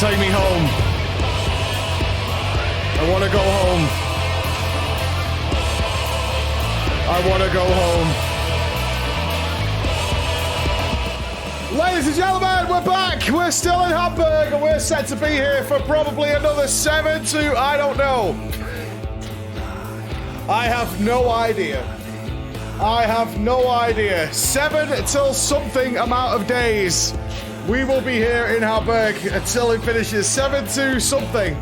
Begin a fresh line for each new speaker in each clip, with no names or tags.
Take me home. I want to go home. I want to go home. Ladies and gentlemen, we're back. We're still in Hamburg and we're set to be here for probably another 7 to, I don't know. I have no idea. I have no idea. 7 till something amount of days. We will be here in Hamburg until it finishes. 7 to something.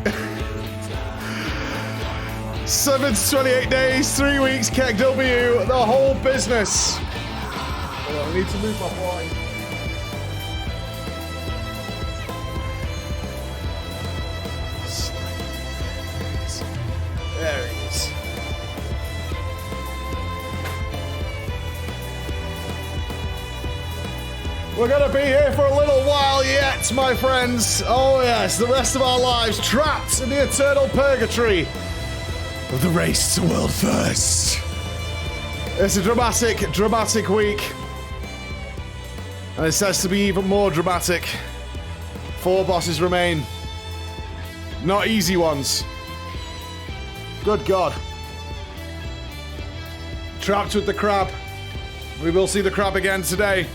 7 to 28 days, 3 weeks, Keck W, the whole business. Hold on, I need to move my point. There it is. We're gonna be here for a little while yet, my friends. Oh yes, the rest of our lives trapped in the eternal purgatory of the race to world first. It's a dramatic week. And it says to be even more dramatic. 4 bosses remain. Not easy ones. Good God. Trapped with the crab. We will see the crab again today.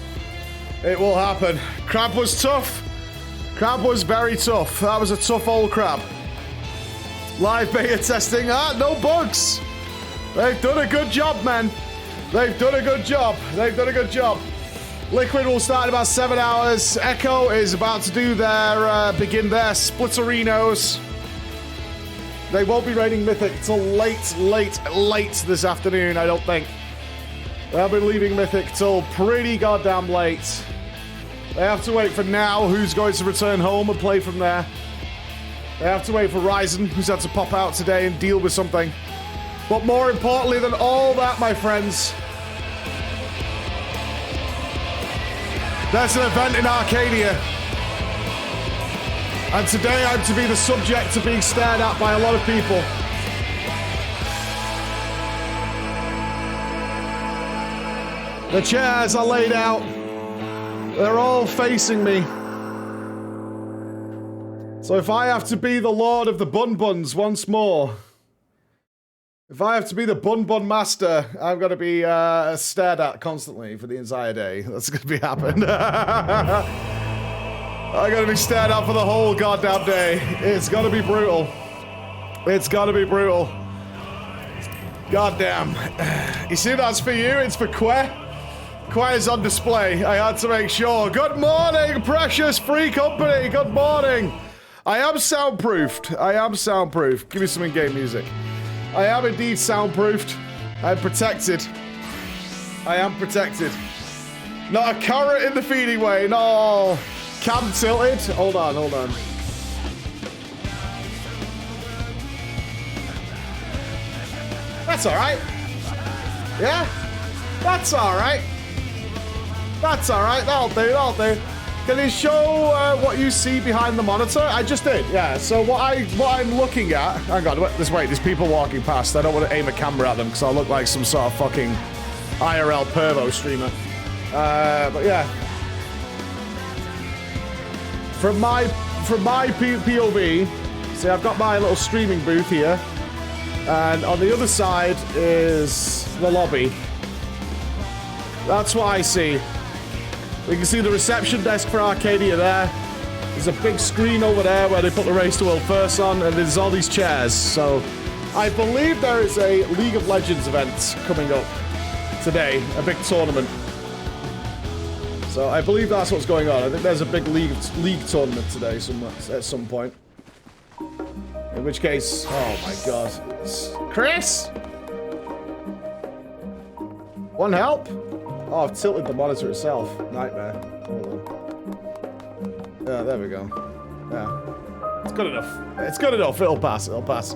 It will happen. Crab was tough. Crab was very tough. That was a tough old crab. Live beta testing. No bugs. They've done a good job, man. They've done a good job. They've done a good job. Liquid will start in about 7 hours. Echo is about to do their, begin their splitterinos. They won't be raiding Mythic until late this afternoon, I don't think. They'll be leaving Mythic till pretty goddamn late. They have to wait for now, who's going to return home and play from there. They have to wait for Ryzen, who's had to pop out today and deal with something. But more importantly than all that, my friends, there's an event in Arcadia. And today I'm to be the subject of being stared at by a lot of people. The chairs are laid out. They're all facing me. So if I have to be the Lord of the Bun Buns once more, if I have to be the Bun Bun Master, I'm going to be stared at constantly for the entire day. That's going to be happening. I'm going to be stared at for the whole goddamn day. It's going to be brutal. It's going to be brutal. Goddamn. You see, that's for you. It's for Que. Que is on display. I had to make sure. Good morning, precious free company. Good morning. I am soundproofed. I am soundproof. Give me some in-game music. I am indeed soundproofed. I'm protected. I am protected. Not a carrot in the feeding way. No. Cam tilted. Hold on, hold on. That's alright. Yeah? That's alright. That's alright. That'll do, that'll do. Can you show what you see behind the monitor? I just did, yeah. So what I'm looking at... Hang on, wait, there's people walking past. I don't want to aim a camera at them because I'll look like some sort of fucking IRL pervo streamer. But yeah. From my POV, see, I've got my little streaming booth here, and on the other side is the lobby. That's what I see. We can see the reception desk for Arcadia there. There's a big screen over there where they put the Race to World First on, and there's all these chairs. So I believe there is a League of Legends event coming up today, a big tournament. So I believe that's what's going on. I think there's a big league tournament today at some point. In which case, oh my god. Chris? One help? Oh, I've tilted the monitor itself. Nightmare. Hold on. Yeah, there we go. Yeah. It's good enough. It's good enough. It'll pass. It'll pass.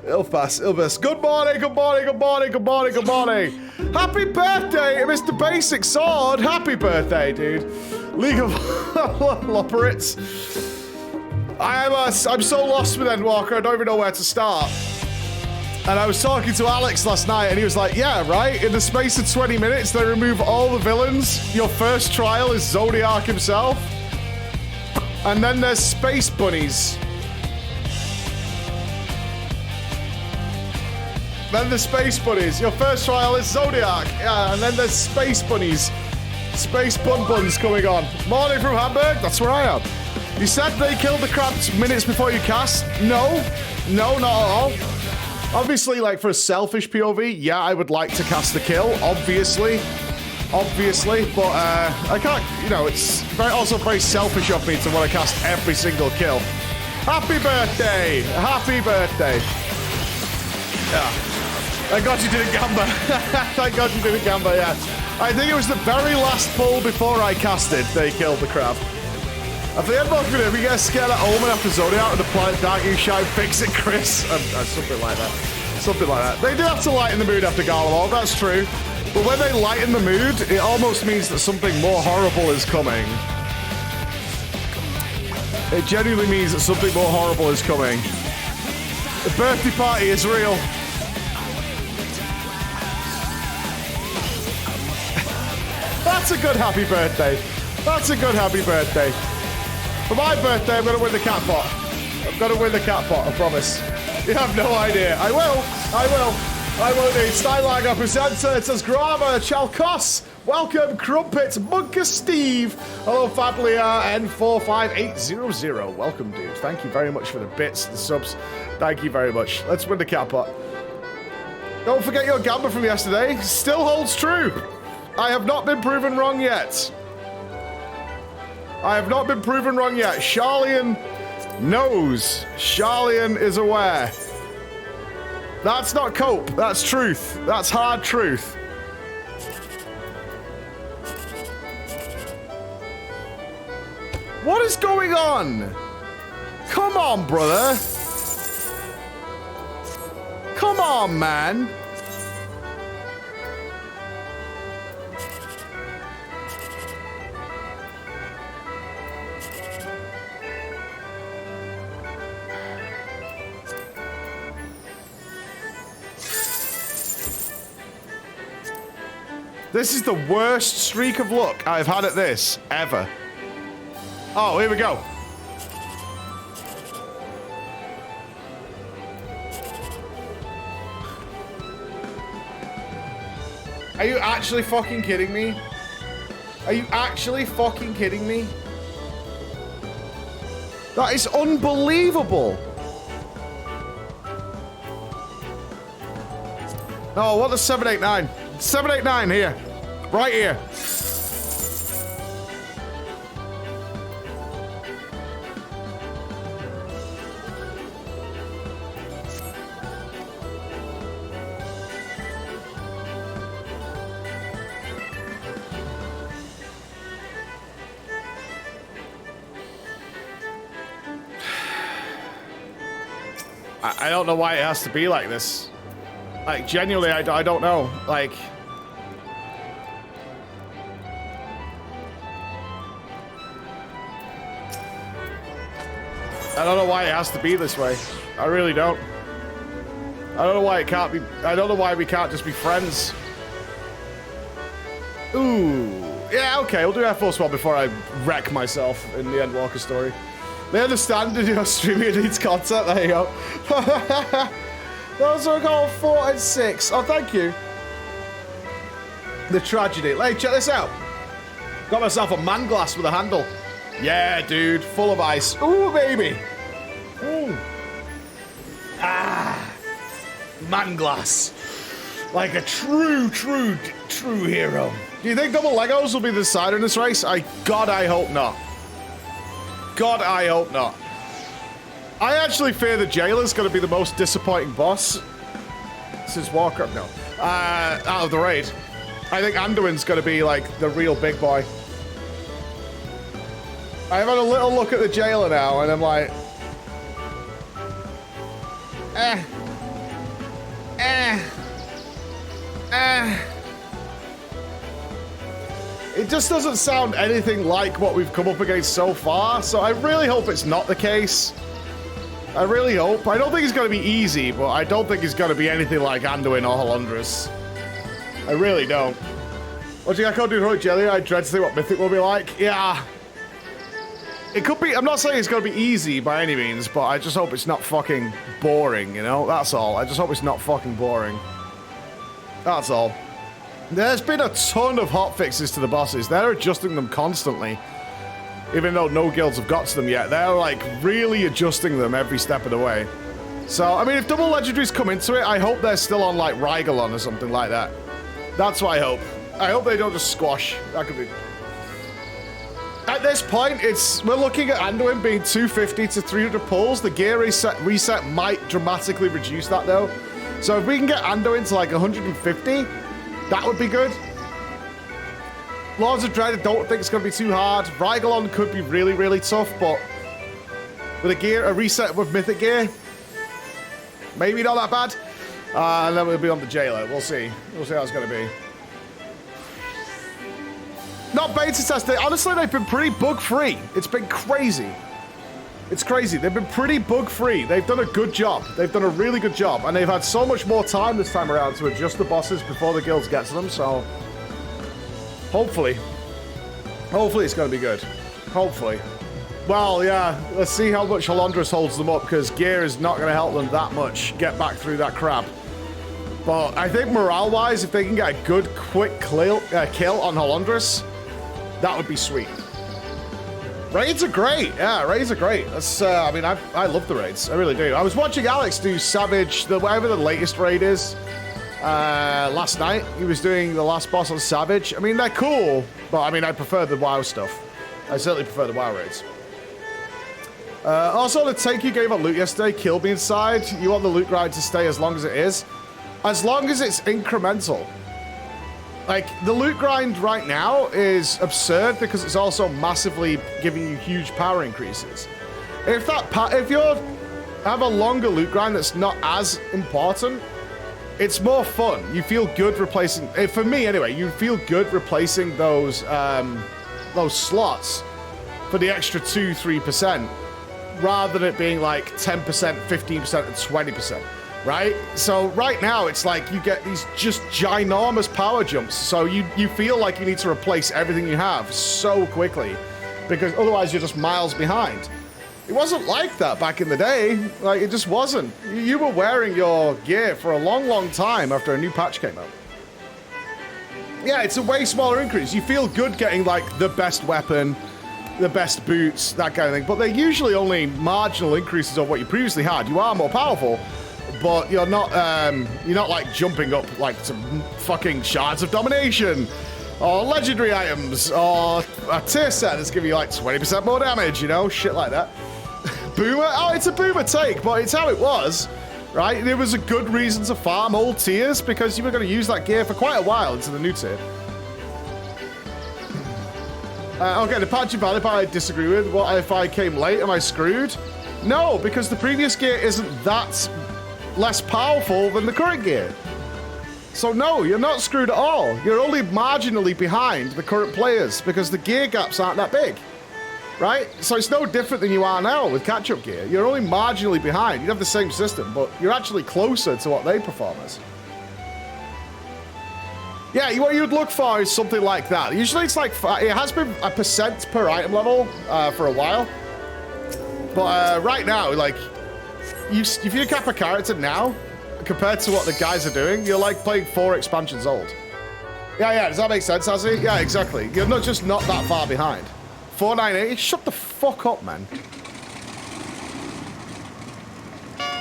It'll pass. It'll pass. Good morning, good morning, good morning, good morning, good morning. Happy birthday, Mr. Basic Sword. Happy birthday, dude. League of Operates. I'm so lost with Endwalker, I don't even know where to start. And I was talking to Alex last night, and he was like, yeah, right? In the space of 20 minutes, they remove all the villains. Your first trial is Zodiac himself. And then there's Space Bunnies. Then the Space Bunnies. Your first trial is Zodiac. Yeah, and then there's Space Bunnies. Space Bun Buns coming on. Morning from Hamburg. That's where I am. You said they killed the crabs minutes before you cast? No. No, not at all. Obviously, like, for a selfish POV, yeah, I would like to cast the kill, obviously. Obviously, but I can't, you know, it's also very selfish of me to want to cast every single kill. Happy birthday! Happy birthday! Yeah. Thank God you didn't Gamba. Thank God you didn't Gamba, yeah. I think it was the very last pull before I casted, they killed the crab. At the end of the video, if you get scared at home and after Zodiac and the planet dark, you shout, fix it, Chris. Something like that. Something like that. They do have to lighten the mood after Garlemald, that's true. But when they lighten the mood, it almost means that something more horrible is coming. It genuinely means that something more horrible is coming. The birthday party is real. That's a good happy birthday. That's a good happy birthday. For my birthday, I'm going to win the cat bot. I've got to win the cat pot, I promise. You have no idea. I will indeed. Steinlager presenter. It says Grama, Chalkos. Welcome, Crumpet, Bunker Steve. Hello, Fablia, N45800. Welcome, dude. Thank you very much for the bits, the subs. Thank you very much. Let's win the cat pot. Don't forget your gamba from yesterday. Still holds true. I have not been proven wrong yet. I have not been proven wrong yet. Charlian knows. Charlian is aware. That's not cope. That's truth. That's hard truth. What is going on? Come on, brother. Come on, man. This is the worst streak of luck I've had at this, ever. Oh, here we go. Are you actually fucking kidding me? Are you actually fucking kidding me? That is unbelievable. Oh, what the 789? 789 here. Right here. I don't know why it has to be like this. Like, genuinely, I don't know. Like... I don't know why it has to be this way. I really don't. I don't know why it can't be... I don't know why we can't just be friends. Ooh. Yeah, okay, we'll do Air Force 1 before I wreck myself in the Endwalker story. They understand that your streamer needs content. There you go. Those are called 4 and 6. Oh, thank you. The tragedy. Hey, check this out. Got myself a man glass with a handle. Yeah, dude. Full of ice. Ooh, baby. Ooh. Ah. Man glass. Like a true hero. Do you think double Legos will be the decider in this race? God, I hope not. God, I hope not. I actually fear the Jailer's going to be the most disappointing boss since Warcraft. No. Out of the raid. I think Anduin's going to be, like, the real big boy. I've had a little look at the Jailer now, and I'm like... It just doesn't sound anything like what we've come up against so far, so I really hope it's not the case. I really hope. I don't think it's going to be easy, but I don't think it's going to be anything like Anduin or Halandras. I really don't. What do you think I do Heroic Jelly? I dread to see what Mythic will be like. Yeah. It could be... I'm not saying it's going to be easy by any means, but I just hope it's not fucking boring, you know? That's all. I just hope it's not fucking boring. That's all. There's been a ton of hotfixes to the bosses. They're adjusting them constantly. Even though no guilds have got to them yet. They're, like, really adjusting them every step of the way. So, I mean, if double legendaries come into it, I hope they're still on, like, Rygalon or something like that. That's what I hope. I hope they don't just squash. That could be... At this point, we're looking at Anduin being 250 to 300 pulls. The gear reset might dramatically reduce that, though. So if we can get Anduin to, like, 150... that would be good. Lords of Dread, I don't think it's going to be too hard. Rygalon could be really, really tough, but with a reset with Mythic gear, maybe not that bad. And then we'll be on the Jailer. We'll see. We'll see how it's going to be. Not beta tested. Honestly, they've been pretty bug-free. It's been crazy. It's crazy. They've been pretty bug-free. They've done a good job. They've done a really good job. And they've had so much more time this time around to adjust the bosses before the guilds get to them, so... hopefully. Hopefully it's going to be good. Hopefully. Well, yeah. Let's see how much Halondrus holds them up, because gear is not going to help them that much get back through that crab. But I think morale-wise, if they can get a good, quick kill on Halondrus, that would be sweet. Raids are great. Yeah, raids are great. That's, I mean, I love the raids. I really do. I was watching Alex do Savage, whatever the latest raid is, last night. He was doing the last boss on Savage. I mean, they're cool, but I mean, I prefer the WoW stuff. I certainly prefer the WoW raids. Also, the take you gave on loot yesterday killed me inside. You want the loot grind to stay as long as it is? As long as it's incremental. Like, the loot grind right now is absurd because it's also massively giving you huge power increases. If you have a longer loot grind that's not as important, it's more fun. You feel good replacing, for me anyway, you feel good replacing those slots for the extra 2-3%, rather than it being like 10%, 15%, and 20%. Right? So right now it's like you get these just ginormous power jumps. So you feel like you need to replace everything you have so quickly because otherwise you're just miles behind. It wasn't like that back in the day. Like, it just wasn't. You were wearing your gear for a long, long time after a new patch came out. Yeah, it's a way smaller increase. You feel good getting like the best weapon, the best boots, that kind of thing. But they're usually only marginal increases of what you previously had. You are more powerful, but you're not like jumping up like some fucking shards of domination or legendary items or a tier set that's giving you like 20% more damage, you know, shit like that. Boomer? Oh, it's a boomer take, but it's how it was, right? There was a good reason to farm old tiers because you were going to use that gear for quite a while into the new tier. Okay, the patch invalid, but I disagree with. What if I came late? Am I screwed? No, because the previous gear isn't that less powerful than the current gear. So no, you're not screwed at all. You're only marginally behind the current players because the gear gaps aren't that big, right? So it's no different than you are now with catch-up gear. You're only marginally behind. You have the same system, but you're actually closer to what they perform as. Yeah, what you'd look for is something like that. Usually it's like, it has been a % per item level for a while. But right now, like, if you cap a character now, compared to what the guys are doing, you're like playing 4 expansions old. Yeah, does that make sense, Hazzy? Yeah, exactly. You're not just not that far behind. 498, shut the fuck up, man.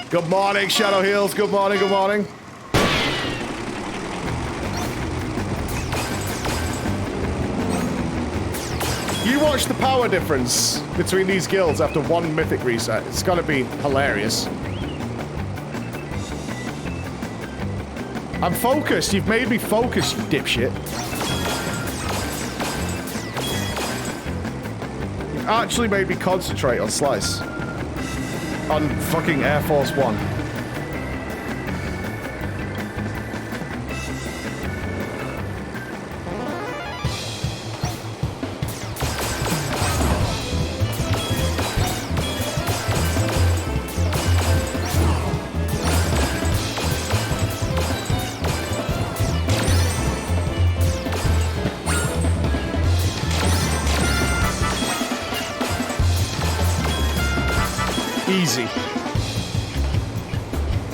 Good morning, Shadow Heels. Good morning, good morning. You watch the power difference between these guilds after one mythic reset. It's gotta be hilarious. I'm focused. You've made me focus, you dipshit. You've actually made me concentrate on Slice. On fucking Air Force One.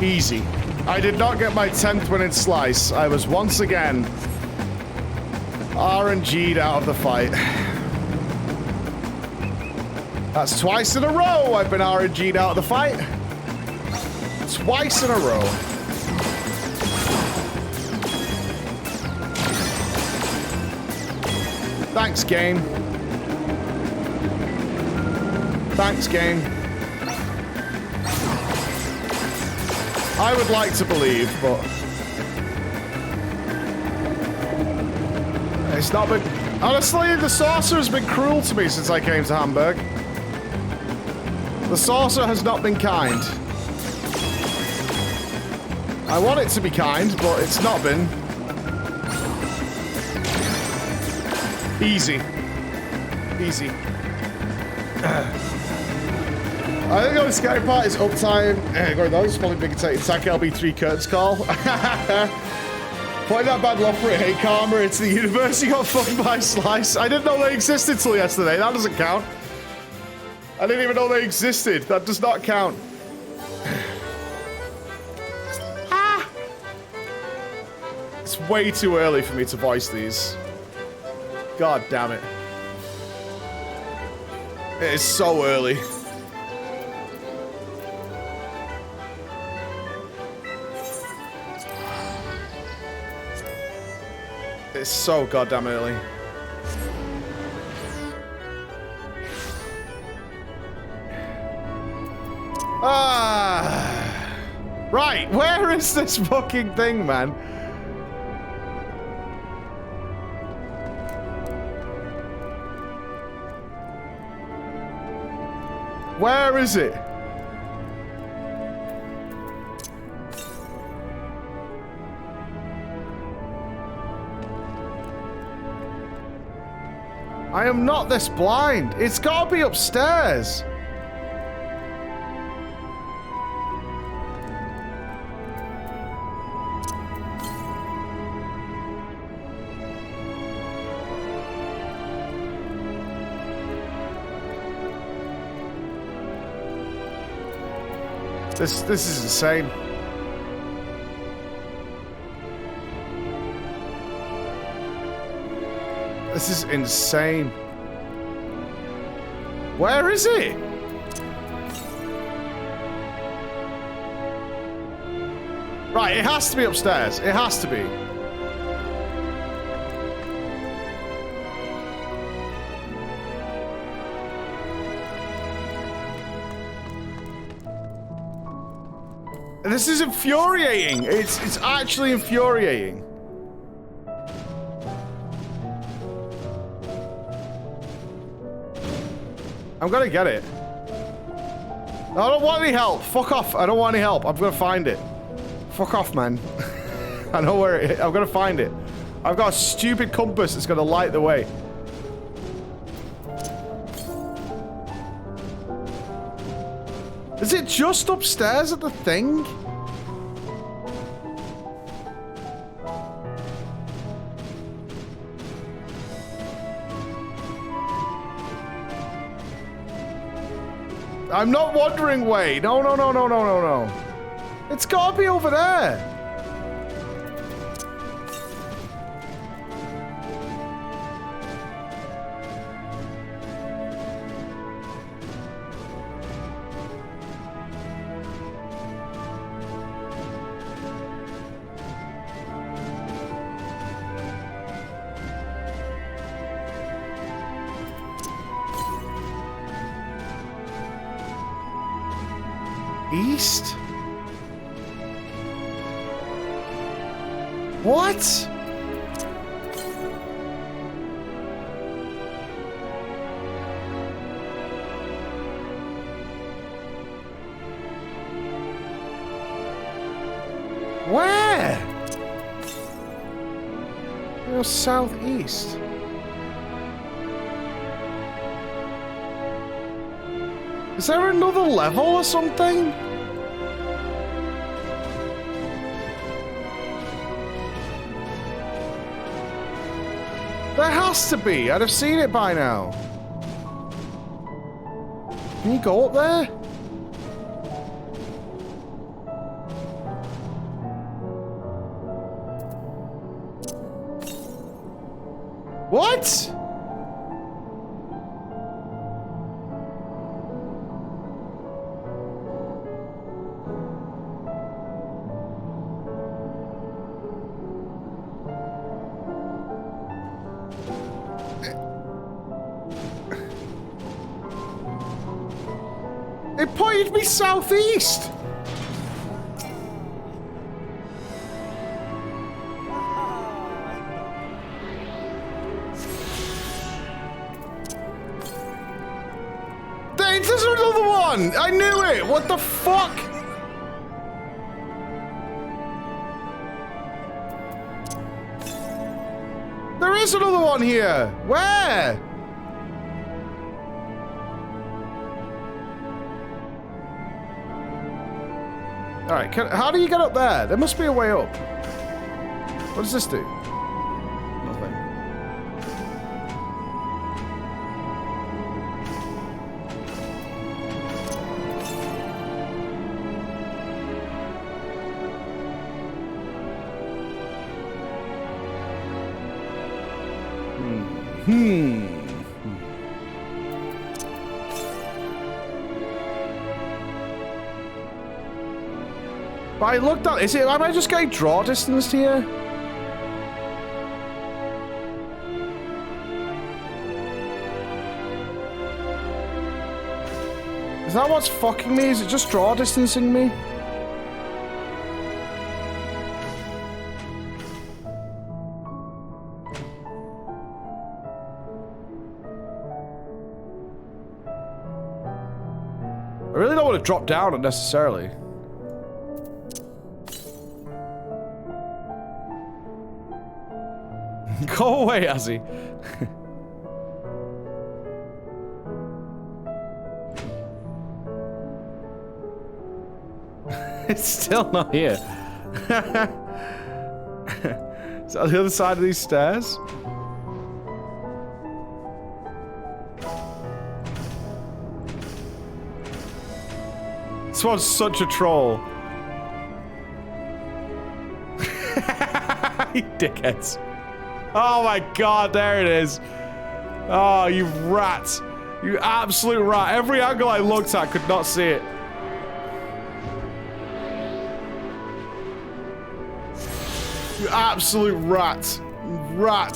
Easy. I did not get my 10th win in Slice. I was once again RNG'd out of the fight. That's twice in a row I've been RNG'd out of the fight. Twice in a row. Thanks, game. Thanks, game. I would like to believe, but it's not been... Honestly, the Sorcerer has been cruel to me since I came to Hamburg. The Sorcerer has not been kind. I want it to be kind, but it's not been. Easy. Easy. I think the scary part is uptime. That was probably big attack LB3 curtains call. Point that bad love for it. Hey, Karma, it's the universe. You got fucked by Slice. I didn't know they existed till yesterday. That doesn't count. I didn't even know they existed. That does not count. Ah! It's way too early for me to voice these. God damn it. It is so early. It's so goddamn early. Ah, right, where is this fucking thing, man? Where is it? I am not this blind. It's gotta be upstairs. This is insane. This is insane. Where is it? Right, it has to be upstairs. It has to be. This is infuriating. It's actually infuriating. I'm gonna get it. I don't want any help. Fuck off. I don't want any help. I'm gonna find it. Fuck off, man. I know where it is. I'm gonna find it. I've got a stupid compass that's gonna light the way. Is it just upstairs at the thing? I'm not wandering way. No, no, no, no, no, no, no. It's gotta be over there. East? What? Where? You're southeast. Is there another level or something? There has to be. I'd have seen it by now. Can you go up there? What? It pointed me southeast. There's another one. I knew it. What the fuck? There is another one here. Where? Alright, how do you get up there? There must be a way up. What does this do? Nothing. But I looked at, am I just getting draw distance here? Is that what's fucking me? Is it just draw distancing me? I really don't want to drop down unnecessarily. Go away, Azzy. It's still not here. Is that on the other side of these stairs? This one's such a troll. You dickheads. Oh my god, there it is. Oh, you rat. You absolute rat. Every angle I looked at could not see it. You absolute rat. Rat.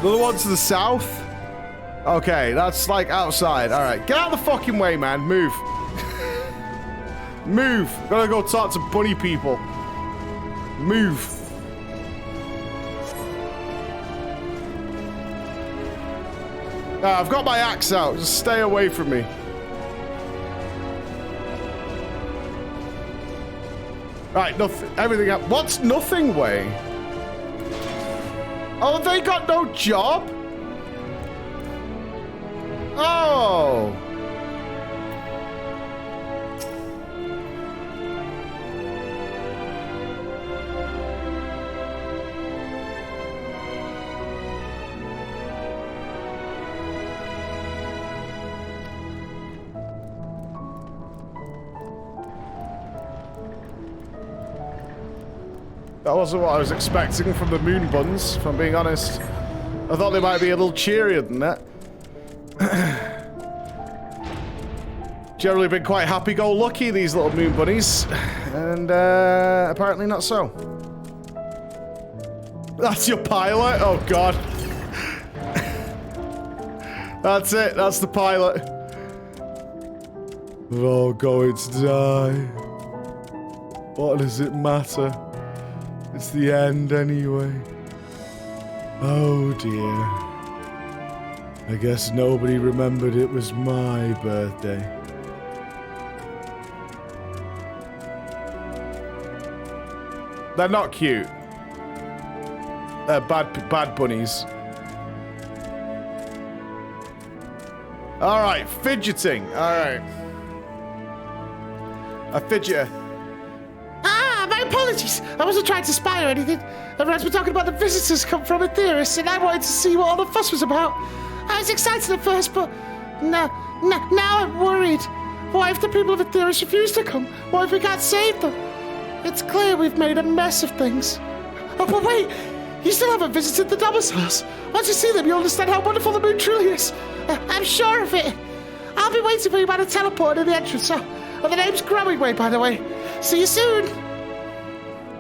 The other one to the south? Okay, that's like outside. Alright, get out of the fucking way, man. Move. Move. Gotta go talk to bunny people. Move. I've got my axe out. Just stay away from me. Right, nothing. Everything up. What's nothing way? Oh, they got no job? Oh. That wasn't what I was expecting from the moon buns, if I'm being honest. I thought they might be a little cheerier than that. Generally been quite happy-go-lucky, these little moon bunnies. And, apparently not so. That's your pilot? Oh, God. That's it. That's the pilot. We're all going to die. What does it matter? It's the end anyway. Oh dear. I guess nobody remembered it was my birthday. They're not cute. They're bad bunnies. Alright, fidgeting. Alright. A fidgeter.
My apologies. I wasn't trying to spy or anything. Everyone's been talking about the visitors come from Aetheris, and I wanted to see what all the fuss was about. I was excited at first, but now I'm worried. What if the people of Aetheris refuse to come? What if we can't save them? It's clear we've made a mess of things. Oh, but wait! You still haven't visited the domiciles. Once you see them, you'll understand how wonderful the moon truly is. I'm sure of it. I'll be waiting for you by the teleport in the entrance. Oh, the name's Growing Way, by the way. See you soon.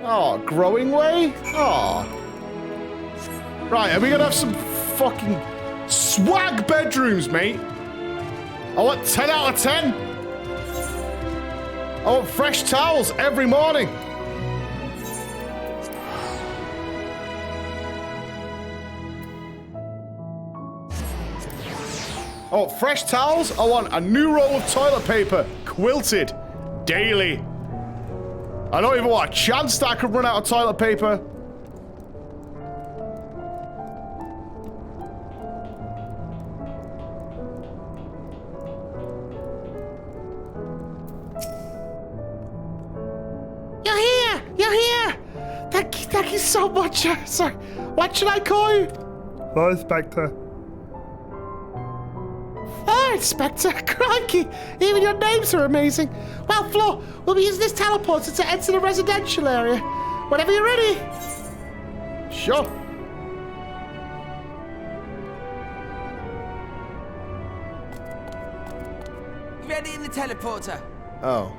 Oh, Growing Way? Oh. Right, are we gonna have some fucking swag bedrooms, mate? I want 10 out of 10. I want fresh towels every morning. I want fresh towels. I want a new roll of toilet paper, quilted, daily. I don't even want a chance that I could run out of toilet paper.
You're here! You're here! Thank you so much. Sorry, what should I call you?
Hello, Spectre.
Oh, Inspector, crikey! Even your names are amazing. Well, Flo, we'll be using this teleporter to enter the residential area. Whenever you're ready.
Sure.
Ready in the teleporter.
Oh.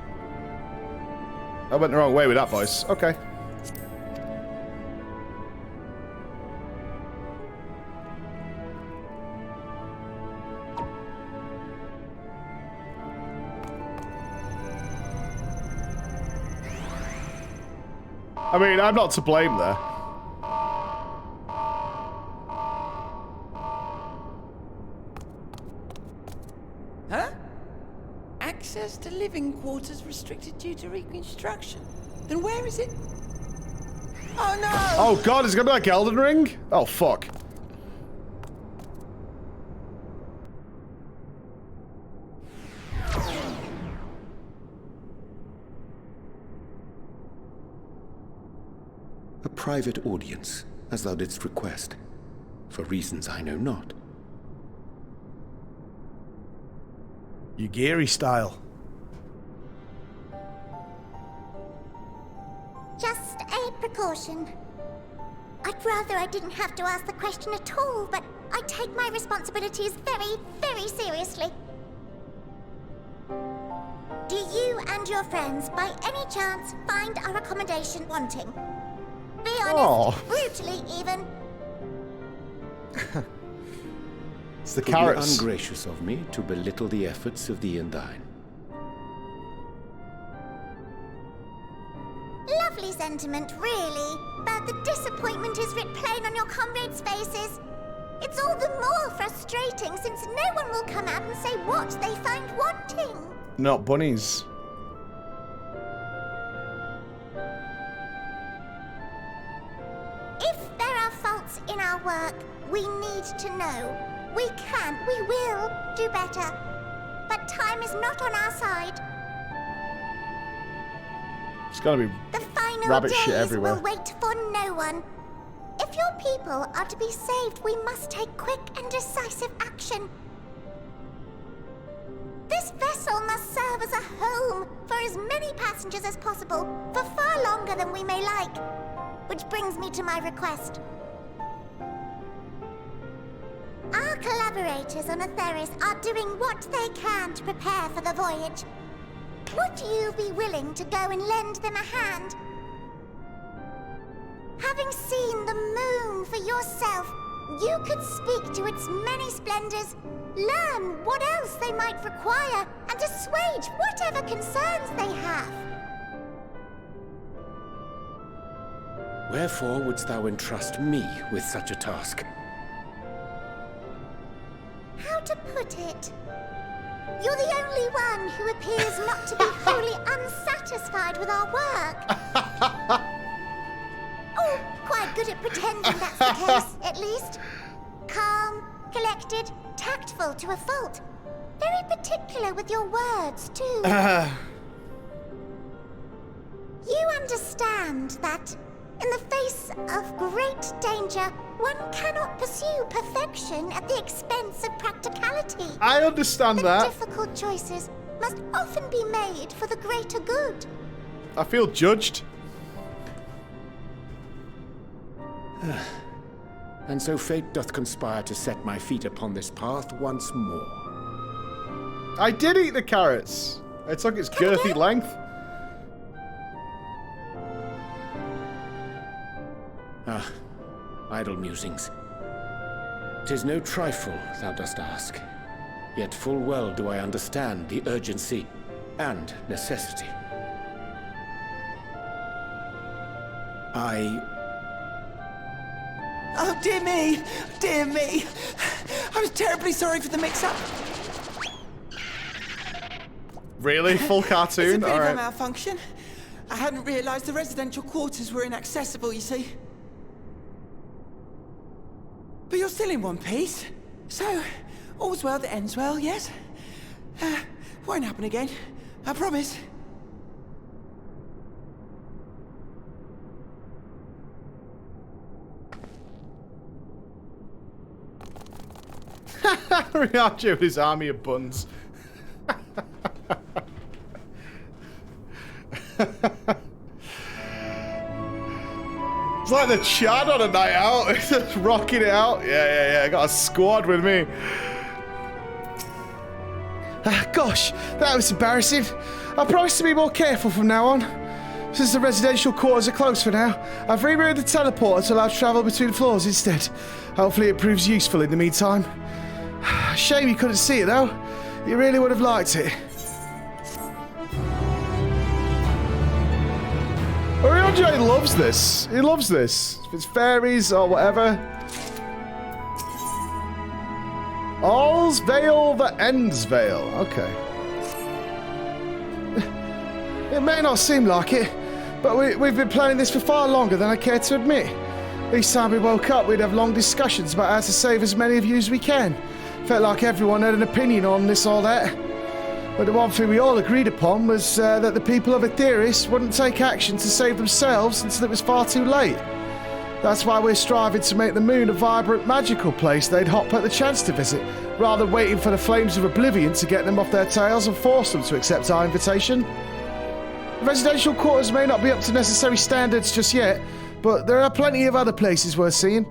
I went the wrong way with that voice. Okay. I mean, I'm not to blame there.
Huh? Access to living quarters restricted due to reconstruction. Then where is it? Oh no!
Oh god, it's gonna be like Elden Ring? Oh fuck.
A private audience, as thou didst request, for reasons I know not.
Yugiri style.
Just a precaution. I'd rather I didn't have to ask the question at all, but I take my responsibilities very, very seriously. Do you and your friends, by any chance, find our accommodation wanting? Be honest,
Oh.
brutally even.
It's the
It would be
carrots.
ungracious of me to belittle the efforts of thee and thine.
Lovely sentiment, really. But the disappointment is writ plain on your comrades' faces. It's all the more frustrating since no one will come out and say what they find wanting.
Not bunnies.
If there are faults in our work, we need to know. We can, we will do better. But time is not on our side.
It's gonna be
The final
rabbit
days
shit everywhere.
will wait for no one. If your people are to be saved, we must take quick and decisive action. This vessel must serve as a home for as many passengers as possible, for far longer than we may like. Which brings me to my request. Our collaborators on Etheris are doing what they can to prepare for the voyage. Would you be willing to go and lend them a hand? Having seen the moon for yourself, you could speak to its many splendors, learn what else they might require, and assuage whatever concerns they have.
Wherefore wouldst thou entrust me with such a task?
How to put it? You're the only one who appears not to be wholly unsatisfied with our work. Oh, quite good at pretending that's the case, at least. Calm, collected, tactful to a fault. Very particular with your words, too. You understand that, in the face of great danger, one cannot pursue perfection at the expense of practicality.
I understand
The
that.
difficult choices must often be made for the greater good.
I feel judged.
And so fate doth conspire to set my feet upon this path once more.
I did eat the carrots. It took its girthy
again?
length.
Ah, idle musings. 'Tis no trifle thou dost ask, yet full well do I understand the urgency and necessity.
Oh, dear me! Dear me! I was terribly sorry for the mix-up.
Really? Full
It's a
cartoon?
bit of a
Alright.
malfunction. I hadn't realised the residential quarters were inaccessible, you see. But you're still in one piece. So, all's well that ends well, yes? Won't happen again. I promise.
Riacho with his army of buns. It's like the Chad on a night out. Just rocking it out. Yeah. I got a squad with me.
Gosh, that was embarrassing. I promise to be more careful from now on. Since the residential quarters are closed for now, I've rerouted the teleporter to allow travel between floors instead. Hopefully it proves useful in the meantime. Shame you couldn't see it though. You really would have liked it.
Arcadia loves this. He loves this. If it's fairies or whatever. All's veil that ends veil. Okay.
It may not seem like it, but we've been planning this for far longer than I care to admit. Each time we woke up, we'd have long discussions about how to save as many of you as we can. Felt like everyone had an opinion on this or that. But the one thing we all agreed upon was that the people of Etheirys wouldn't take action to save themselves until it was far too late. That's why we're striving to make the moon a vibrant, magical place they'd hop at the chance to visit, rather than waiting for the flames of oblivion to get them off their tails and force them to accept our invitation. The residential quarters may not be up to necessary standards just yet, but there are plenty of other places worth seeing.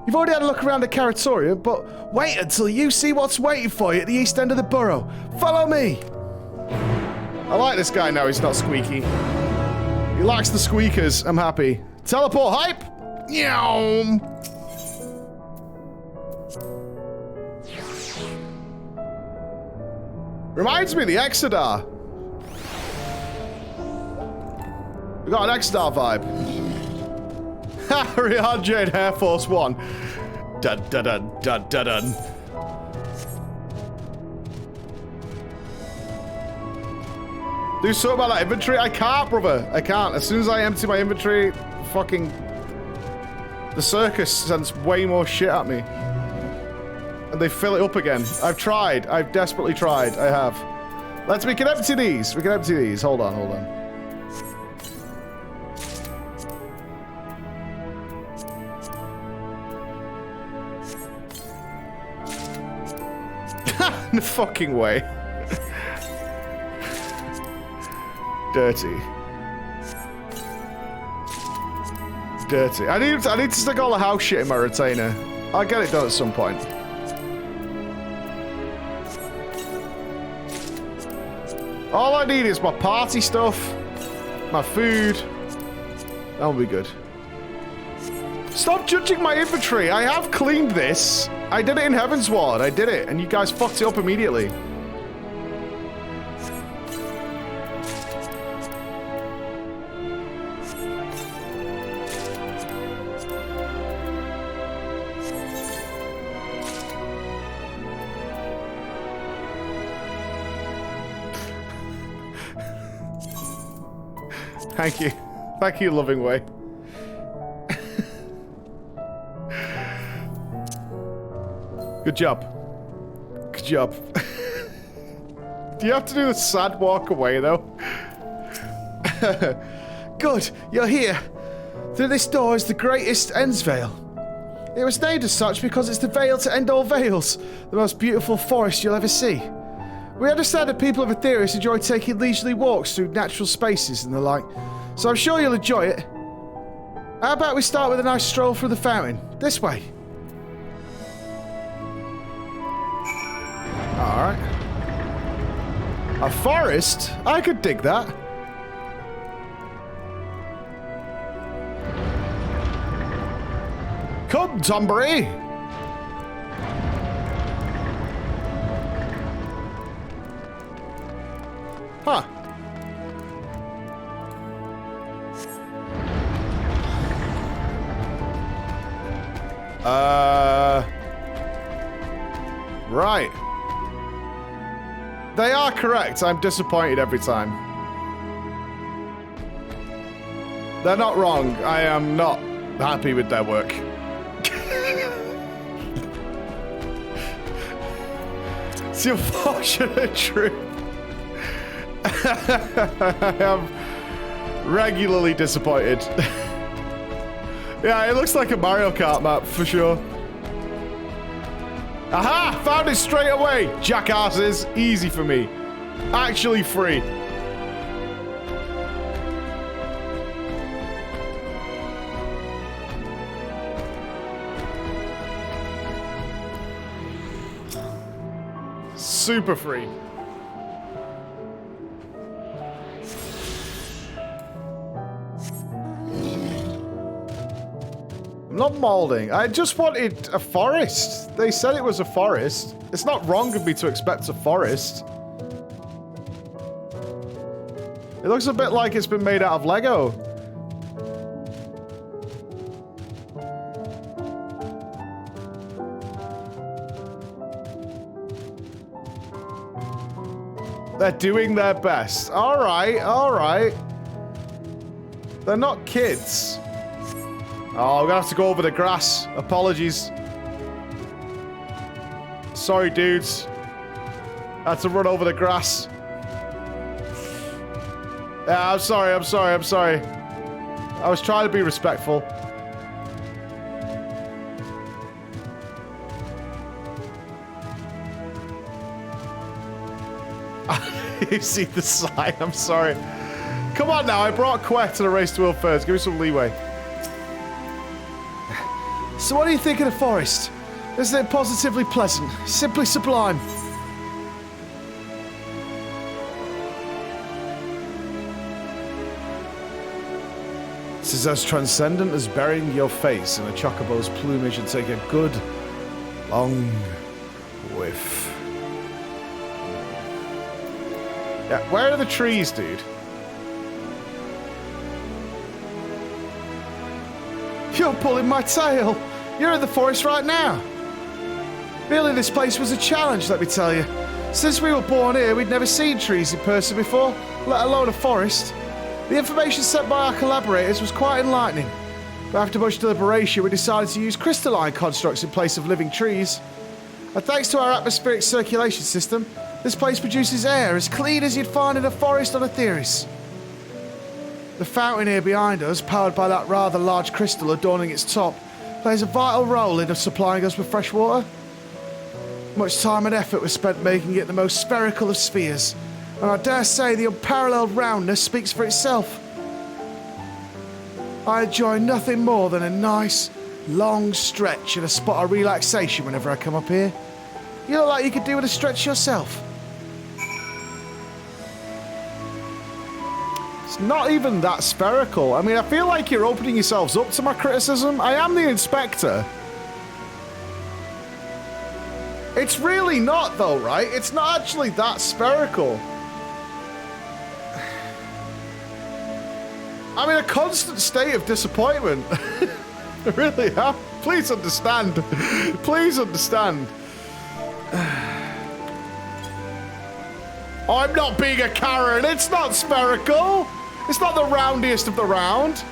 You've already had a look around the Caratorium, but wait until you see what's waiting for you at the east end of the borough. Follow me!
I like this guy now, he's not squeaky. He likes the squeakers, I'm happy. Teleport hype! Meow. Reminds me of the Exodar. We got an Exodar vibe. Ha! Riyadh Jade Air Force One. Dun dun dun dun dun dun. Do something about that inventory? I can't, brother. I can't. As soon as I empty my inventory, fucking... the circus sends way more shit at me. And they fill it up again. I've tried. I've desperately tried. I have. We can empty these. We can empty these. Hold on, hold on. No fucking way. Dirty. Dirty. I need to stick all the house shit in my retainer. I'll get it done at some point. All I need is my party stuff, my food. That'll be good. Stop judging my inventory. I have cleaned this. I did it in Heaven's Ward. I did it, and you guys fucked it up immediately. Thank you. Thank you, loving way. Good job. Good job. Do you have to do the sad walk away, though?
Good, you're here. Through this door is the greatest Ends Veil. It was named as such because it's the veil to end all veils, the most beautiful forest you'll ever see. We understand that people of Etheirys enjoy taking leisurely walks through natural spaces and the like, so I'm sure you'll enjoy it. How about we start with a nice stroll through the fountain? This way.
Alright. A forest? I could dig that. Come, Tombury! Huh. Right. They are correct. I'm disappointed every time. They're not wrong. I am not happy with their work. It's the unfortunate truth. I am regularly disappointed. Yeah, it looks like a Mario Kart map for sure. Aha! Found it straight away! Jackasses. Easy for me. Actually free. super free. I'm not Malding. I just wanted a forest. They said it was a forest. It's not wrong of me to expect a forest. It looks a bit like it's been made out of Lego. They're doing their best. All right, all right. They're not kids. Oh, we're gonna have to go over the grass. Apologies. Sorry, dudes. I had to run over the grass. Yeah, I'm sorry, I'm sorry, I'm sorry. I was trying to be respectful. You see the sign, I'm sorry. Come on now, I brought Quet to the race to world first. Give me some leeway. So what do you think of the forest? Isn't it positively pleasant? Simply sublime. This is as transcendent as burying your face in a chocobo's plumage and take a good, long whiff. Yeah, where are the trees, dude? You're pulling my tail. You're in the forest right now. Building this place was a challenge, let me tell you. Since we were born here, we'd never seen trees in person before, let alone a forest. The information sent by our collaborators was quite enlightening. But after much deliberation, we decided to use crystalline constructs in place of living trees. And thanks to our atmospheric circulation system, this place produces air as clean as you'd find in a forest on Etheris. The fountain here behind us, powered by that rather large crystal adorning its top, plays a vital role in supplying us with fresh water. Much time and effort was spent making it the most spherical of spheres, and I dare say the unparalleled roundness speaks for itself. I enjoy nothing more than a nice, long stretch and a spot of relaxation whenever I come up here. You look like you could do with a stretch yourself. It's not even that spherical. I mean, I feel like you're opening yourselves up to my criticism. I am the inspector. It's really not, though, right? It's not actually that spherical. I'm in a constant state of disappointment. I really am. Please understand. Please understand. I'm not being a Karen. It's not spherical. It's not the roundiest of the round.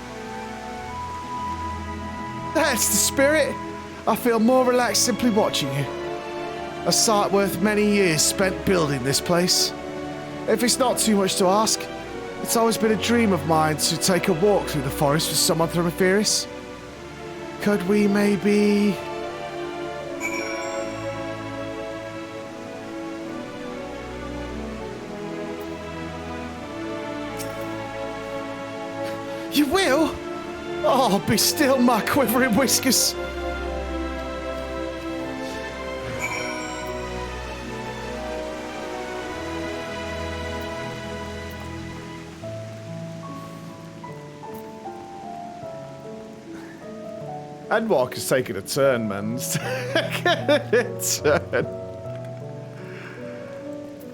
That's the spirit. I feel more relaxed simply watching you. A sight worth many years spent building this place. If it's not too much to ask, it's always been a dream of mine to take a walk through the forest with someone from Etheris. Could we maybe... You will? Oh, be still, my quivering whiskers. Endwalk is taking a turn, man. Taking a turn.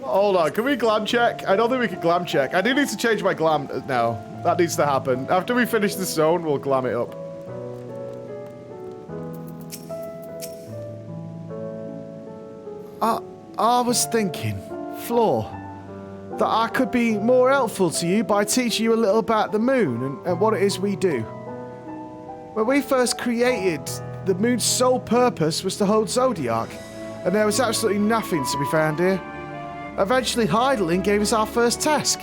Hold on, can we glam check? I don't think we can glam check. I do need to change my glam now. That needs to happen. After we finish this zone, we'll glam it up. I was thinking, Floor, that I could be more helpful to you by teaching you a little about the moon and what it is we do. When we first created, the moon's sole purpose was to hold Zodiac, and there was absolutely nothing to be found here. Eventually, Heidelin gave us our first task.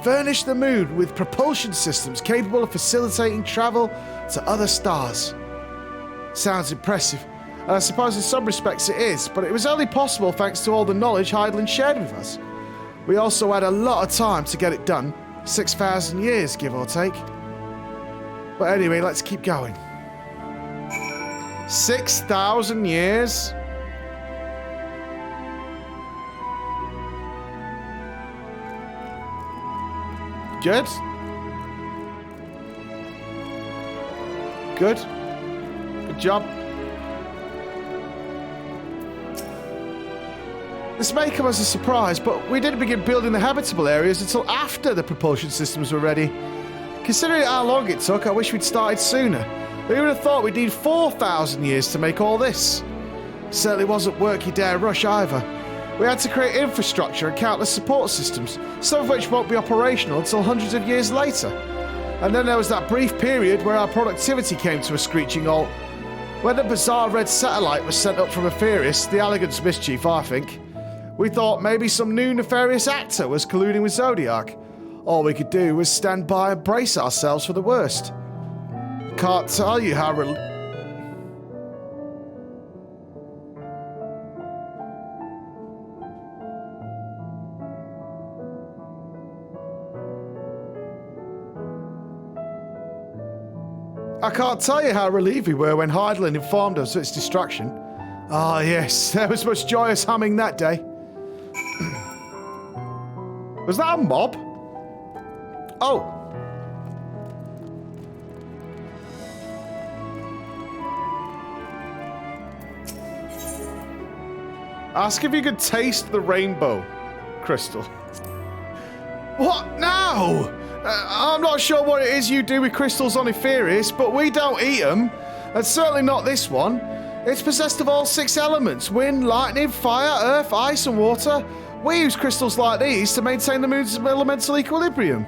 Furnish the moon with propulsion systems capable of facilitating travel to other stars. Sounds impressive, and I suppose in some respects it is, but it was only possible thanks to all the knowledge Heidelin shared with us. We also had a lot of time to get it done, 6,000 years, give or take. But anyway, let's keep going. 6,000 years? Good. Good. Good job. This may come as a surprise, but we didn't begin building the habitable areas until after the propulsion systems were ready. Considering how long it took, I wish we'd started sooner. Who would have thought we'd need 4,000 years to make all this? Certainly wasn't work you dare rush either. We had to create infrastructure and countless support systems, some of which won't be operational until hundreds of years later. And then there was that brief period where our productivity came to a screeching halt. When the bizarre red satellite was sent up from Etheris, the Elegant's mischief, I think, we thought maybe some new nefarious actor was colluding with Zodiac. All we could do was stand by and brace ourselves for the worst. Can't tell you how I can't tell you how relieved we were when Heidelin informed us of its destruction. Ah, yes, there was much joyous humming that day. Was that a mob? Oh. Ask if you could taste the rainbow crystal. What now? I'm not sure what it is you do with crystals on Etheris, but we don't eat them. And certainly not this one. It's possessed of all 6 elements: wind, lightning, fire, earth, ice, and water. We use crystals like these to maintain the moon's elemental equilibrium.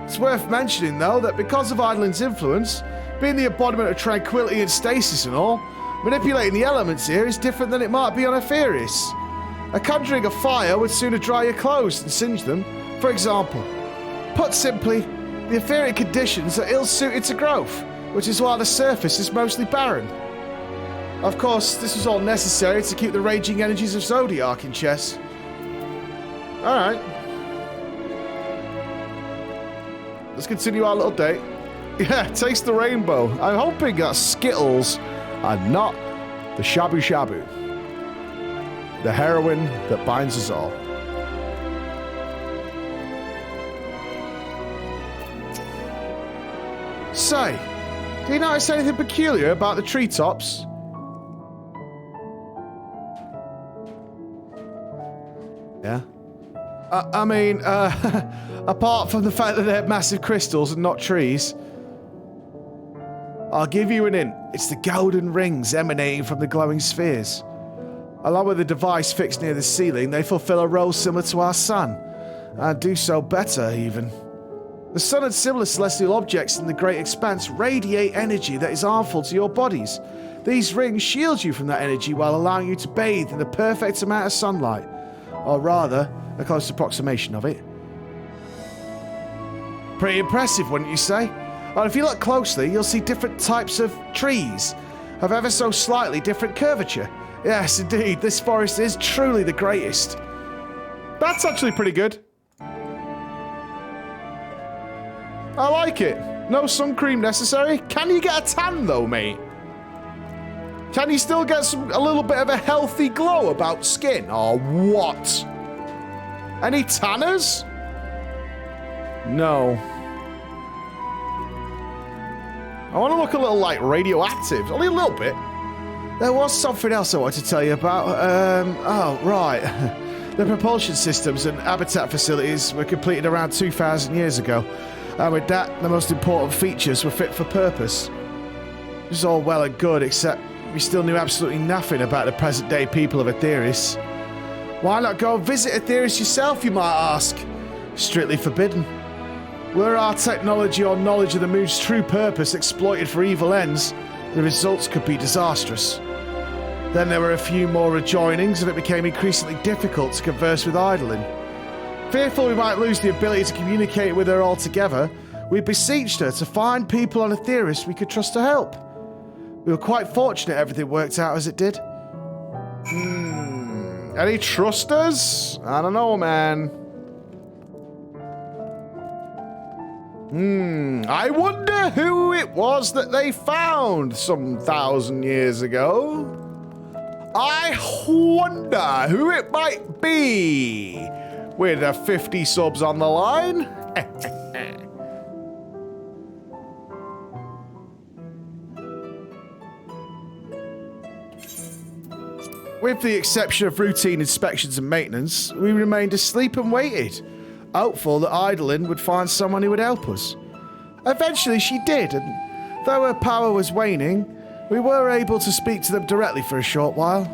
It's worth mentioning, though, that because of Eidolon's influence, being the embodiment of tranquility and stasis and all, manipulating the elements here is different than it might be on Etheris. A conjuring of fire would sooner dry your clothes than singe them, for example. Put simply, the etheric conditions are ill-suited to growth, which is why the surface is mostly barren. Of course, this was all necessary to keep the raging energies of Zodiac in check. Alright. Let's continue our little date. Yeah, taste the rainbow. I'm hoping that Skittles are not the shabu shabu. The heroin that binds us all. Say, do you notice anything peculiar about the treetops? Yeah? I mean, apart from the fact that they're massive crystals and not trees. I'll give you an hint. It's the golden rings emanating from the glowing spheres. Along with the device fixed near the ceiling, they fulfill a role similar to our sun, and do so better, even. The sun and similar celestial objects in the great expanse radiate energy that is harmful to your bodies. These rings shield you from that energy while allowing you to bathe in the perfect amount of sunlight. Or rather, a close approximation of it. Pretty impressive, wouldn't you say? Well, if you look closely, you'll see different types of trees of ever so slightly different curvature. Yes, indeed, this forest is truly the greatest. That's actually pretty good. I like it. No sun cream necessary. Can you get a tan though, mate? Can you still get a little bit of a healthy glow about skin, or what? Any tanners? No. I want to look a little like radioactive, only a little bit. There was something else I wanted to tell you about. Oh, right. The propulsion systems and habitat facilities were completed around 2,000 years ago. And with that, the most important features were fit for purpose. It was all well and good, except we still knew absolutely nothing about the present-day people of Etheris. Why not go and visit Etheris yourself, you might ask? Strictly forbidden. Were our technology or knowledge of the moon's true purpose exploited for evil ends, the results could be disastrous. Then there were a few more rejoinings, and it became increasingly difficult to converse with Eidolon. Fearful we might lose the ability to communicate with her altogether, we beseeched her to find people on Etheris we could trust to help. We were quite fortunate everything worked out as it did. Any trusters? I don't know, man. I wonder who it was that they found some 1,000 years ago. I wonder who it might be. With 50 subs on the line. With the exception of routine inspections and maintenance, we remained asleep and waited, hopeful that Idolin would find someone who would help us. Eventually she did, and though her power was waning, we were able to speak to them directly for a short while.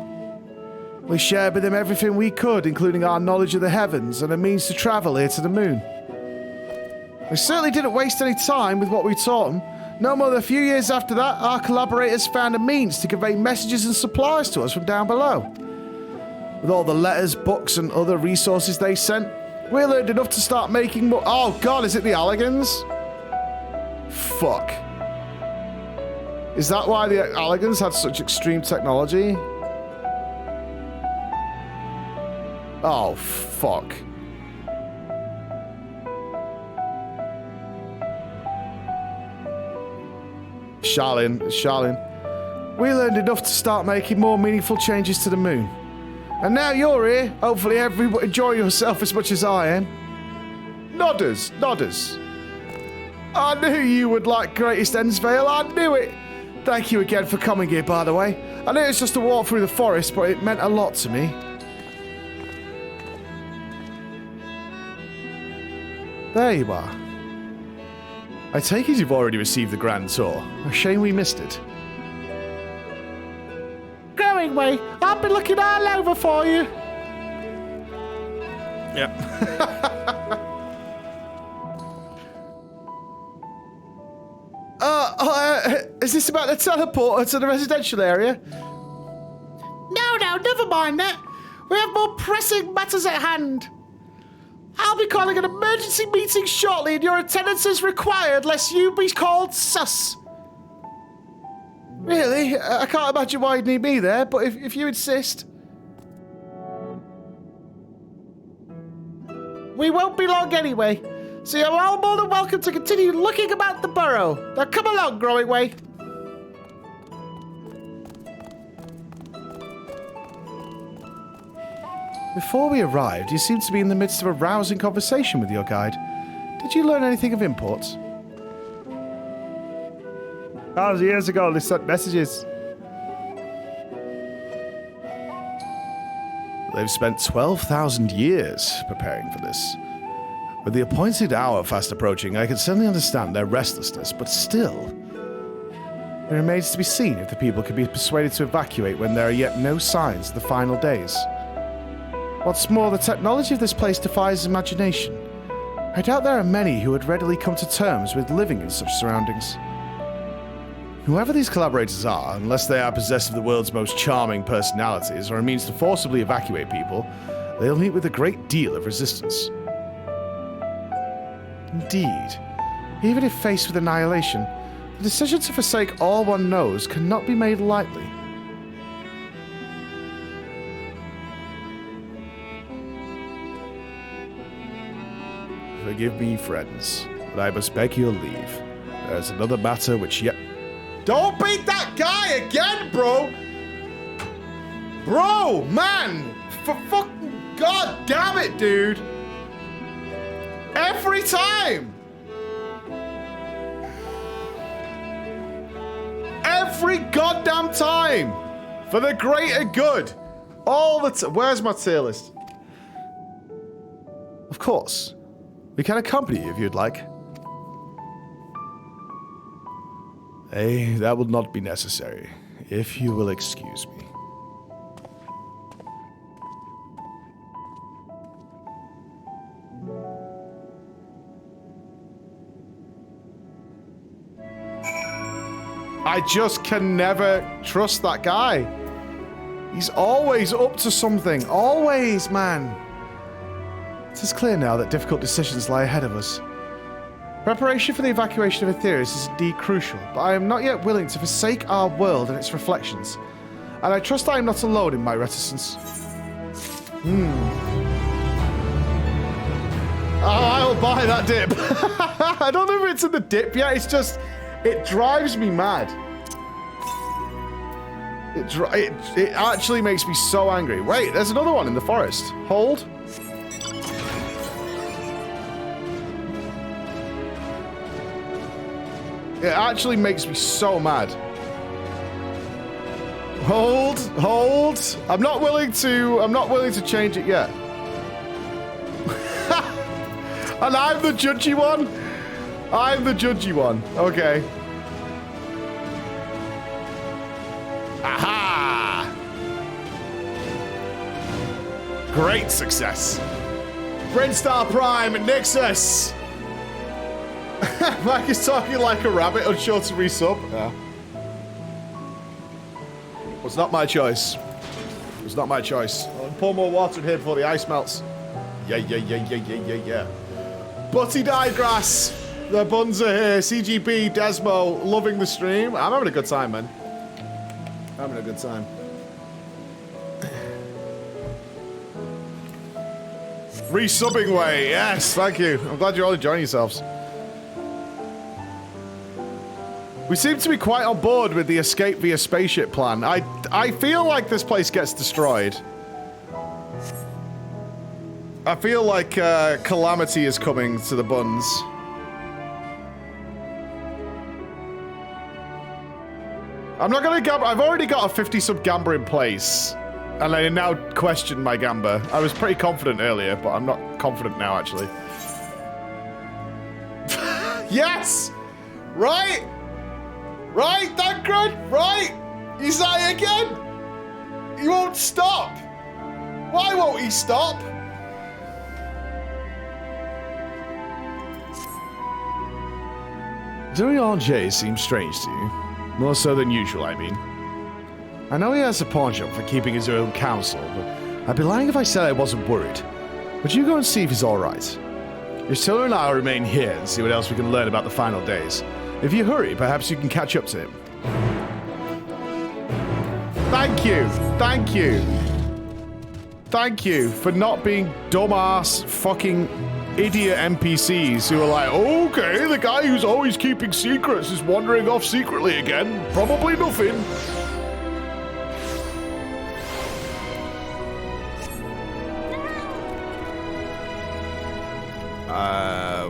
We shared with them everything we could, including our knowledge of the heavens and a means to travel here to the moon. We certainly didn't waste any time with what we taught them. No more than a few years after that, our collaborators found a means to convey messages and supplies to us from down below. With all the letters, books, and other resources they sent, we learned enough to start making more— Oh god, is it the Alligans? Fuck. Is that why the Alligans had such extreme technology? Oh, fuck. Charlene. We learned enough to start making more meaningful changes to the moon. And now you're here. Hopefully everybody enjoy yourself as much as I am. Nodders. I knew you would like Greatest Ensvale. I knew it. Thank you again for coming here, by the way. I knew it's just a walk through the forest, but it meant a lot to me. There you are. I take it you've already received the Grand Tour. A shame we missed it.
Growing way, I've been looking all over for you.
Yep. Is this about the teleporter to the residential area?
No, never mind that. We have more pressing matters at hand. I'll be calling an emergency meeting shortly, and your attendance is required, lest you be called sus.
Really? I can't imagine why you'd need me there, but if you insist.
We won't be long anyway, so you're all more than welcome to continue looking about the burrow. Now come along, Growing Way.
Before we arrived, you seemed to be in the midst of a rousing conversation with your guide. Did you learn anything of import? 1,000 years ago, they sent messages. They've spent 12,000 years preparing for this. With the appointed hour fast approaching, I can certainly understand their restlessness, but still, it remains to be seen if the people can be persuaded to evacuate when there are yet no signs of the final days. What's more, the technology of this place defies imagination. I doubt there are many who would readily come to terms with living in such surroundings. Whoever these collaborators are, unless they are possessed of the world's most charming personalities or a means to forcibly evacuate people, they'll meet with a great deal of resistance. Indeed, even if faced with annihilation, the decision to forsake all one knows cannot be made lightly. Forgive me, friends, but I must beg your leave. There's another matter which yet— Don't beat that guy again, bro! Bro, man! For fucking god damn it, dude! Every time! Every goddamn time! For the greater good! All the time. Where's my tier list? Of course. We can accompany you if you'd like. That will not be necessary, if you will excuse me. I just can never trust that guy. He's always up to something. Always, man. It is clear now that difficult decisions lie ahead of us. Preparation for the evacuation of Aetherius is indeed crucial, but I am not yet willing to forsake our world and its reflections. And I trust I am not alone in my reticence. Oh, I'll buy that dip. I don't know if it's in the dip yet, it's just... It drives me mad. It actually makes me so angry. Wait, there's another one in the forest. Hold. It actually makes me so mad. Hold. I'm not willing to change it yet. And I'm the judgy one? I'm the judgy one. Okay. Aha! Great success. Brinstar Prime and Nixus. Mike is talking like a rabbit, unsure to resub. Yeah. Was not my choice. It was not my choice. I'll pour more water in here before the ice melts. Yeah. Butty Digrass. The buns are here. CGB, Desmo, loving the stream. I'm having a good time, man. Having a good time. Resubbing way. Yes, thank you. I'm glad you're all enjoying yourselves. We seem to be quite on board with the escape via spaceship plan. I feel like this place gets destroyed. I feel like calamity is coming to the buns. I'm not gonna gamble. I've already got a 50 sub gamba in place. And I now question my gamba. I was pretty confident earlier, but I'm not confident now, actually. Yes! Right? Right, Dankred? Right? Is that it again? He won't stop. Why won't he stop? Doing RJ seems strange to you. More so than usual, I mean. I know he has a penchant for keeping his own counsel, but I'd be lying if I said I wasn't worried. Would you go and see if he's alright? Your and I will remain here and see what else we can learn about the final days. If you hurry, perhaps you can catch up to him. Thank you. Thank you. Thank you for not being dumbass fucking idiot NPCs who are like, okay, the guy who's always keeping secrets is wandering off secretly again. Probably nothing.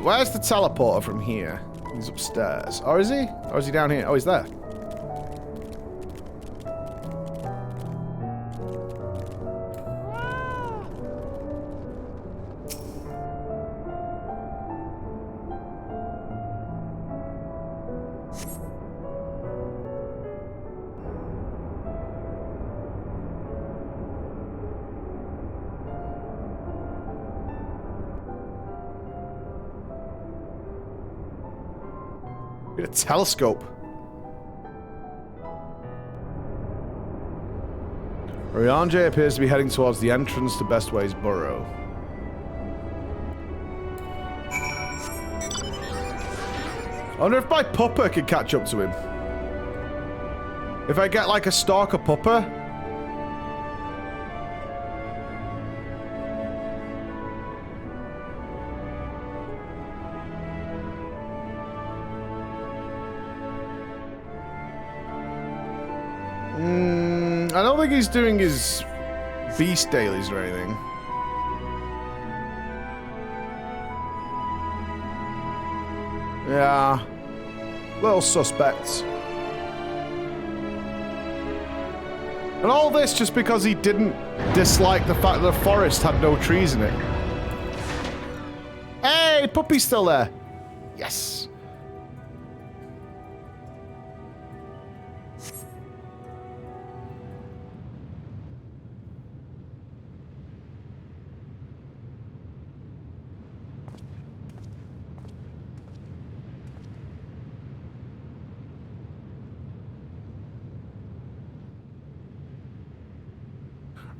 Where's the teleporter from here? He's upstairs. Or is he? Or is he down here? Oh, he's there. Get a telescope. Ryanje appears to be heading towards the entrance to Bestway's burrow. I wonder if my pupper could catch up to him. If I get like a stalker pupper. I don't think he's doing his beast dailies or anything. Yeah. Little suspects. And all this just because he didn't dislike the fact that the forest had no trees in it. Hey, puppy's still there. Yes.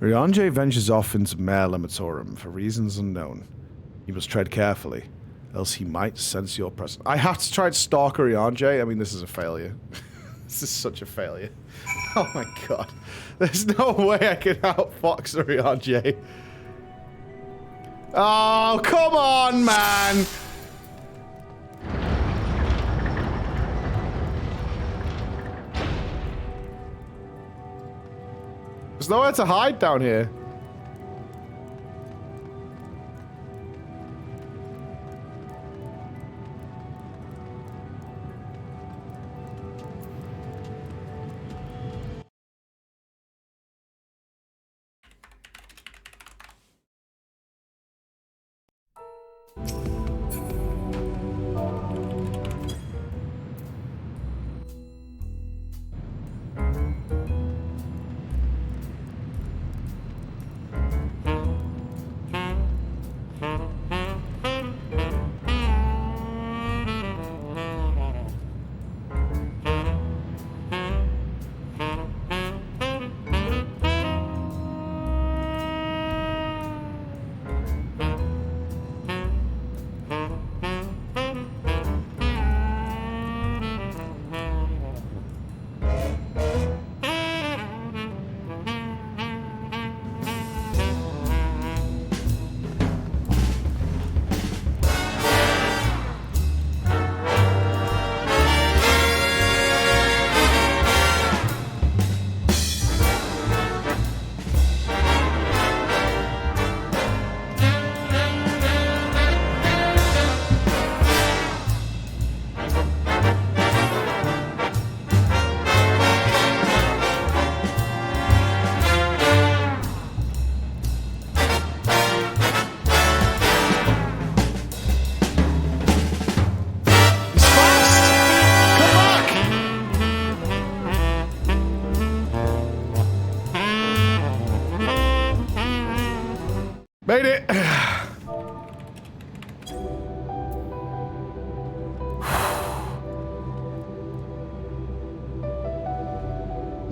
Ryanje ventures off into Mare Limitorum for reasons unknown. You must tread carefully, else he might sense your presence. I have to try to stalk Ryanje? I mean, this is a failure. This is such a failure. Oh my god. There's no way I can outfox Ryanje. Oh, come on, man! There's nowhere to hide down here.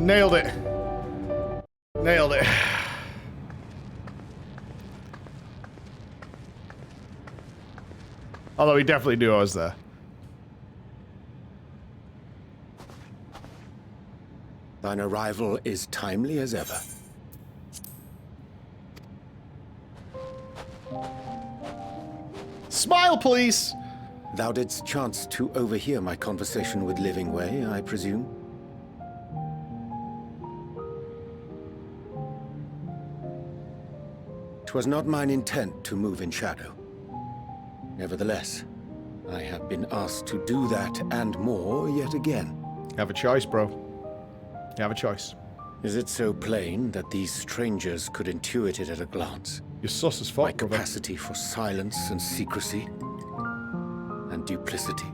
Nailed it. Nailed it. Although he definitely knew I was there.
Thine arrival is timely as ever.
Smile, please!
Thou didst chance to overhear my conversation with Livingway, I presume? 'Twas not mine intent to move in shadow. Nevertheless, I have been asked to do that and more yet again.
You have a choice, bro. You have a choice.
Is it so plain that these strangers could intuit it at a glance?
You're sus as
My
fuck, brother.
capacity for silence and secrecy and duplicity.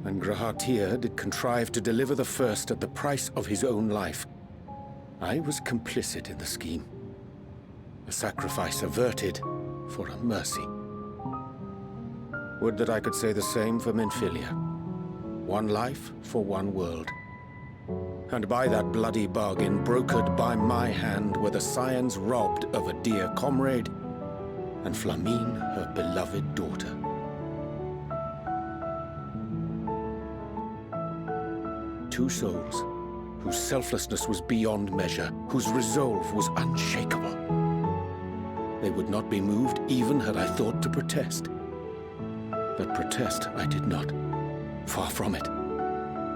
And Grahatir did contrive to deliver the first at the price of his own life. I was complicit in the scheme. A sacrifice averted for a mercy. Would that I could say the same for Menphilia. One life for one world. And by that bloody bargain, brokered by my hand, were the scions robbed of a dear comrade, and Flamine her beloved daughter. Two souls, whose selflessness was beyond measure, whose resolve was unshakable. They would not be moved even had I thought to protest. But protest I did not. Far from it.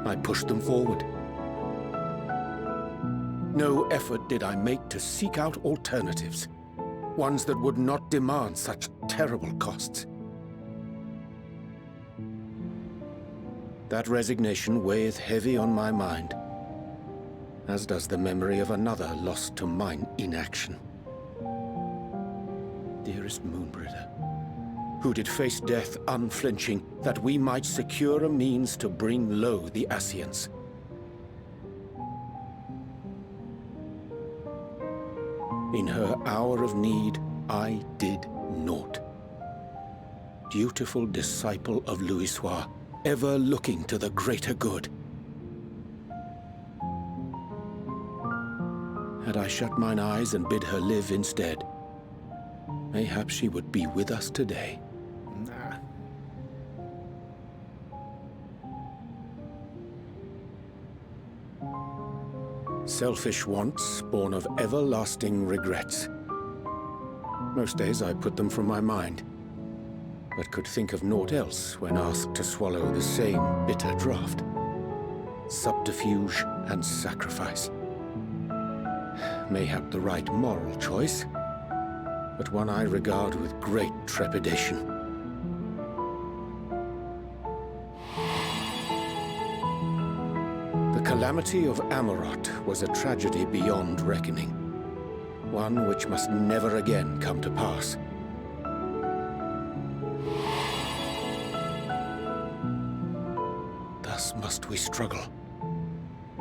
I pushed them forward. No effort did I make to seek out alternatives, ones that would not demand such terrible costs. That resignation weigheth heavy on my mind, as does the memory of another lost to mine inaction. Dearest Moonbringer, who did face death unflinching, that we might secure a means to bring low the Ascians. In her hour of need, I did naught. Dutiful disciple of Louisoix, ever looking to the greater good. Had I shut mine eyes and bid her live instead, mayhap she would be with us today.
Nah.
Selfish wants, born of everlasting regrets. Most days I put them from my mind, but could think of naught else when asked to swallow the same bitter draught. Subterfuge and sacrifice. Mayhap the right moral choice, but one I regard with great trepidation. The calamity of Amarot was a tragedy beyond reckoning, one which must never again come to pass. Thus must we struggle,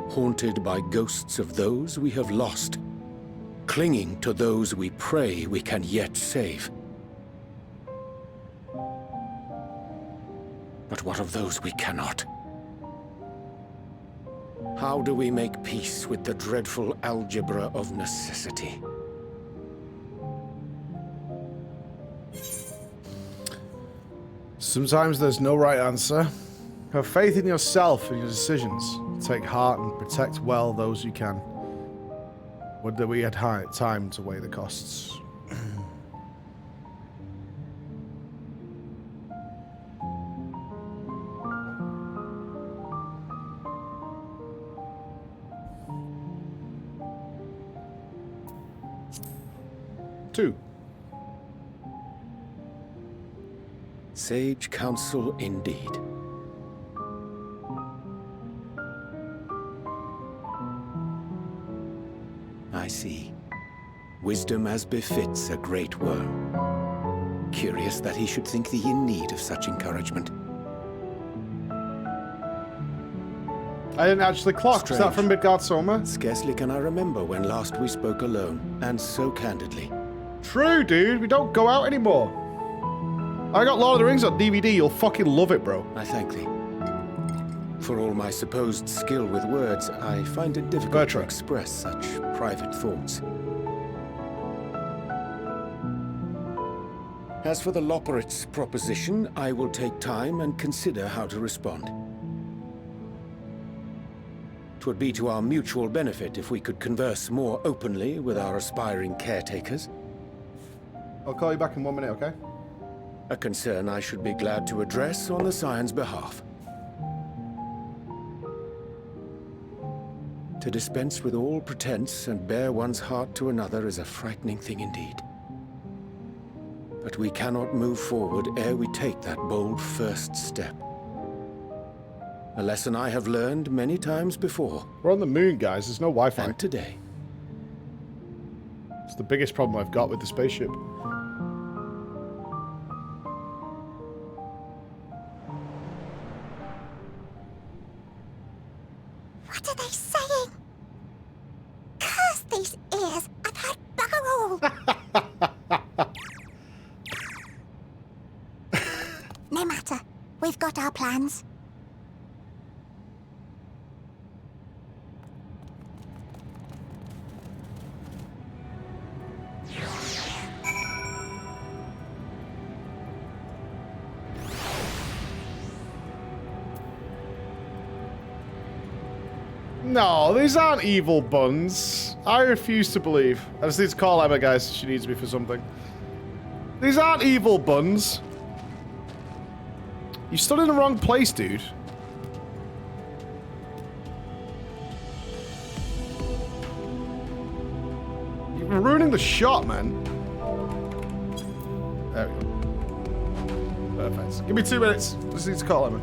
haunted by ghosts of those we have lost, clinging to those we pray we can yet save. But what of those we cannot? How do we make peace with the dreadful algebra of necessity?
Sometimes there's no right answer. Have faith in yourself and your decisions. Take heart and protect well those you can. Would that we had time to weigh the costs. Two.
Sage counsel indeed. I see. Wisdom as befits a great worm. Curious that he should think thee in need of such encouragement.
I didn't actually clock. Was that
Strange.
from Midgard Soma?
Scarcely can I remember when last we spoke alone, and so candidly.
True, dude. We don't go out anymore. I got Lord of the Rings on DVD. You'll fucking love it, bro.
I thank thee. For all my supposed skill with words, I find it difficult to express such private thoughts. As for the Loporrit's proposition, I will take time and consider how to respond. 'Twould be to our mutual benefit if we could converse more openly with our aspiring caretakers.
I'll call you back in 1 minute, okay?
A concern I should be glad to address on the Scion's behalf. To dispense with all pretense and bare one's heart to another is a frightening thing indeed. But we cannot move forward ere we take that bold first step. A lesson I have learned many times before.
We're on the moon, guys. There's no Wi-Fi.
And today.
It's the biggest problem I've got with the spaceship.
What are they saying? Curse these ears! I've had bugger all! No matter. We've got our plans.
No, these aren't evil buns. I refuse to believe. I just need to call Emma, guys. She needs me for something. These aren't evil buns. You stood in the wrong place, dude. You're ruining the shot, man. There we go. Perfect. Give me 2 minutes. Just need to call Emma.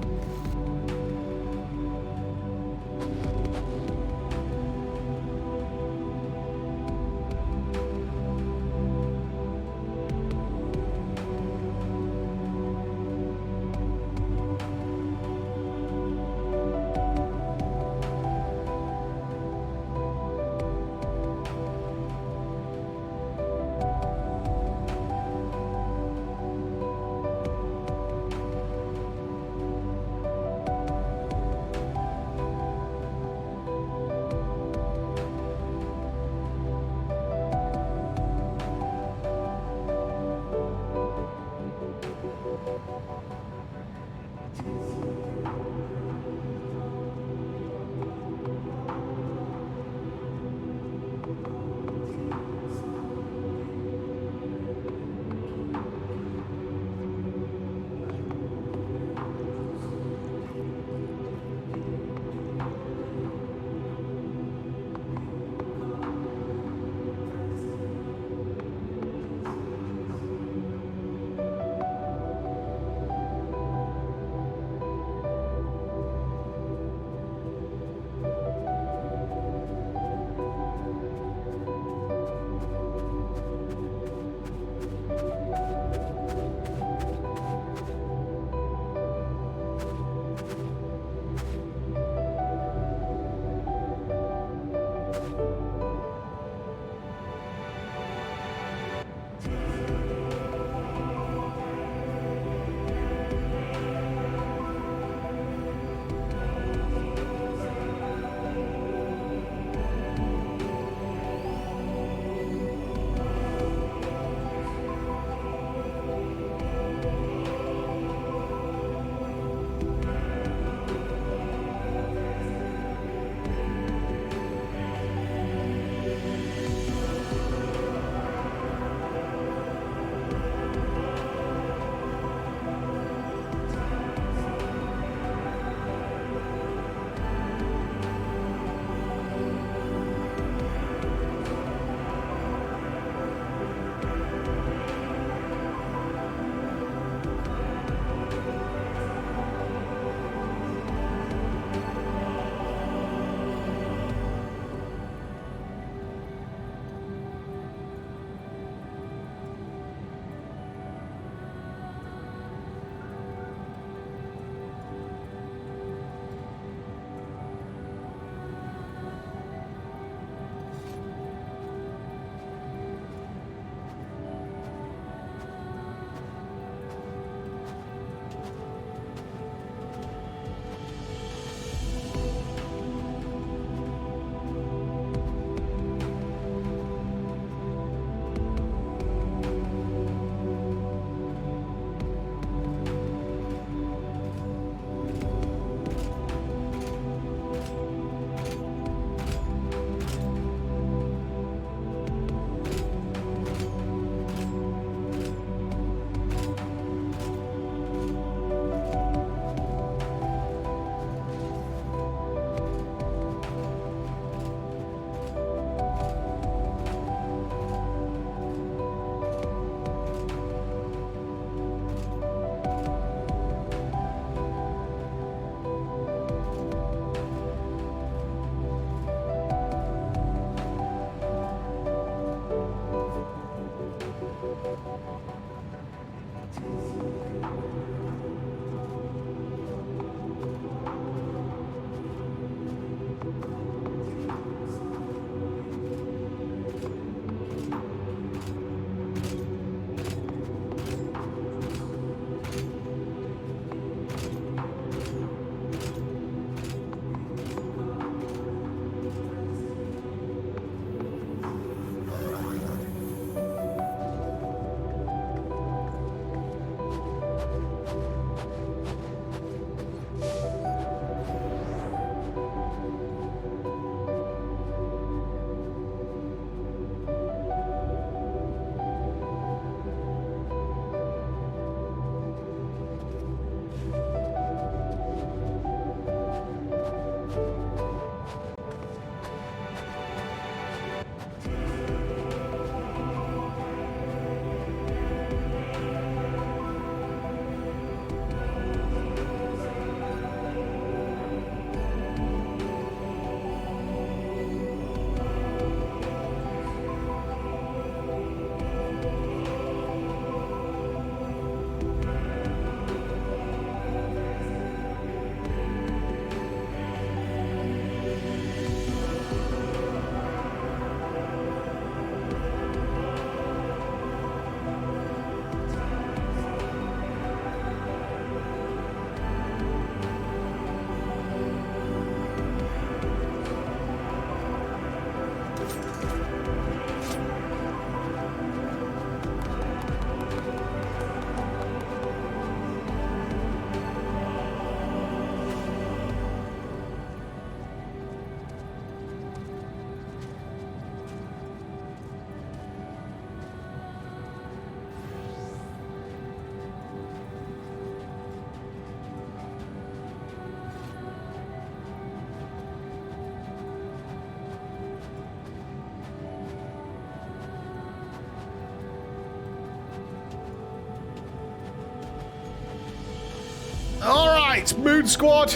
All right, Moon Squad.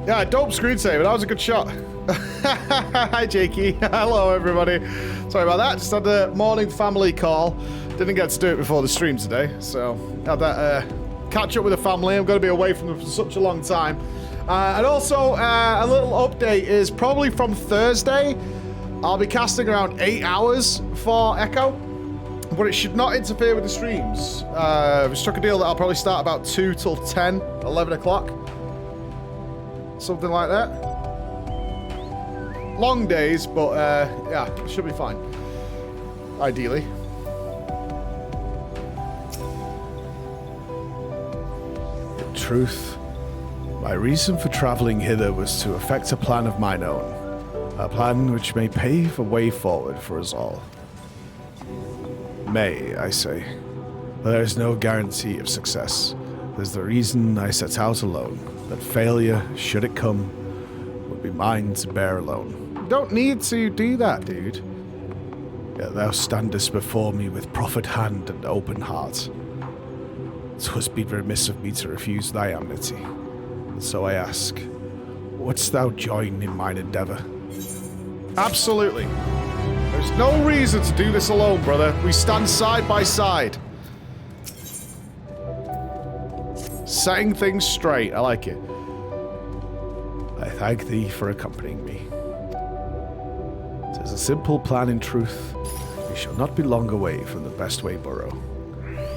Yeah, dope screensaver. That was a good shot. Hi, Jakey. Hello, everybody. Sorry about that. Just had a morning family call. Didn't get to do it before the stream today, so had that catch up with the family. I'm going to be away from them for such a long time. And also, a little update is probably from Thursday. I'll be casting around 8 hours for Echo, but it should not interfere with the streams. We struck a deal that I'll probably start about 2 till 10, 11 o'clock. Something like that. Long days, but yeah, it should be fine. Ideally. In truth, my reason for traveling hither was to effect a plan of mine own. A plan which may pave a way forward for us all. May, I say. But there is no guarantee of success. There's the reason I set out alone. That failure, should it come, would be mine to bear alone. You don't need to do that, dude. Yet thou standest before me with proffered hand and open heart. 'Twas be remiss of me to refuse thy amity. And so I ask, wouldst thou join in mine endeavor? Absolutely. There's no reason to do this alone, brother. We stand side by side. Setting things straight. I like it. I thank thee for accompanying me. 'Tis a simple plan in truth. We shall not be long away from the Best Way Borough.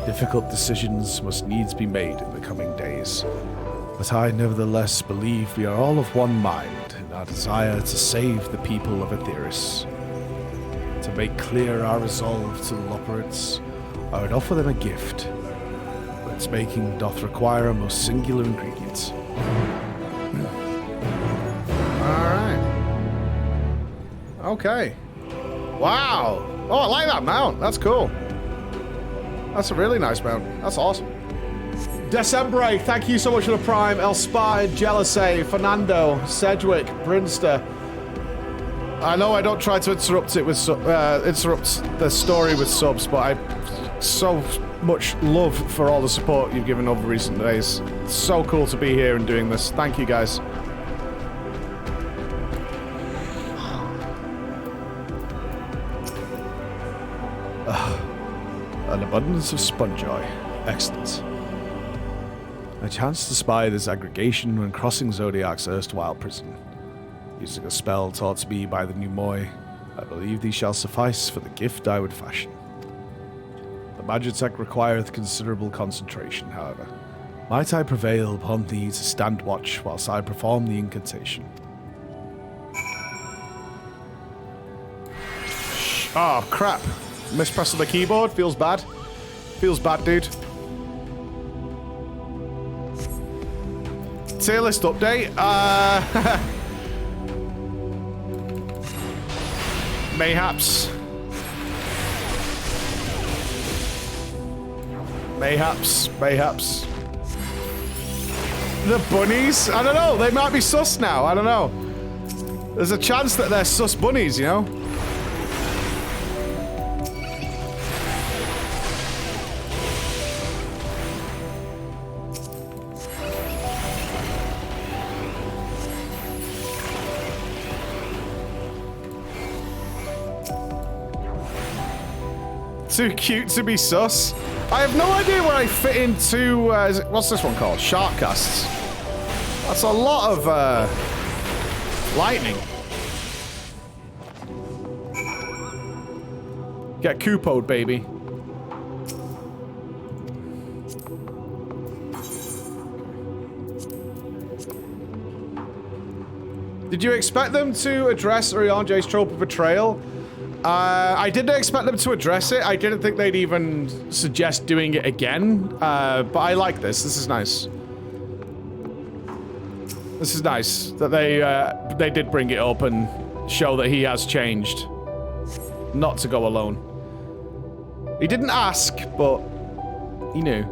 Difficult decisions must needs be made in the coming days. But I nevertheless believe we are all of one mind in our desire to save the people of Etheirys. To make clear our resolve to the Loporits, I would offer them a gift. But its making doth require a most singular ingredient. Alright. Okay. Wow. Oh, I like that mount. That's cool. That's a really nice mount. That's awesome. December, thank you so much for the Prime. El Spartan, Jealousy, Fernando, Sedgwick, Brinster. I know I don't try to interrupt it with interrupt the story with subs, but I so much love for all the support you've given over recent days. It's so cool to be here and doing this. Thank you, guys. An abundance of sponge oil. Excellent. I chanced to spy this aggregation when crossing Zodiac's erstwhile prison. Using a spell taught to me by the new Moy, I believe these shall suffice for the gift I would fashion. The magitech requireth considerable concentration, however. Might I prevail upon thee to stand watch whilst I perform the incantation? Oh, crap. Mispressing the keyboard. Feels bad. Feels bad, dude. Tier list update. Mayhaps. The bunnies? I don't know. They might be sus now. I don't know. There's a chance that they're sus bunnies, you know? Too cute to be sus. I have no idea where I fit into, what's this one called? Sharkcasts. That's a lot of, lightning. Get Kupo'd, baby. Did you expect them to address Urianje's trope of betrayal? I didn't expect them to address it. I didn't think they'd even suggest doing it again. But I like this. This is nice. This is nice that they did bring it up and show that he has changed. Not to go alone. He didn't ask, but he knew.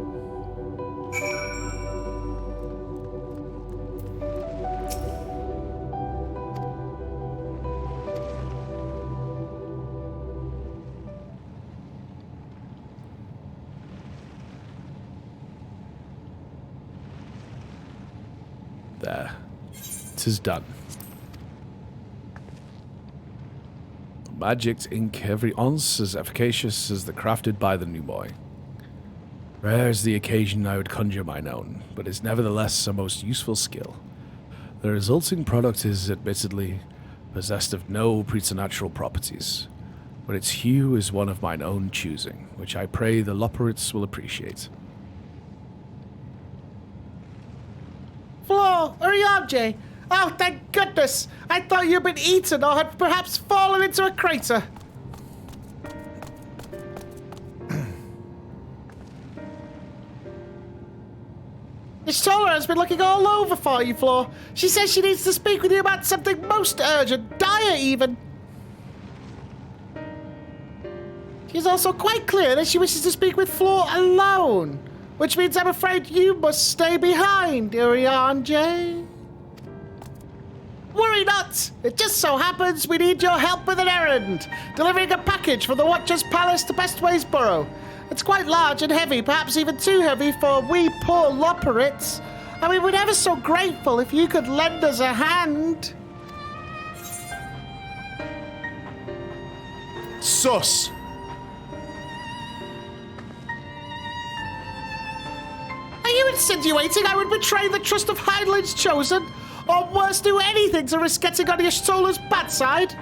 There. It is done. Magic ink every ounce as efficacious as the crafted by the new boy. Rare is the occasion I would conjure mine own, but is nevertheless a most useful skill. The resulting product is admittedly possessed of no preternatural properties, but its hue is one of mine own choosing, which I pray the Loporits will appreciate.
Flo, Ariadne! Oh, thank goodness! I thought you'd been eaten or had perhaps fallen into a crater. Miss Toller has been looking all over for you, Flo. She says she needs to speak with you about something most urgent, dire even. She is also quite clear that she wishes to speak with Flo alone, which means I'm afraid you must stay behind, Ariadne. Worry not! It just so happens we need your help with an errand, delivering a package from the Watcher's Palace to Bestways Borough. It's quite large and heavy, perhaps even too heavy for we poor Loporits, and we would ever so grateful if you could lend us a hand.
Sus!
Are you insinuating I would betray the trust of Heinlein's Chosen? Or worse, do anything to risk getting on Y'shtola's bad side?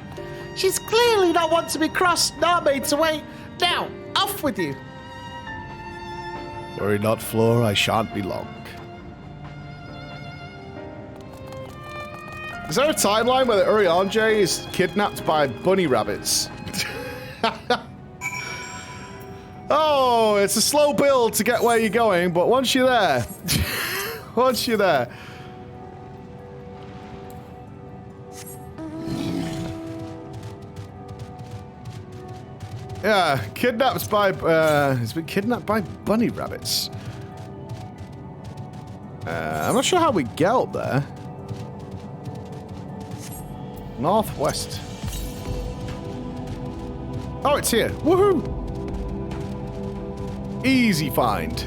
She's clearly not one to be crossed, nor made to wait. Now, off with you.
Worry not, Flora, I shan't be long. Is there a timeline where the Ariadne is kidnapped by bunny rabbits? Oh, it's a slow build to get where you're going, but once you're there... once you're there... Yeah, kidnapped by, he's been kidnapped by bunny rabbits. I'm not sure how we get up there. Northwest. Oh, it's here. Woohoo! Easy find.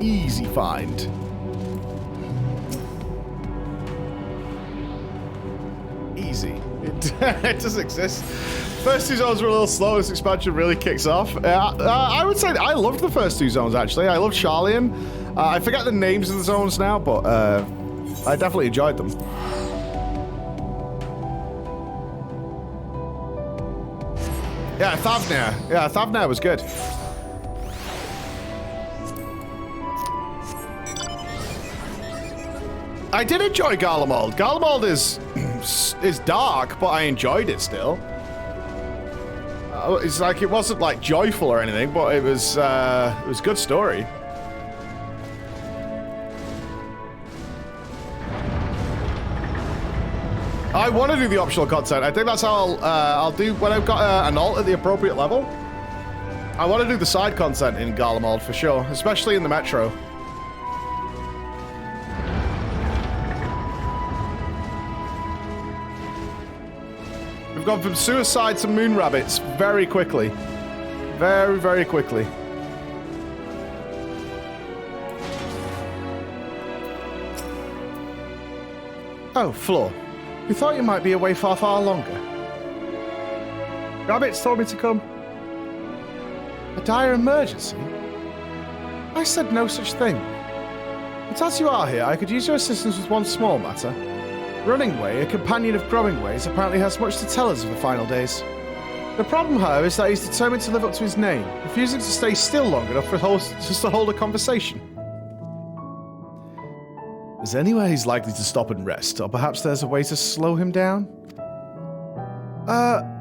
Easy find. Easy. It does exist. First two zones were a little slow. This expansion really kicks off. I would say I loved the first two zones, actually. I loved Charlian. I forget the names of the zones now, but I definitely enjoyed them. Yeah, Thavnir. Yeah, Thavnir was good. I did enjoy Garlemald. Garlemald is dark, but I enjoyed it still. It's like, it wasn't like joyful or anything, but it was a good story. I want to do the optional content. I think that's how I'll do when I've got an alt at the appropriate level. I want to do the side content in Garlemald for sure, especially in the Metro. We've gone from suicide to moon rabbits very quickly. Very, very quickly. Oh, Flo. We thought you might be away far, far longer. Rabbits told me to come. A dire emergency? I said no such thing. But as you are here, I could use your assistance with one small matter. Runningway, a companion of Growingway's, apparently has much to tell us of the final days. The problem, however, is that he's determined to live up to his name, refusing to stay still long enough for just to hold a conversation. Is there anywhere he's likely to stop and rest, or perhaps there's a way to slow him down?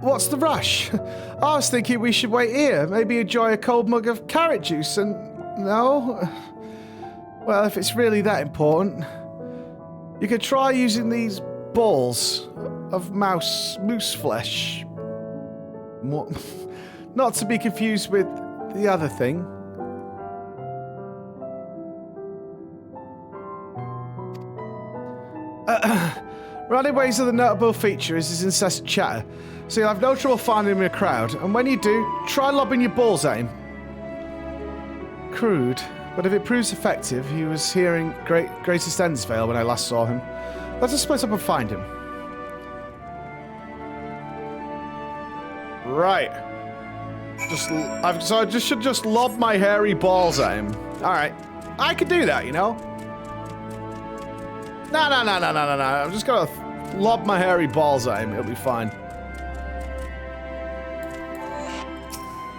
What's the rush? I was thinking we should wait here, maybe enjoy a cold mug of carrot juice and... No? Well, if it's really that important... You could try using these balls of moose flesh. Not to be confused with the other thing. Running ways are the notable feature is his incessant chatter, so you'll have no trouble finding him in a crowd, and when you do, try lobbing your balls at him. Crude, But if it proves effective, he was here in Greatest Endsvale when I last saw him. Let us split up and find him. Right. So I should just lob my hairy balls at him. Alright. I could do that, you know? No. I'm just gonna lob my hairy balls at him. It'll be fine.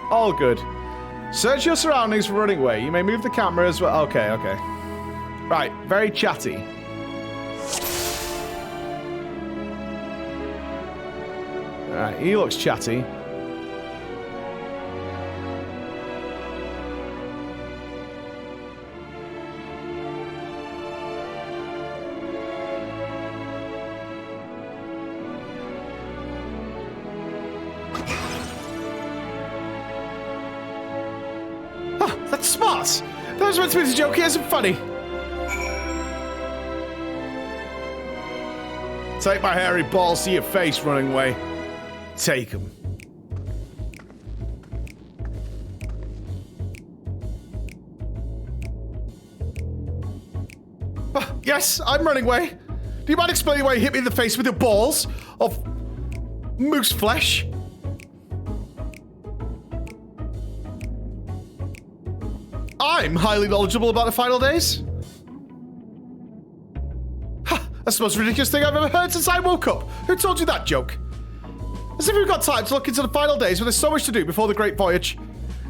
All good. Search your surroundings for running away. You may move the camera as well. Okay. Right, very chatty. Alright, he looks chatty.
That's smart! That was meant to be a joke, he isn't funny.
Take my hairy balls to your face, running away. Take them.
Yes, I'm running away. Do you mind explaining why you hit me in the face with your balls of moose flesh? I'm highly knowledgeable about the final days. Ha! That's the most ridiculous thing I've ever heard since I woke up. Who told you that joke? As if we've got time to look into the final days when there's so much to do before the Great Voyage.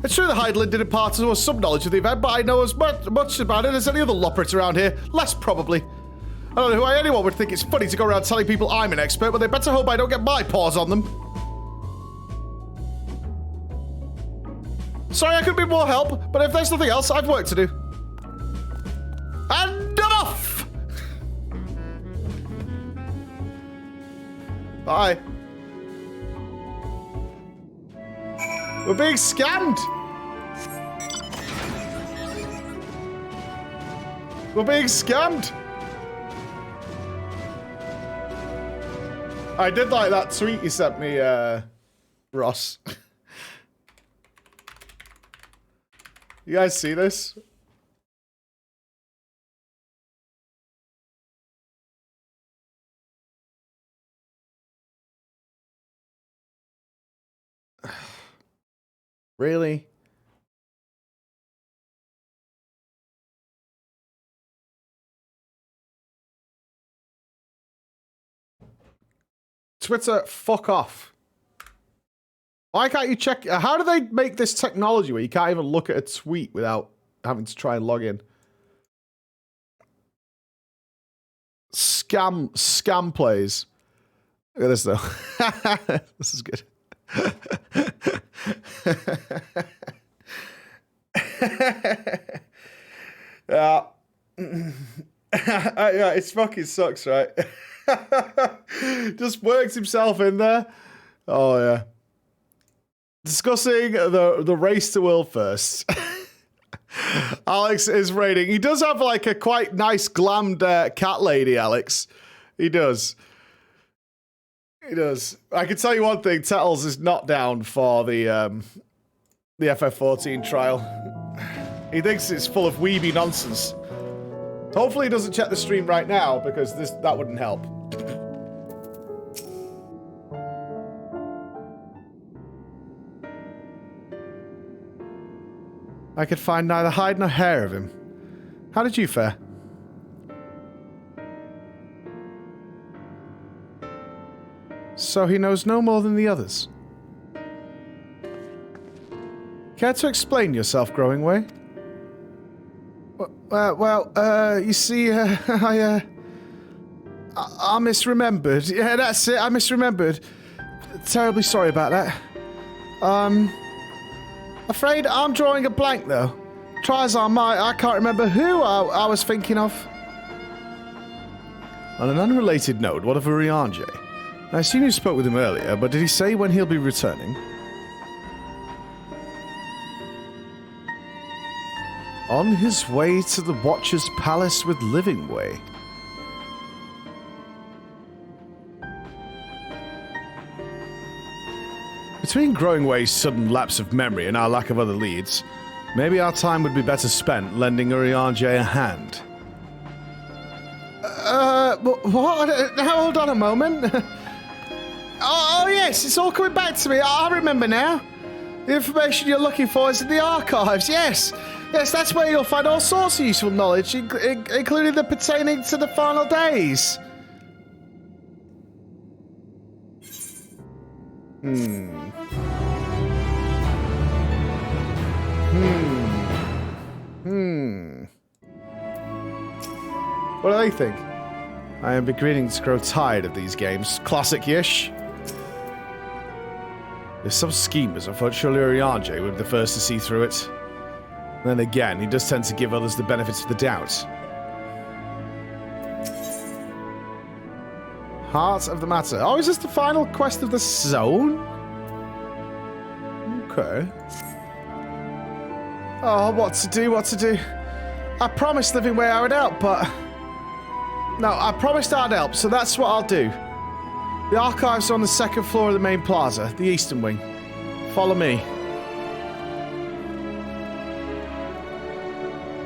It's true the Heidelin did impart to us some knowledge of the event, but I know as much about it as any other loppert around here. Less, probably. I don't know why anyone would think it's funny to go around telling people I'm an expert, but they better hope I don't get my paws on them. Sorry I couldn't be more help, but if there's nothing else, I've work to do. And enough! Bye. We're being scammed! We're being scammed! I did like that tweet you sent me, Ross. You guys see this? Really? Twitter, fuck off. Why can't you check? How do they make this technology where you can't even look at a tweet without having to try and log in? Scam plays. Look at this though. This is good. Yeah. Yeah, it fucking sucks, right? Just works himself in there. Oh yeah. Discussing the race to world first. Alex is rating. He does have like a quite nice glammed cat lady, Alex. He does. He does. I can tell you one thing, Tettles is not down for the FF14 trial. He thinks it's full of weeby nonsense. Hopefully he doesn't check the stream right now, because that wouldn't help. I could find neither hide nor hair of him. How did you fare? So he knows no more than the others. Care to explain yourself, Growing Way? You see, I misremembered. Yeah, that's it, I misremembered. Terribly sorry about that. Afraid I'm drawing a blank, though. Try as I might, I can't remember who I was thinking of. On an unrelated note, what of Urianger? I assume you spoke with him earlier, but did he say when he'll be returning? On his way to the Watcher's Palace with Livingway. Between Growing Way's sudden lapse of memory and our lack of other leads,
Maybe our time would be better spent lending Urianger a hand.
What? Hold on a moment. Oh, yes, it's all coming back to me. I remember now. The information you're looking for is in the archives, yes. Yes, that's where you'll find all sorts of useful knowledge, including the pertaining to the final days.
What do they think? I am beginning to grow tired of these games. Classic-ish. There's some schemers. I thought surely Urianger would be the first to see through it. Then again, he does tend to give others the benefits of the doubt. Heart of the matter. Oh, is this the final quest of the zone? Okay. Oh, what to do, what to do. I promised living where I would help, but... No, I promised I'd help, so that's what I'll do. The archives are on the second floor of the main plaza, the eastern wing. Follow me.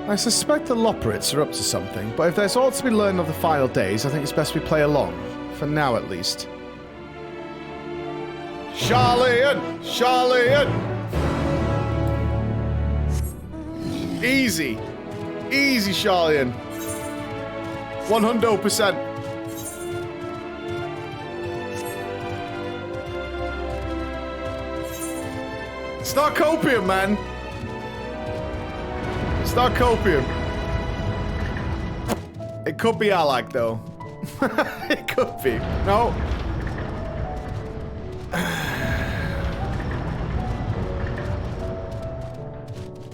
I suspect the Loporits are up to something, but if there's all to be learned of the final days, I think it's best we play along. For now, at least. Charlian! Charlian! Easy. Easy, Charlian. 100%. Start copium, man. Start copium. It could be Alak, though. It could be. No.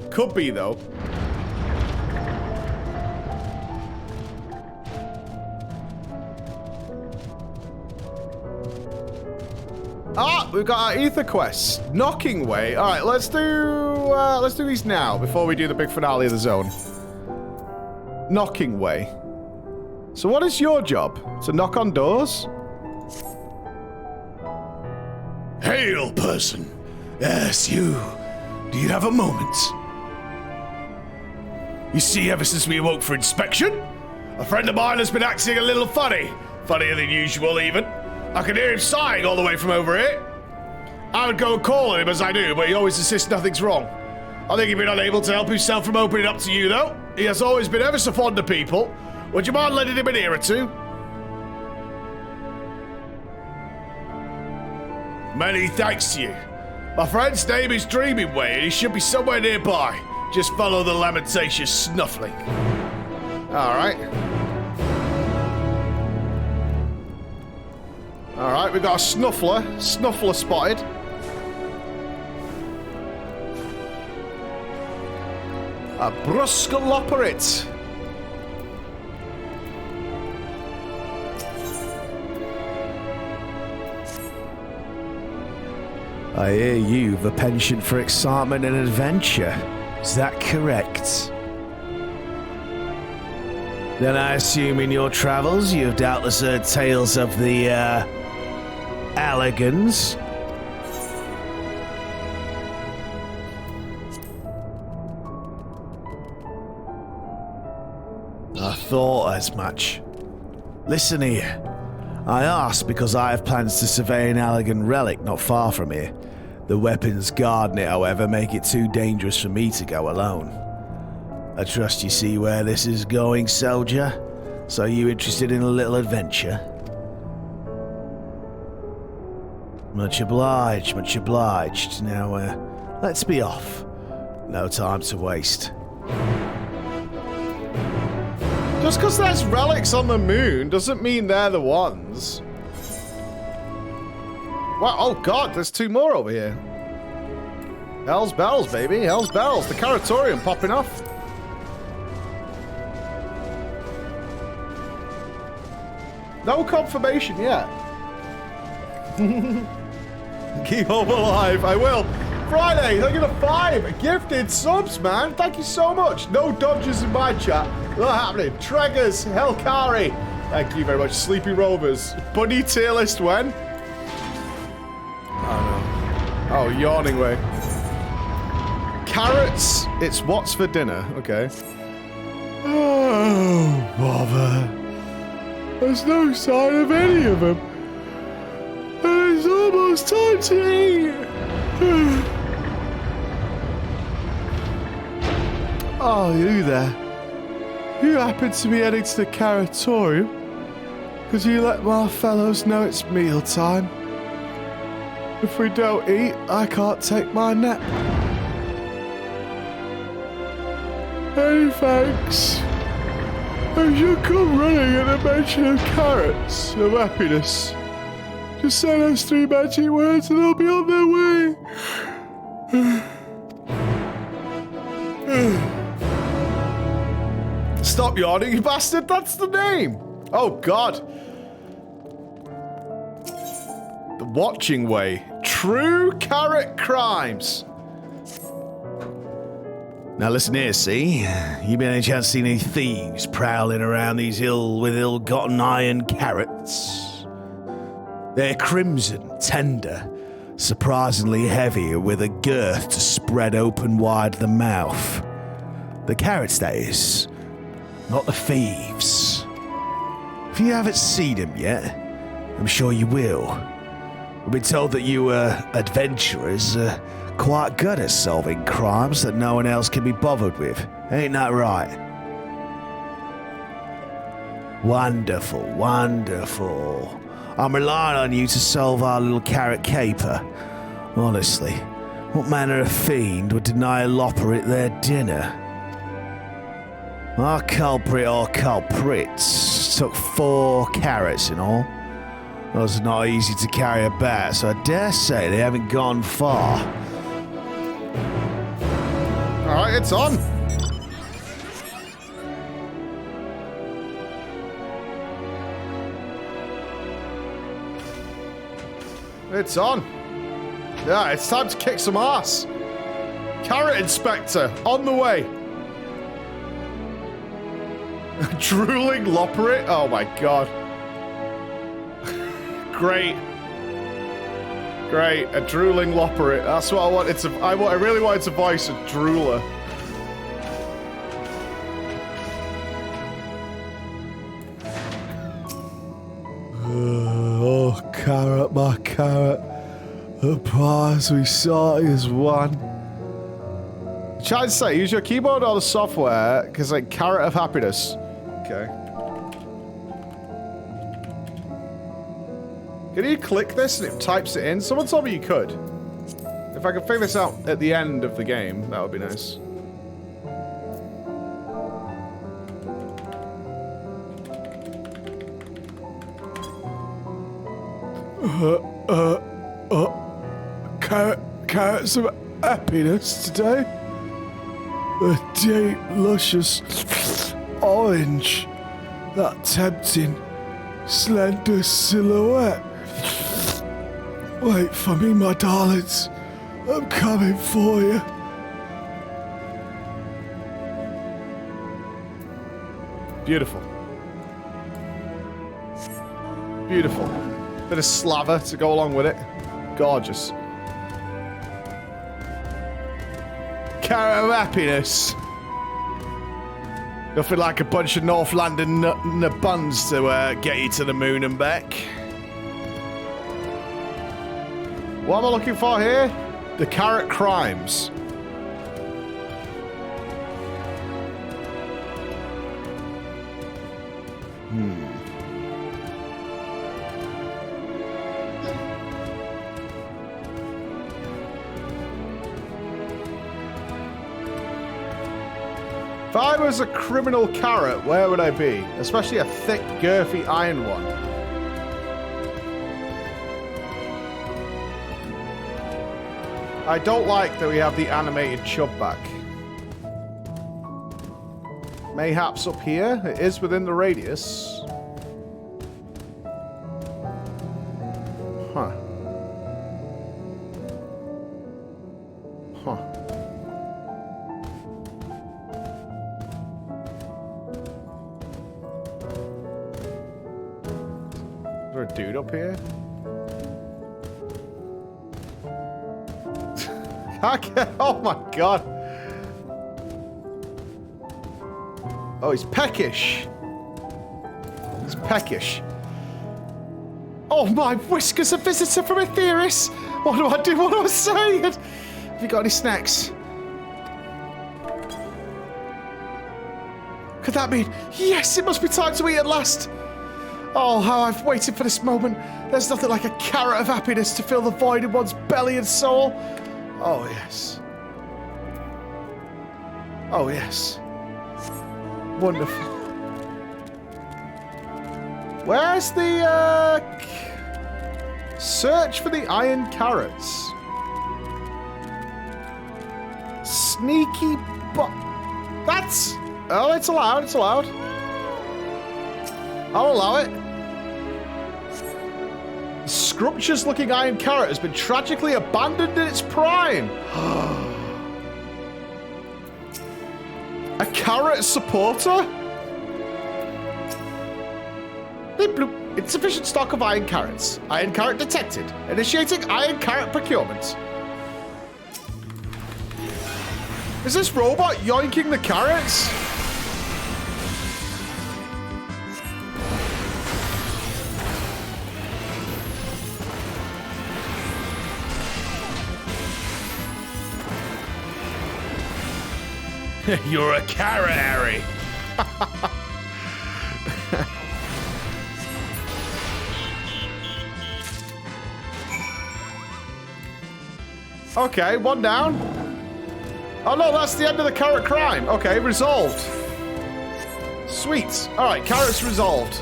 Could be, though. Ah, we've got our ether quests. Knocking Way. All right, let's do these now before we do the big finale of the zone. Knocking Way. So what is your job? To knock on doors?
Hail, person. Yes, you. Do you have a moment? You see, ever since we awoke for inspection, a friend of mine has been acting a little funny. Funnier than usual, even. I can hear him sighing all the way from over here. I would go and call him as I do, but he always insists nothing's wrong. I think he'd been unable to help himself from opening up to you, though. He has always been ever so fond of people. Would you mind letting him in here or two? Many thanks to you. My friend's name is Dreaming Way, and he should be somewhere nearby. Just follow the lamentation snuffling.
Alright. Alright, we've got a Snuffler. Snuffler spotted. A Bruscaloporit. I hear you've a penchant for excitement and adventure. Is that correct? Then I assume in your travels you've doubtless heard tales of the, Alligans. I thought as much. Listen here. I ask because I have plans to survey an Alligan relic not far from here. The weapons guarding it, however, make it too dangerous for me to go alone. I trust you see where this is going, soldier. So you interested in a little adventure? Much obliged, much obliged. Now, let's be off. No time to waste. Just because there's relics on the moon doesn't mean they're the ones. Wow, oh god, there's two more over here. Hell's bells, baby, hell's bells. The Caratorium popping off. No confirmation yet. Keep hope alive, I will. Friday, thank you to 5 gifted subs, man. Thank you so much. No dodges in my chat. Not happening. Treggers, Helkari. Thank you very much. Sleepy Rovers. Bunny tier list when? Oh, no. Oh, Yawning Way. carrots. It's what's for dinner. Okay. Oh, bother. There's no sign of any of them. And it's almost time to eat. Oh, you there. You happen to be heading to the Carrotorium? Could you let my fellows know it's mealtime? If we don't eat, I can't take my nap. Hey, thanks. As you come running at the mention of carrots of happiness, just say those 3 magic words and they'll be on their way. Stop yawning, you bastard! That's the name! Oh, God. The Watching Way. True carrot crimes. Now listen here, see? You been any chance seen any thieves prowling around these ill-gotten iron carrots? They're crimson, tender, surprisingly heavy, with a girth to spread open wide the mouth. The carrots, that is, not the thieves. If you haven't seen them yet, I'm sure you will. We've been told that you adventurers are quite good at solving crimes that no one else can be bothered with. Ain't that right? Wonderful, wonderful. I'm relying on you to solve our little carrot caper. Honestly, what manner of fiend would deny a loperate their dinner? Our culprit or culprits took 4 carrots in all. Those are not easy to carry about, so I dare say they haven't gone far. Alright, it's on. It's on. Yeah, it's time to kick some ass. Carrot Inspector, on the way. Drooling loperate? Oh my god. Great. Great, a drooling loperate. That's what I wanted to... I really wanted to voice a drooler. Oh, carrot, my carrot. The prize we sought is won. Try to say, use your keyboard or the software, because like carrot of happiness. Okay. Can you click this and it types it in? Someone told me you could. If I could figure this out at the end of the game, that would be nice. Carrots of happiness today. A deep, luscious orange. That tempting, slender silhouette. Wait for me, my darlings. I'm coming for you. Beautiful. Beautiful. Bit of slaver to go along with it. Gorgeous. Carrot of happiness. Nothing like a bunch of North London buns to get you to the moon and back. What am I looking for here? The carrot crimes. If I was a criminal carrot, where would I be? Especially a thick, girthy iron one. I don't like that we have the animated chub back. Mayhaps up here? It is within the radius. Huh. Huh. Is there a dude up here? Oh my god. Oh, he's peckish. He's peckish. Oh, my whiskers, a visitor from Etheris. What do I do? What do I say? Have you got any snacks? Could that mean? Yes, it must be time to eat at last. Oh, how I've waited for this moment. There's nothing like a carrot of happiness to fill the void in one's belly and soul. Oh, yes. Oh, yes. Wonderful. Where's the, search for the iron carrots? Sneaky That's... Oh, it's allowed, it's allowed. I'll allow it. The scrumptious-looking iron carrot has been tragically abandoned in its prime. A carrot supporter? Insufficient stock of iron carrots. Iron carrot detected. Initiating iron carrot procurement. Is this robot yoinking the carrots?
You're a carrot, Harry.
Okay, one down. Oh no, that's the end of the carrot crime. Okay, resolved. Sweet. All right, carrots resolved.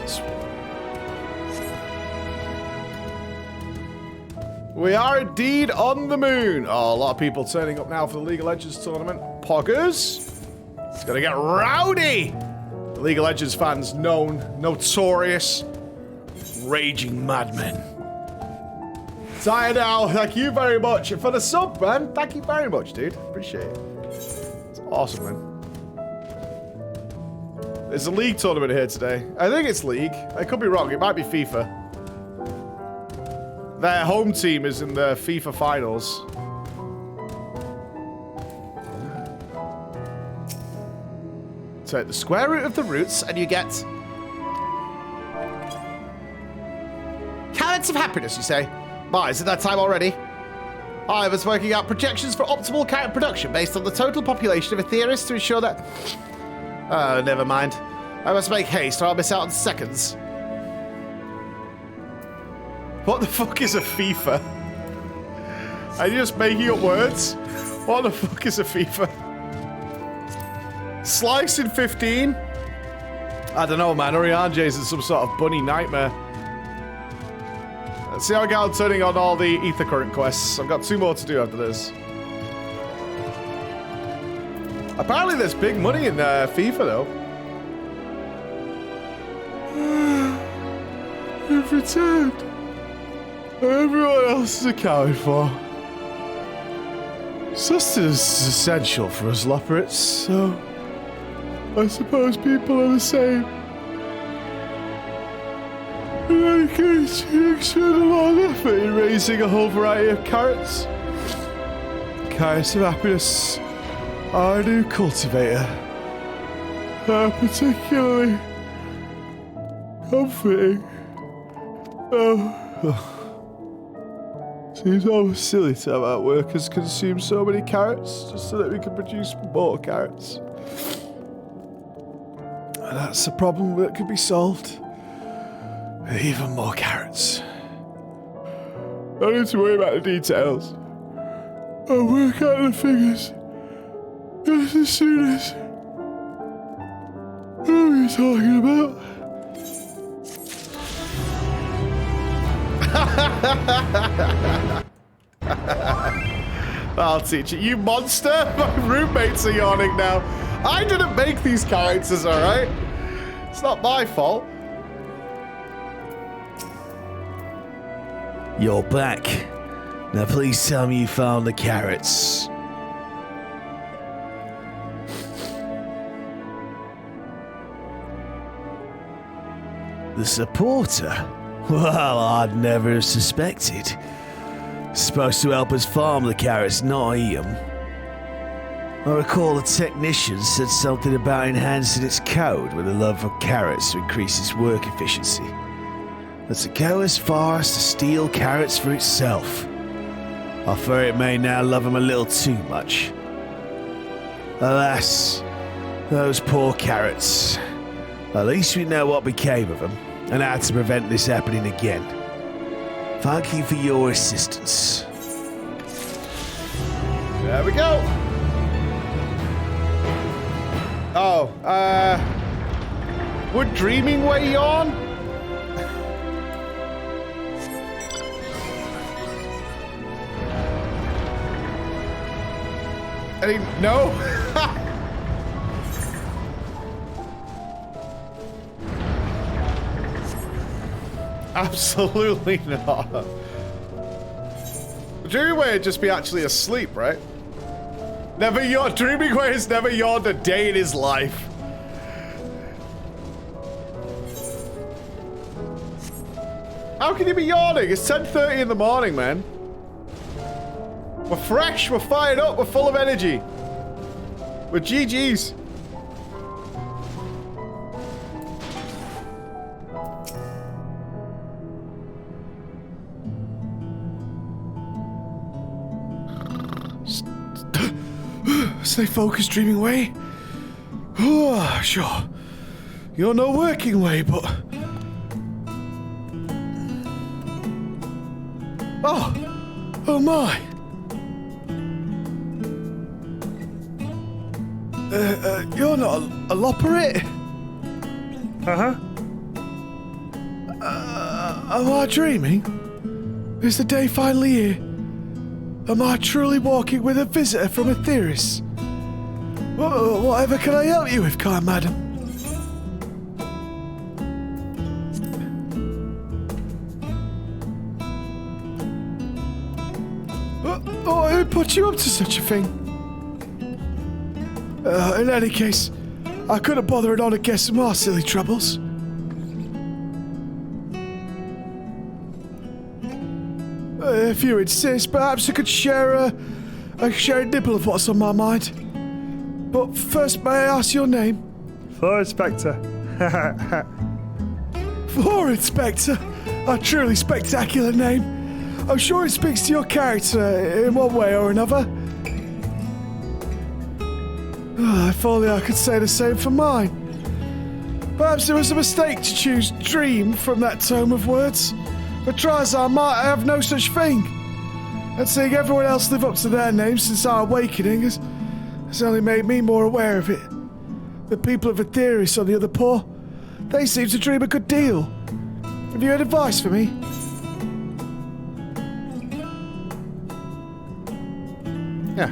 We are indeed on the moon. Oh, a lot of people turning up now for the League of Legends tournament. Poggers. It's gonna get rowdy. The League of Legends fans notorious, raging madmen. Tired now, thank you very much for the sub, man. Thank you very much, dude. Appreciate it. It's awesome, man. There's a League tournament here today. I think it's League. I could be wrong. It might be FIFA. Their home team is in the FIFA finals. Take the square root of the roots and you get... carrots of happiness, you say? My, is it that time already? I was working out projections for optimal carrot production based on the total population of Etheris to ensure that... Oh, never mind. I must make haste or I'll miss out on seconds. What the fuck is a FIFA? Are you just making up words? What the fuck is a FIFA? Slice in 15? I don't know, man. Orianje's in some sort of bunny nightmare. Let's see how I get on turning on all the ether current quests. I've got 2 more to do after this. Apparently there's big money in FIFA, though. You've returned. Everyone else is accounted for. Sustenance is essential for us Lopperates, so I suppose people are the same. In any case, you expend a lot of effort in raising a whole variety of carrots. Carrots of happiness are our new cultivator. Are particularly comforting. Seems almost silly to have our workers consume so many carrots just so that we can produce more carrots. And that's a problem that could be solved with even more carrots. No need to worry about the details. I'll work out the figures just as soon as... What are you talking about? I'll teach you. You monster! My roommates are yawning now. I didn't make these characters, alright? It's not my fault.
You're back. Now please tell me you found the carrots. The supporter? Well, I'd never have suspected. Supposed to help us farm the carrots, not eat them. I recall the technician said something about enhancing its code with a love for carrots to increase its work efficiency. But to go as far as to steal carrots for itself, I fear it may now love them a little too much. Alas, those poor carrots. At least we know what became of them, and how to prevent this happening again. Thank you for your assistance.
There we go. Oh, would Dreaming Way yawn? No? Absolutely not. Dreaming Way would just be actually asleep, right? Never yawned. Dreaming Way has never yawned a day in his life. How can you be yawning? It's 10:30 in the morning, man. We're fresh, we're fired up, we're full of energy. We're GG's. Stay focused, Dreaming Way. Oh, sure. You're no working way, but... Oh my. You're not a loperate?
Uh-huh.
Am I dreaming? Is the day finally here? Am I truly walking with a visitor from Etheris? Whatever can I help you with, kind madam? Who put you up to such a thing? In any case, I couldn't bother it on to get some more silly troubles. If you insist, perhaps I could share a nibble of what's on my mind. But first, may I ask your name?
Floor Inspector.
Floor Inspector? A truly spectacular name. I'm sure it speaks to your character in one way or another. If only I could say the same for mine. Perhaps it was a mistake to choose dream from that tome of words. But try as I might, I have no such thing. And seeing everyone else live up to their names since our awakening has only made me more aware of it. The people of Etheris, on the other paw, they seem to dream a good deal. Have you had advice for me? Yeah.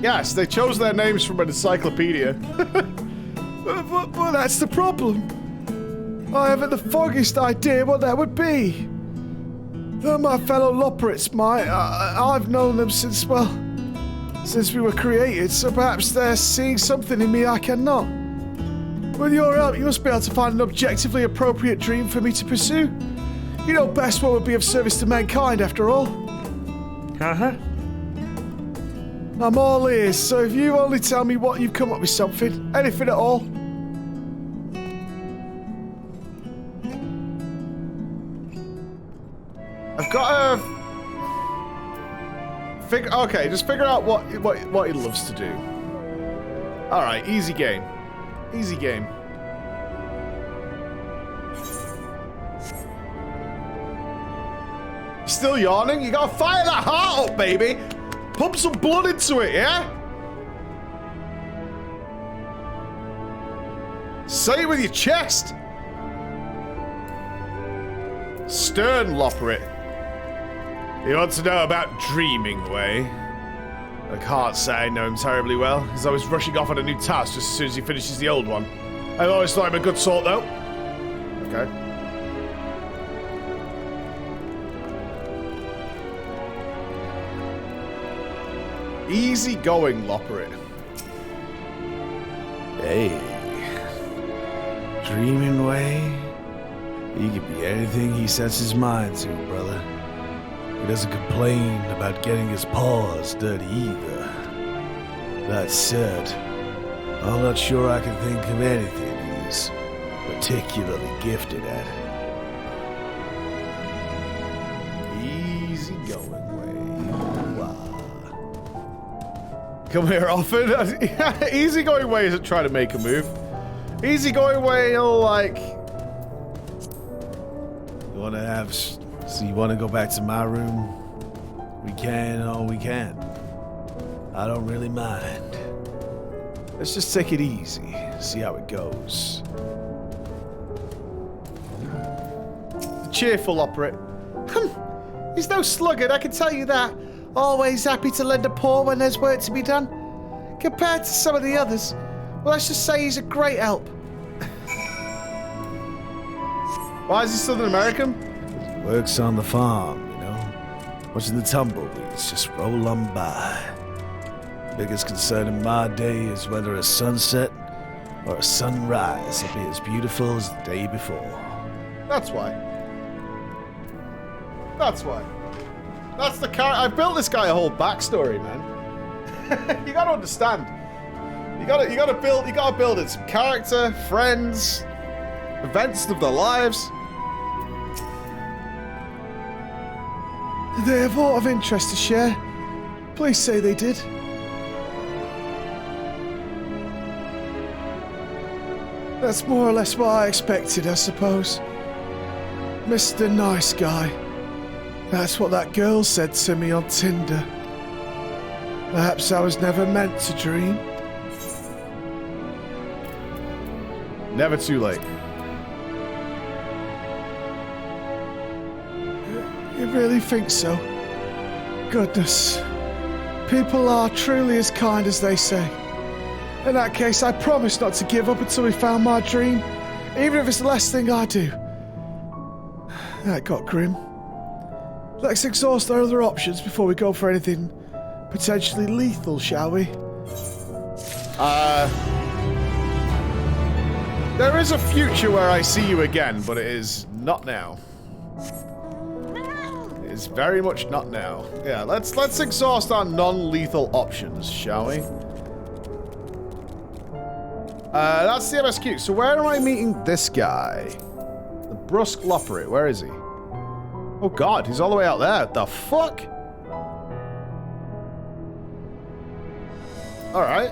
Yes, they chose their names from an encyclopedia. Well, that's the problem. I haven't the foggiest idea what that would be. Though my fellow Loperates might, I've known them since we were created, so perhaps they're seeing something in me I cannot. With your help, you must be able to find an objectively appropriate dream for me to pursue. You know best what would be of service to mankind, after all.
Uh-huh.
I'm all ears, so if you only tell me what you've come up with something, anything at all. I've got to figure. Okay, just figure out what he loves to do. All right, easy game, easy game. Still yawning? You gotta fire that heart up, baby. Pump some blood into it, yeah? Say it with your chest. Stern Loperate. You want to know about Dreaming Way? I can't say I know him terribly well, as I was rushing off on a new task just as soon as he finishes the old one. I've always thought him a good sort, though. Okay. Easy going, Loperate.
Hey. Dreaming Way? He could be anything he sets his mind to, brother. He doesn't complain about getting his paws dirty either. That said, I'm not sure I can think of anything he's particularly gifted at.
Easy going way. Come here often. Easy going way isn't trying to make a move. Easy going way, he'll like.
You wanna have. So you wanna go back to my room? We can or we can't. I don't really mind. Let's just take it easy, see how it goes.
The cheerful operator.
He's no sluggard, I can tell you that. Always happy to lend a paw when there's work to be done. Compared to some of the others, well, let's just say he's a great help.
Why is he Southern American?
Works on the farm, you know. Watching the tumbleweeds just roll on by. Biggest concern in my day is whether a sunset or a sunrise will be as beautiful as the day before.
That's why. That's why. That's the car. I built this guy a whole backstory, man. You gotta understand. You gotta build it. Some character, friends, events of their lives.
Did they have aught of interest to share? Please say they did. That's more or less what I expected, I suppose. Mr. Nice Guy. That's what that girl said to me on Tinder. Perhaps I was never meant to dream.
Never too late.
You really think so? Goodness. People are truly as kind as they say. In that case, I promise not to give up until we found my dream, even if it's the last thing I do. That got grim. Let's exhaust our other options before we go for anything potentially lethal, shall we?
There is a future where I see you again, but it is not now. It is very much not now. Yeah, let's exhaust our non-lethal options, shall we? That's the MSQ. So where am I meeting this guy? The Brusque Lopperit. Where is he? Oh god, he's all the way out there. The fuck? Alright.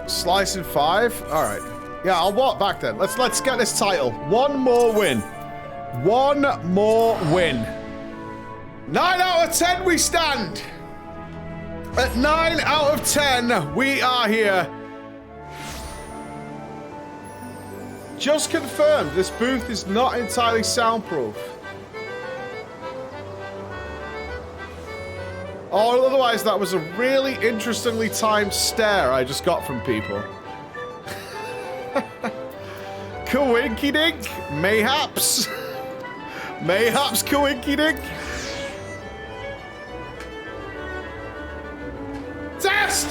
Slice in 5? Alright. Yeah, I'll walk back then. Let's get this title. One more win. One more win. 9 out of 10 we stand. At 9 out of 10, we are here. Just confirmed, this booth is not entirely soundproof. Or otherwise, that was a really interestingly timed stare I just got from people. Coinkydink? Mayhaps? Mayhaps coinkydink? Test!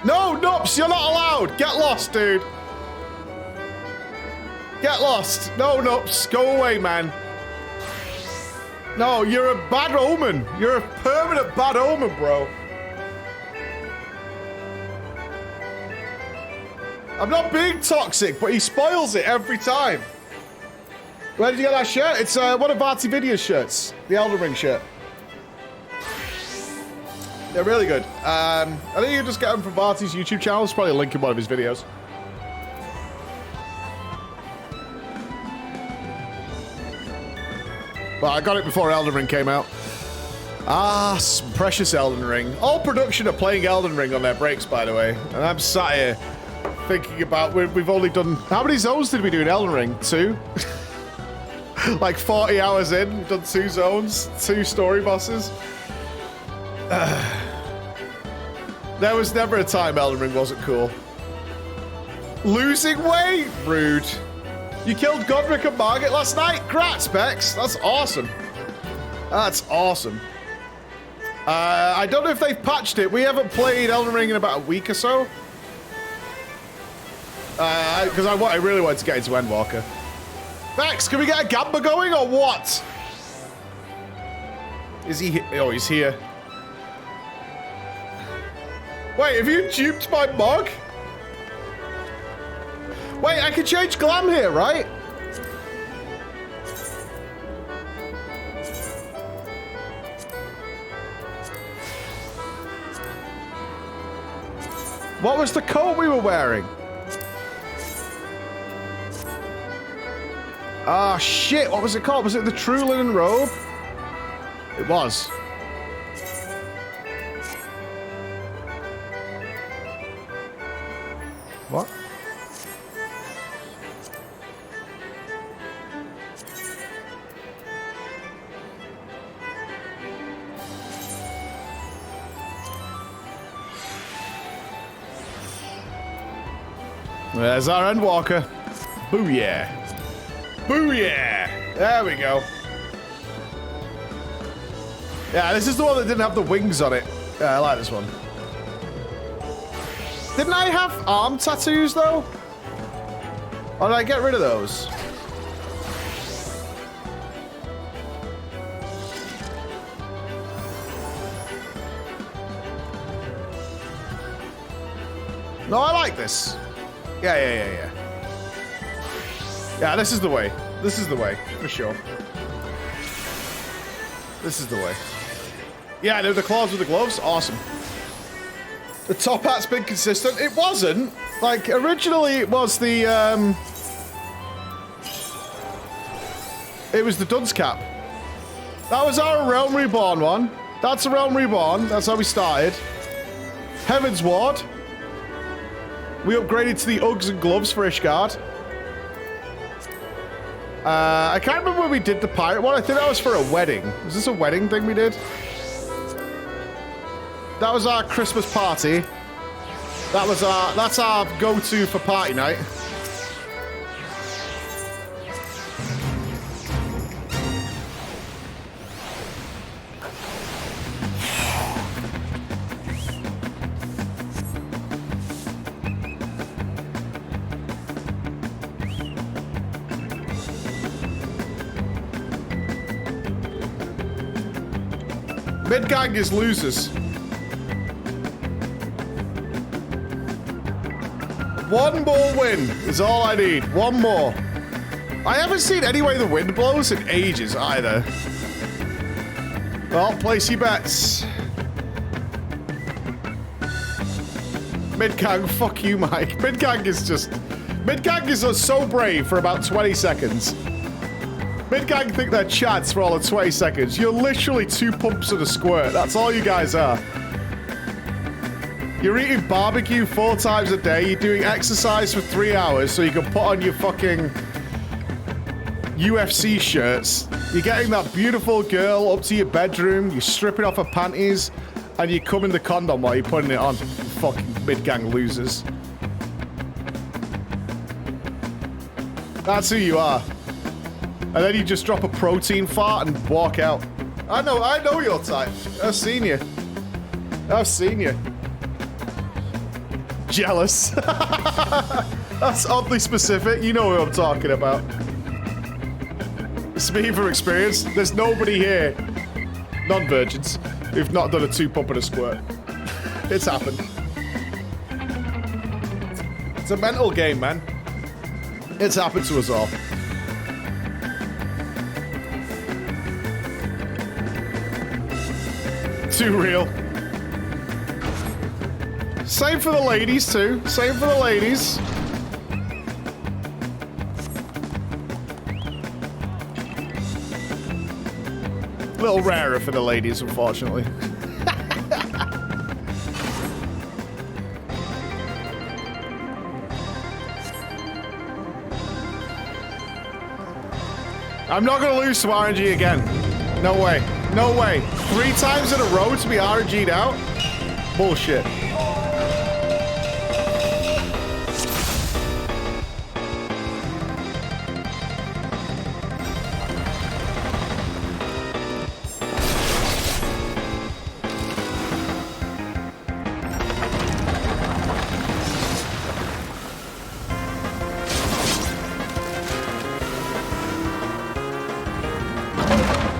No, Nupss, you're not allowed! Get lost, dude! Get lost! No, Nupss, go away, man. No, you're a bad omen. You're a permanent bad omen, bro. I'm not being toxic, but he spoils it every time. Where did you get that shirt? It's one of VFXIV's shirts. The Elden Ring shirt. They're really good. I think you can just get them from VFXIV's YouTube channel. There's probably a link in one of his videos. But I got it before Elden Ring came out. Ah, some precious Elden Ring. All production are playing Elden Ring on their breaks, by the way. And I'm sat here thinking about, we've only done, how many zones did we do in Elden Ring? 2? Like 40 hours in, we've done 2 zones, 2 story bosses. There was never a time Elden Ring wasn't cool. Losing weight? Rude. You killed Godric and Margit last night? Grats, Bex. That's awesome. That's awesome. I don't know if they've patched it. We haven't played Elden Ring in about a week or so. Because I really wanted to get into Endwalker. Bex, can we get a Gamba going or what? Is he? Oh, he's here. Wait, have you duped my mug? Wait, I can change glam here, right? What was the coat we were wearing? Ah, shit, what was it called? Was it the True Linen Robe? It was. What? There's our Endwalker. Booyah. Booyah! There we go. Yeah, this is the one that didn't have the wings on it. Yeah, I like this one. Didn't I have arm tattoos, though? Or did I get rid of those? No, I like this. Yeah. Yeah, this is the way. This is the way, for sure. This is the way. Yeah, the claws with the gloves, awesome. The top hat's been consistent. It wasn't. Like, originally it was the, it was the dunce cap. That was our Realm Reborn one. That's a Realm Reborn. That's how we started. Heaven's Ward. We upgraded to the Uggs and gloves for Ishgard. I can't remember when we did the pirate one. I think that was for a wedding. Was this a wedding thing we did? That was our Christmas party. That's our go-to for party night. Mid-gang is losers. One more win is all I need. One more. I haven't seen Any Way the Wind Blows in ages either. Well, place your bets. Mid-gang, fuck you, Mike. Mid-gang is so brave for about 20 seconds. Mid-gang think they're chads for all of 20 seconds. You're literally 2 pumps and a squirt. That's all you guys are. You're eating barbecue 4 times a day. You're doing exercise for 3 hours so you can put on your fucking UFC shirts. You're getting that beautiful girl up to your bedroom. You're stripping off her panties. And you come in the condom while you're putting it on. You fucking mid-gang losers. That's who you are. And then you just drop a protein fart and walk out. I know your type. I've seen you. Jealous. That's oddly specific. You know who I'm talking about. Speaking from experience, there's nobody here, non-virgins, who've not done a 2-pump and a squirt. It's happened. It's a mental game, man. It's happened to us all. Too real. Same for the ladies, too. Same for the ladies. A little rarer for the ladies, unfortunately. I'm not going to lose to RNG again. No way. No way. 3 times in a row to be RNG'd out? Bullshit.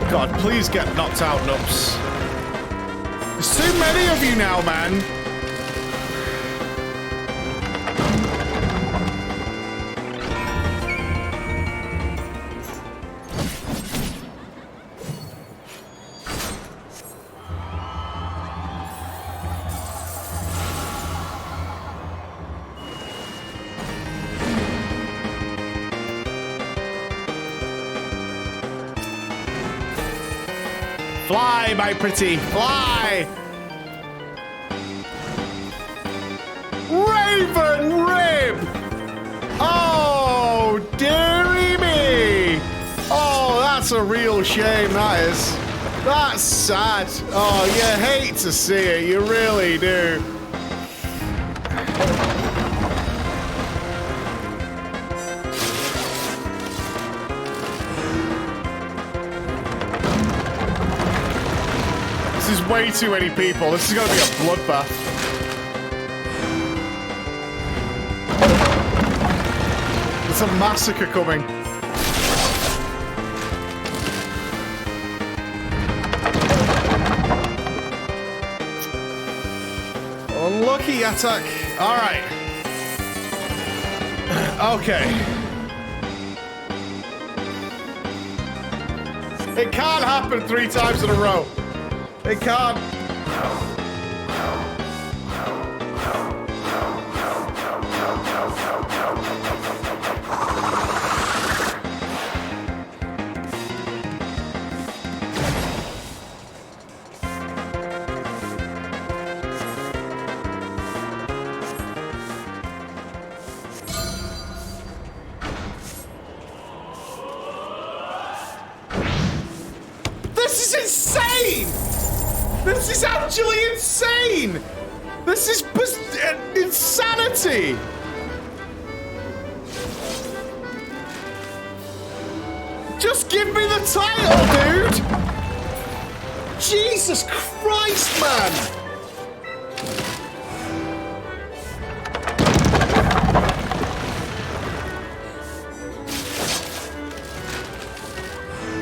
God, please get knocked out, Nupss. There's too many of you now, man. Fly, my pretty, fly! Raven Rib! Oh, dearie me! Oh, that's a real shame, that is. That's sad. Oh, you hate to see it, you really do. This is way too many people. This is going to be a bloodbath. There's a massacre coming. Unlucky attack. All right. Okay. It can't happen 3 times in a row. It can't. This is insane! This is actually insane! This is insanity! Just give me the title, dude! Jesus Christ, man!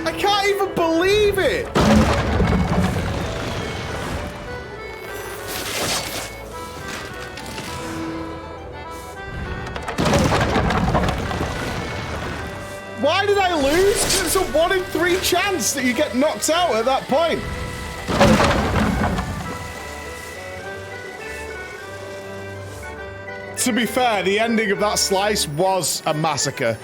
I can't even believe it! Why did I lose? Because it's a 1 in 3 chance that you get knocked out at that point. To be fair, the ending of that slice was a massacre.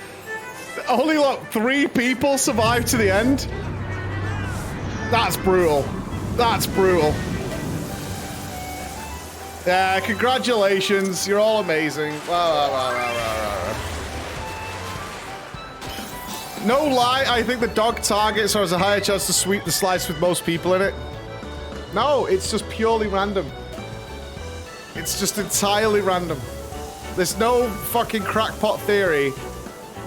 Only, like, 3 people survived to the end. That's brutal. That's brutal. Yeah, congratulations. You're all amazing. No lie, I think the dog targets has a higher chance to sweep the slice with most people in it. No, it's just purely random. It's just entirely random. There's no fucking crackpot theory.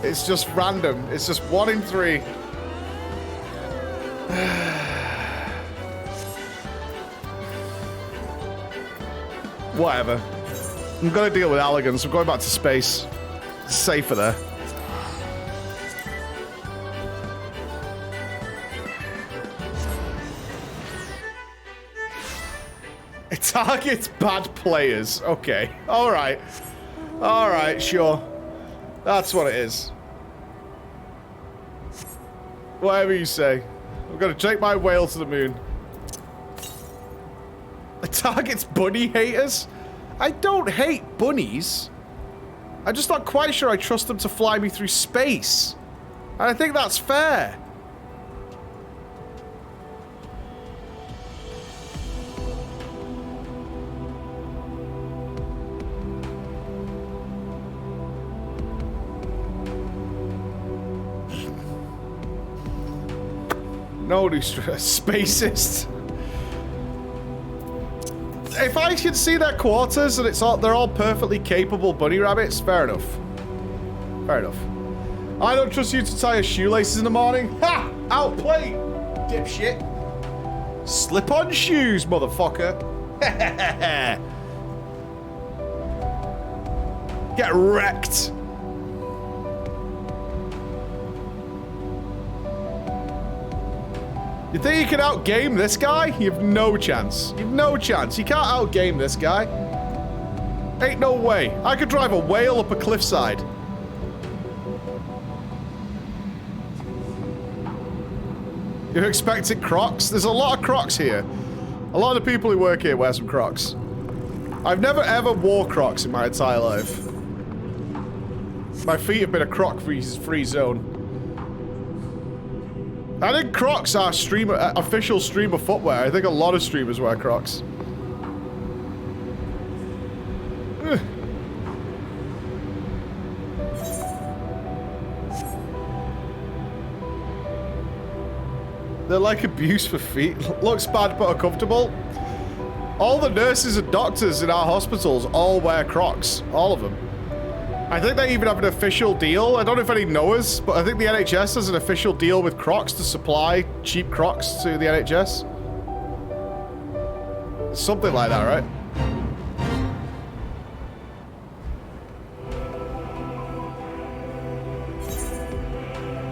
It's just random. It's just 1 in 3. Whatever. I'm gonna deal with elegance. I'm going back to space. It's safer there. It targets bad players. Okay. Alright. Alright, sure. That's what it is. Whatever you say. I'm gonna take my whale to the moon. It targets bunny haters? I don't hate bunnies. I'm just not quite sure I trust them to fly me through space. And I think that's fair. No, spacist. If I can see their quarters and they're all perfectly capable bunny rabbits, fair enough. Fair enough. I don't trust you to tie your shoelaces in the morning. Ha! Outplayed, dipshit. Slip-on shoes, motherfucker. Get wrecked. You think you can outgame this guy? You have no chance. You have no chance. You can't outgame this guy. Ain't no way. I could drive a whale up a cliffside. You're expecting Crocs? There's a lot of Crocs here. A lot of the people who work here wear some Crocs. I've never ever wore Crocs in my entire life. My feet have been a Croc-free zone. I think Crocs are official streamer footwear. I think a lot of streamers wear Crocs. Ugh. They're like abuse for feet. Looks bad but uncomfortable. All the nurses and doctors in our hospitals all wear Crocs. All of them. I think they even have an official deal. I don't know if any know us, but I think the NHS has an official deal with Crocs to supply cheap Crocs to the NHS. Something like that, right?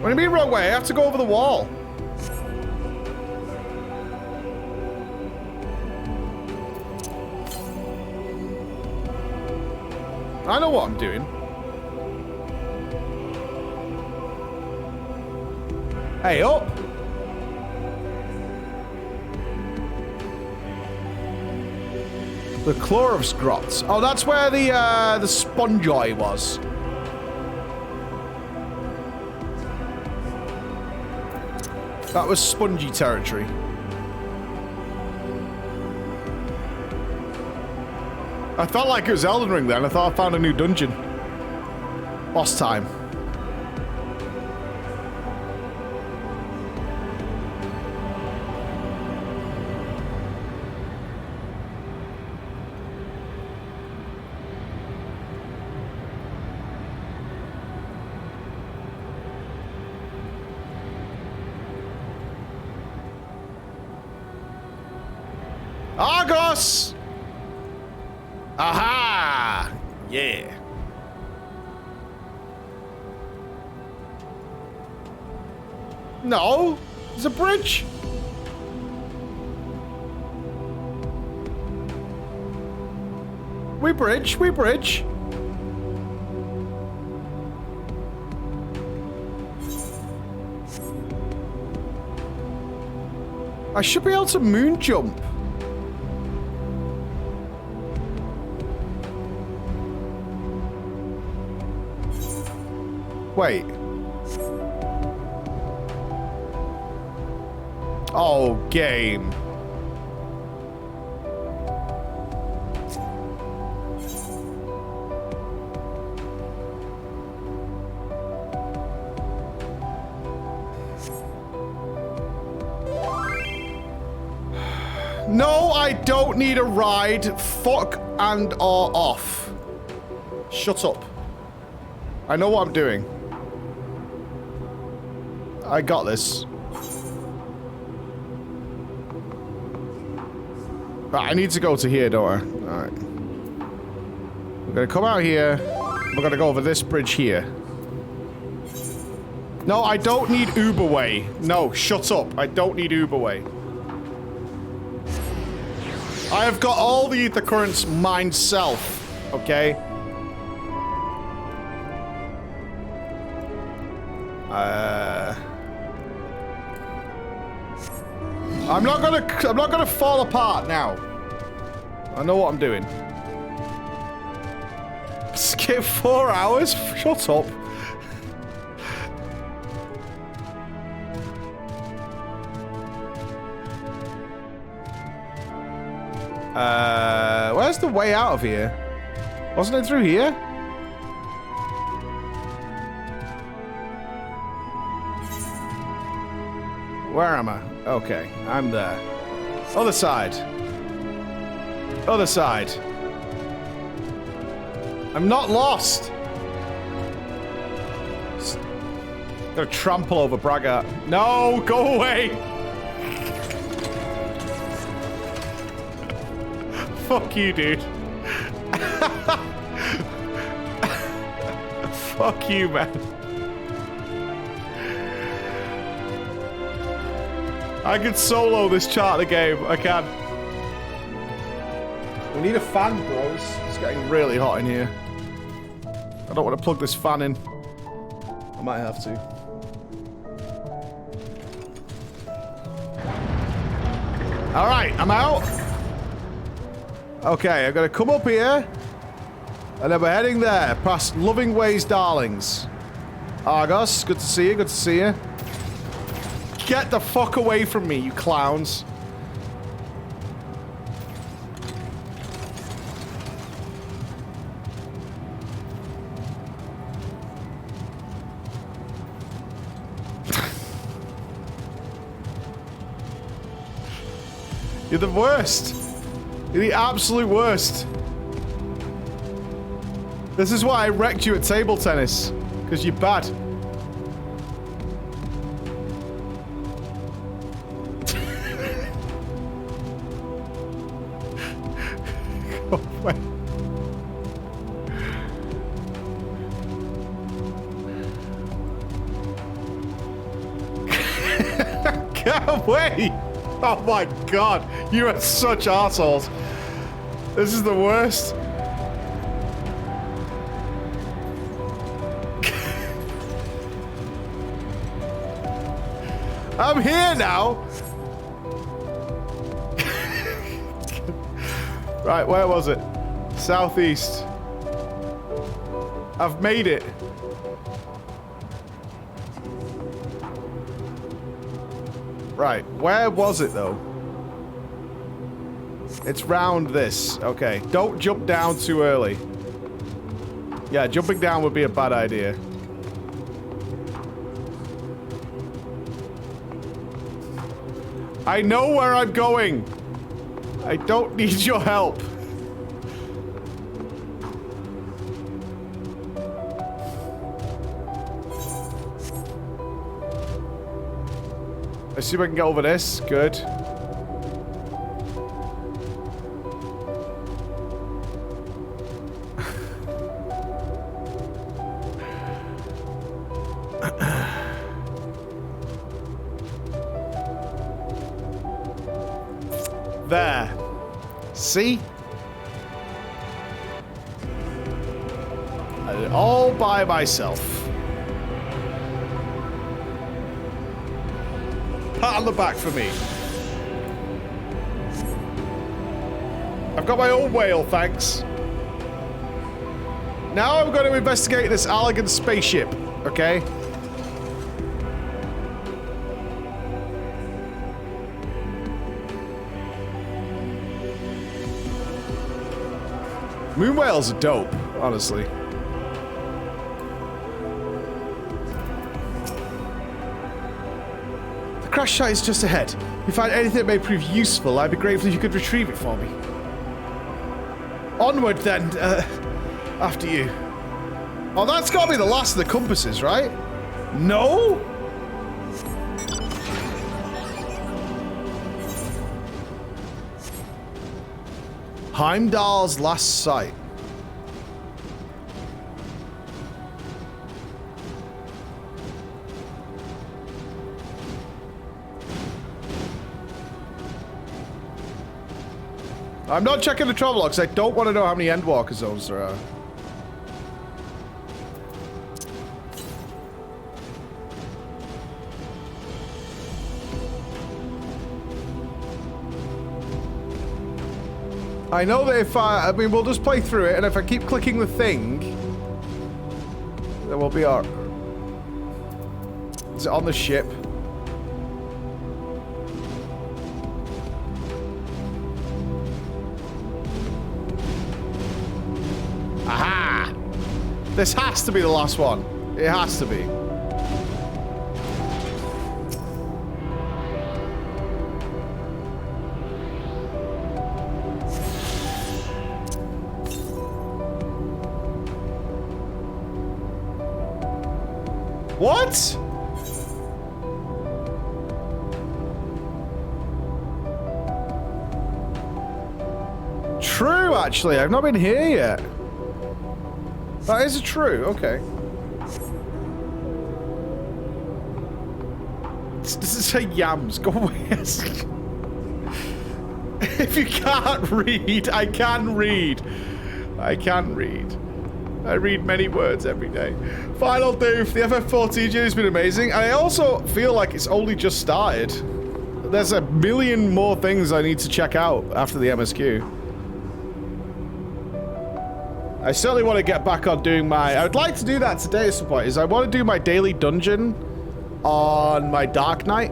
What do you mean wrong way? I have to go over the wall. I know what I'm doing. Hey, up! The Chlorop's Grots. Oh, that's where the Sponjoy was. That was spongy territory. I felt like it was Elden Ring then. I thought I found a new dungeon. Boss time. Argos! Aha! Yeah. No, there's a bridge. We bridge, we bridge. I should be able to moon jump. Wait. Oh, game. No, I don't need a ride. Fuck and or off. Shut up. I know what I'm doing. I got this. Right, I need to go to here, don't I? Alright. We're gonna come out here. We're gonna go over this bridge here. No, I don't need Uberway. No, shut up. I don't need Uberway. I have got all the ether currents myself, okay? I'm not gonna fall apart now. I know what I'm doing. Skip 4 hours? Shut up. Where's the way out of here? Wasn't it through here? Where am I? Okay, I'm there. Other side. Other side. I'm not lost. Gonna trample over Braga. No, go away. Fuck you, dude. Fuck you, man. I can solo this charter game. I can. We need a fan, bros. It's getting really hot in here. I don't want to plug this fan in. I might have to. Alright, I'm out. Okay, I'm gonna come up here. And then we're heading there, past Loving Ways Darlings. Argos, good to see you, good to see you. Get the fuck away from me, you clowns. You're the worst. You're the absolute worst. This is why I wrecked you at table tennis. Because you're bad. Go away. Get away! Oh my god, you are such assholes. This is the worst. I'm here now. Right, where was it? Southeast. I've made it. Right, where was it though? It's round this. Okay, don't jump down too early. Yeah, jumping down would be a bad idea. I know where I'm going. I don't need your help. Let's see if I can get over this. Good. There. See? I did it all by myself. Pat on the back for me. I've got my own whale, thanks. Now I'm going to investigate this elegant spaceship, okay? Moon whales are dope, honestly. The crash site is just ahead. If you find anything that may prove useful, I'd be grateful if you could retrieve it for me. Onward then, after you. Oh, that's gotta be the last of the compasses, right? No? Heimdall's last sight. I'm not checking the travel logs. I don't want to know how many Endwalker zones there are. I know that if I mean, we'll just play through it, and if I keep clicking the thing, then we'll be alright. Is it on the ship? Aha! This has to be the last one. It has to be. What? True, actually. I've not been here yet. That is true. Okay. Does it say yams? Go away. If you can't read, I can read. I can read. I read many words every day. Final Doof, the FF14 has been amazing. And I also feel like it's only just started. There's a million more things I need to check out after the MSQ. I certainly want to get back on doing my... I would like to do that today at some point, is I want to do my daily dungeon on my Dark Knight.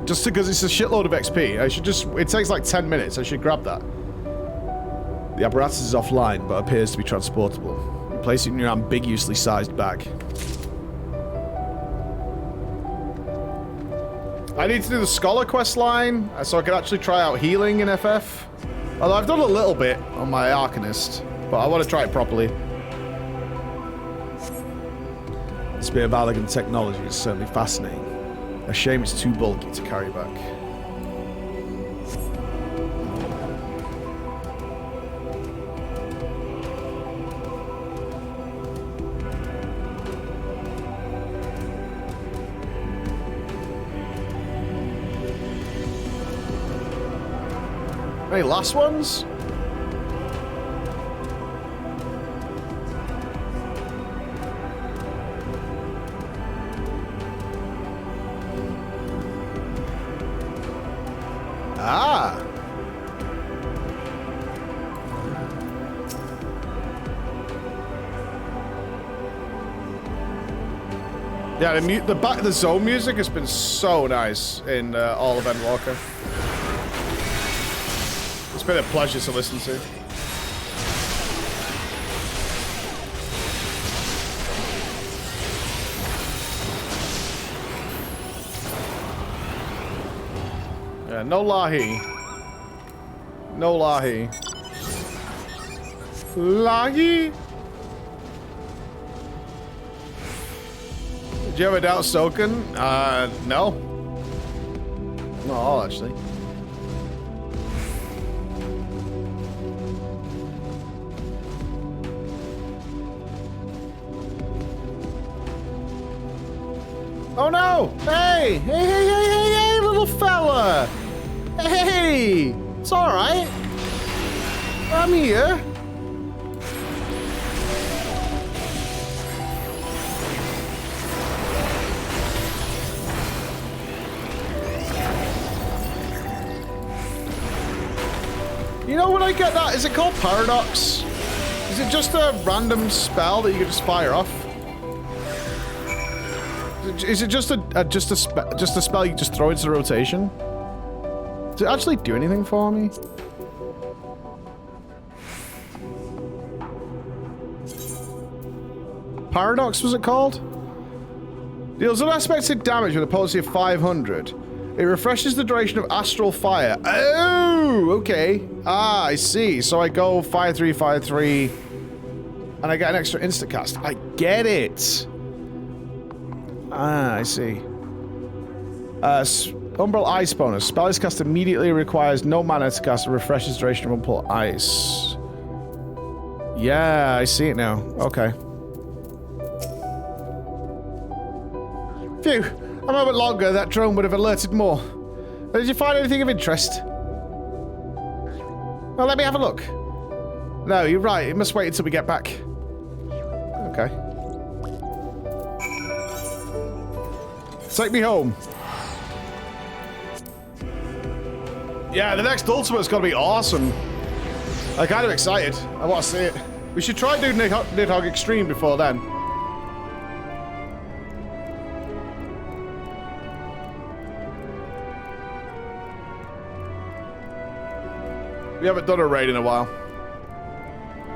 Just because it's a shitload of XP. I should just... It takes like 10 minutes. I should grab that. The apparatus is offline, but appears to be transportable. You place it in your ambiguously sized bag. I need to do the Scholar quest line, so I can actually try out healing in FF. Although I've done a little bit on my Arcanist, but I want to try it properly. This bit of Allergan technology is certainly fascinating. A shame it's too bulky to carry back. Any last ones? Ah. Yeah, the zone music has been so nice in all of Endwalker. It's been a pleasure to listen to. Yeah, no Lahi. No Lahi. Lahi? Did you ever doubt Soken? No. Not all, actually. Oh no! Hey! Hey, little fella! Hey! It's alright. I'm here. You know when I get that? Is it called Paradox? Is it just a random spell that you can just fire off? Is it just a spell you just throw into rotation? Does it actually do anything for me? Paradox was it called? Deals unexpected damage with a potency of 500. It refreshes the duration of astral fire. Oh, okay. Ah, I see. So I go 5/3, 5/3, and I get an extra instant cast. I get it. Ah, I see. Umbral Ice bonus. Spell is cast immediately, requires no mana to cast, and refreshes duration of Umbral Ice. Yeah, I see it now. Okay. Phew. A moment longer, that drone would have alerted more. Did you find anything of interest? Well, let me have a look. No, you're right. It must wait until we get back. Okay. Take me home. Yeah, the next Ultimate's gonna be awesome. I'm kind of excited. I want to see it. We should try doing Nidhogg Extreme before then. We haven't done a raid in a while.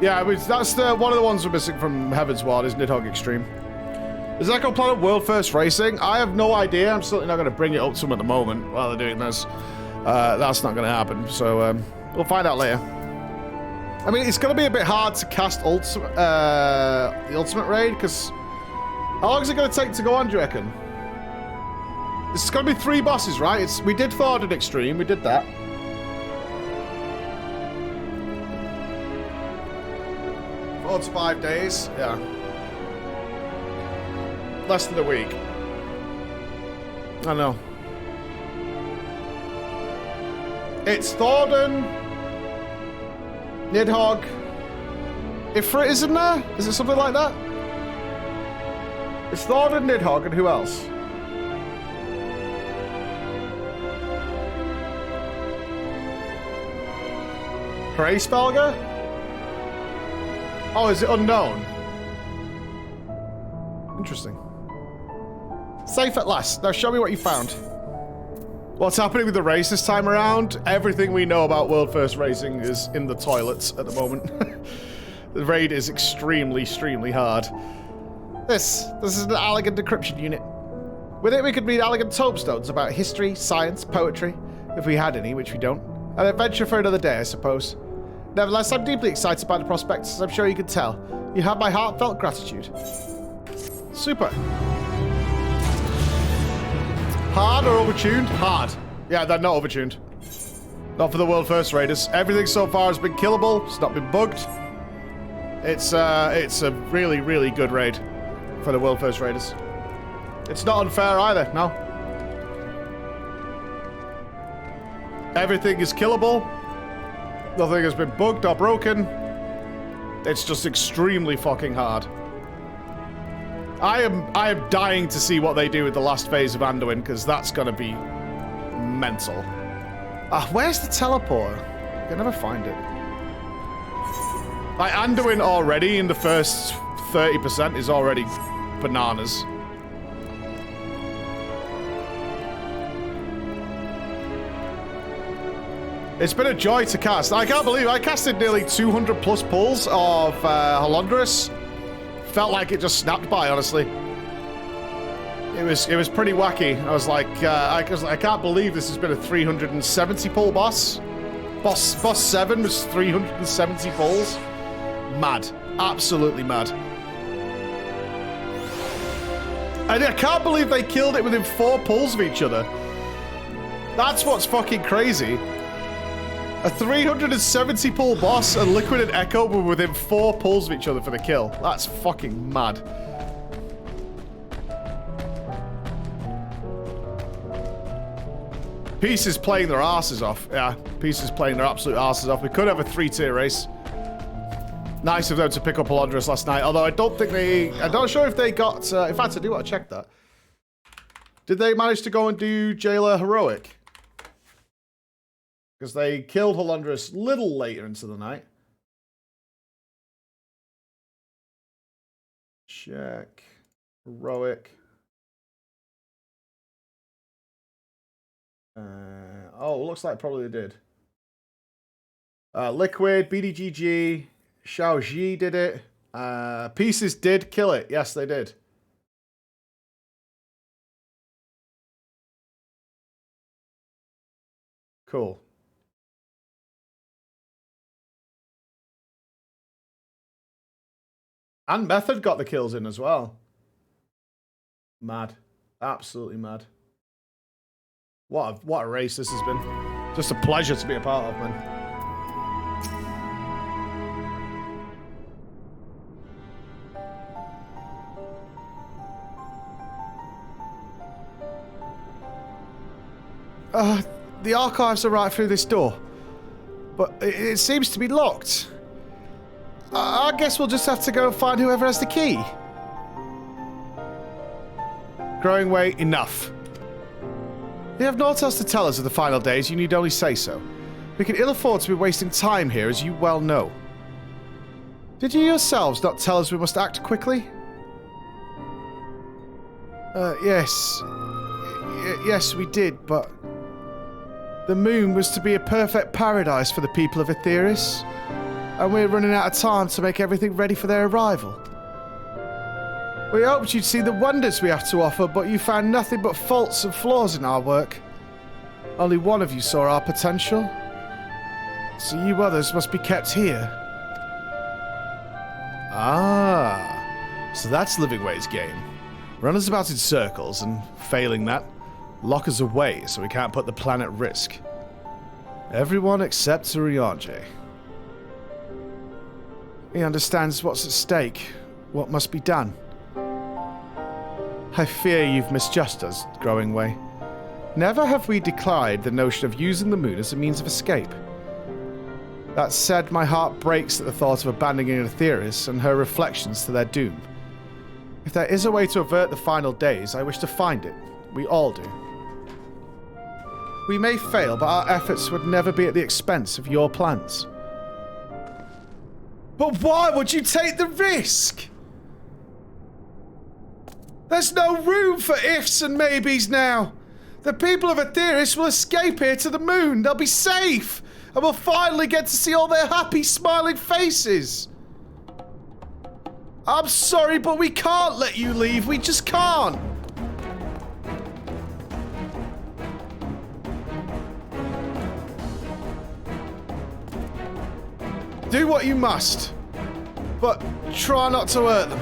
Yeah, that's one of the ones we're missing from Heaven's Ward is Nidhogg Extreme. Is Echo Planet World First Racing? I have no idea. I'm certainly not going to bring it up to them at the moment while they're doing this. That's not going to happen. So we'll find out later. I mean, it's going to be a bit hard to cast the Ultimate Raid because how long is it going to take to go on, do you reckon? It's going to be 3 bosses, right? We did Thornton Extreme. We did that. 4 to 5 days, yeah. Less than a week. I know. It's Thornton, Nidhogg, Ifrit, isn't there? Is it something like that? It's Thornton, Nidhogg, and who else? Hraespelga? Oh, is it unknown? Interesting. Safe at last. Now show me what you found. What's happening with the race this time around? Everything we know about World First Racing is in the toilets at the moment. The raid is extremely hard. This is an elegant decryption unit. With it we could read elegant tombstones about history, science, poetry, if we had any, which we don't. An adventure for another day, I suppose. Nevertheless, I'm deeply excited by the prospects, as I'm sure you can tell. You have my heartfelt gratitude. Super. Hard or overtuned? Hard. Yeah, they're not overtuned. Not for the World First Raiders. Everything so far has been killable. It's not been bugged. It's a really good raid for the World First Raiders. It's not unfair either, no. Everything is killable. Nothing has been bugged or broken. It's just extremely fucking hard. I am dying to see what they do with the last phase of Anduin, because that's gonna be mental. Where's the teleporter? I can never find it. Like, Anduin already in the first 30% is already bananas. It's been a joy to cast. I can't believe I casted nearly 200 plus pulls of Halondrus. Felt like it just snapped by, honestly. It was pretty wacky. I was like, I can't believe this has been a 370 pull boss. Boss 7 was 370 pulls. Mad. Absolutely mad. And I can't believe they killed it within 4 pulls of each other. That's what's fucking crazy. A 370 pull boss and Liquid and Echo were within 4 pulls of each other for the kill. That's fucking mad. Peace is playing their asses off. Yeah, Peace is playing their absolute asses off. We could have a 3-tier race. Nice of them to pick up Halondrus last night, although I don't think they... I'm not sure if they got... in fact, I do want to check that. Did they manage to go and do Jailer Heroic? Because they killed Halondrus a little later into the night. Check. Heroic. Oh, looks like probably they did. Liquid, BDGG, Xiaoji did it. Pieces did kill it. Yes, they did. Cool. And Method got the kills in as well. Mad. Absolutely mad. What a race this has been. Just a pleasure to be a part of, man. The archives are right through this door. But it seems to be locked. I guess we'll just have to go and find whoever has the key. Growing way, enough. You have naught else to tell us of the final days, you need only say so. We can ill afford to be wasting time here, as you well know. Did you yourselves not tell us we must act quickly? Yes. Yes, we did, but... The moon was to be a perfect paradise for the people of Etheirys, and we're running out of time to make everything ready for their arrival. We hoped you'd see the wonders we have to offer, but you found nothing but faults and flaws in our work. Only one of you saw our potential. So you others must be kept here. Ah, so that's Living Way's game. Run us about in circles, and failing that, lock us away so we can't put the planet at risk. Everyone except Urianger. He understands what's at stake, what must be done. I fear you've misjudged us, Growing Way. Never have we declined the notion of using the moon as a means of escape. That said, my heart breaks at the thought of abandoning Aetheris and her reflections to their doom. If there is a way to avert the final days, I wish to find it. We all do. We may fail, but our efforts would never be at the expense of your plans. But why would you take the risk? There's no room for ifs and maybes now. The people of Aetheris will escape here to the moon. They'll be safe. And we'll finally get to see all their happy, smiling faces. I'm sorry, but we can't let you leave. We just can't. Do what you must, but try not to hurt them.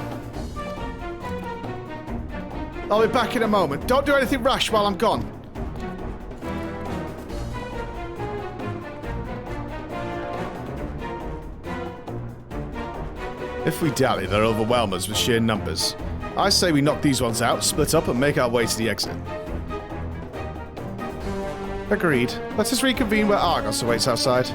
I'll be back in a moment. Don't do anything rash while I'm gone. If we dally, they'll overwhelm us with sheer numbers. I say we knock these ones out, split up, and make our way to the exit. Agreed. Let us reconvene where Argos awaits outside.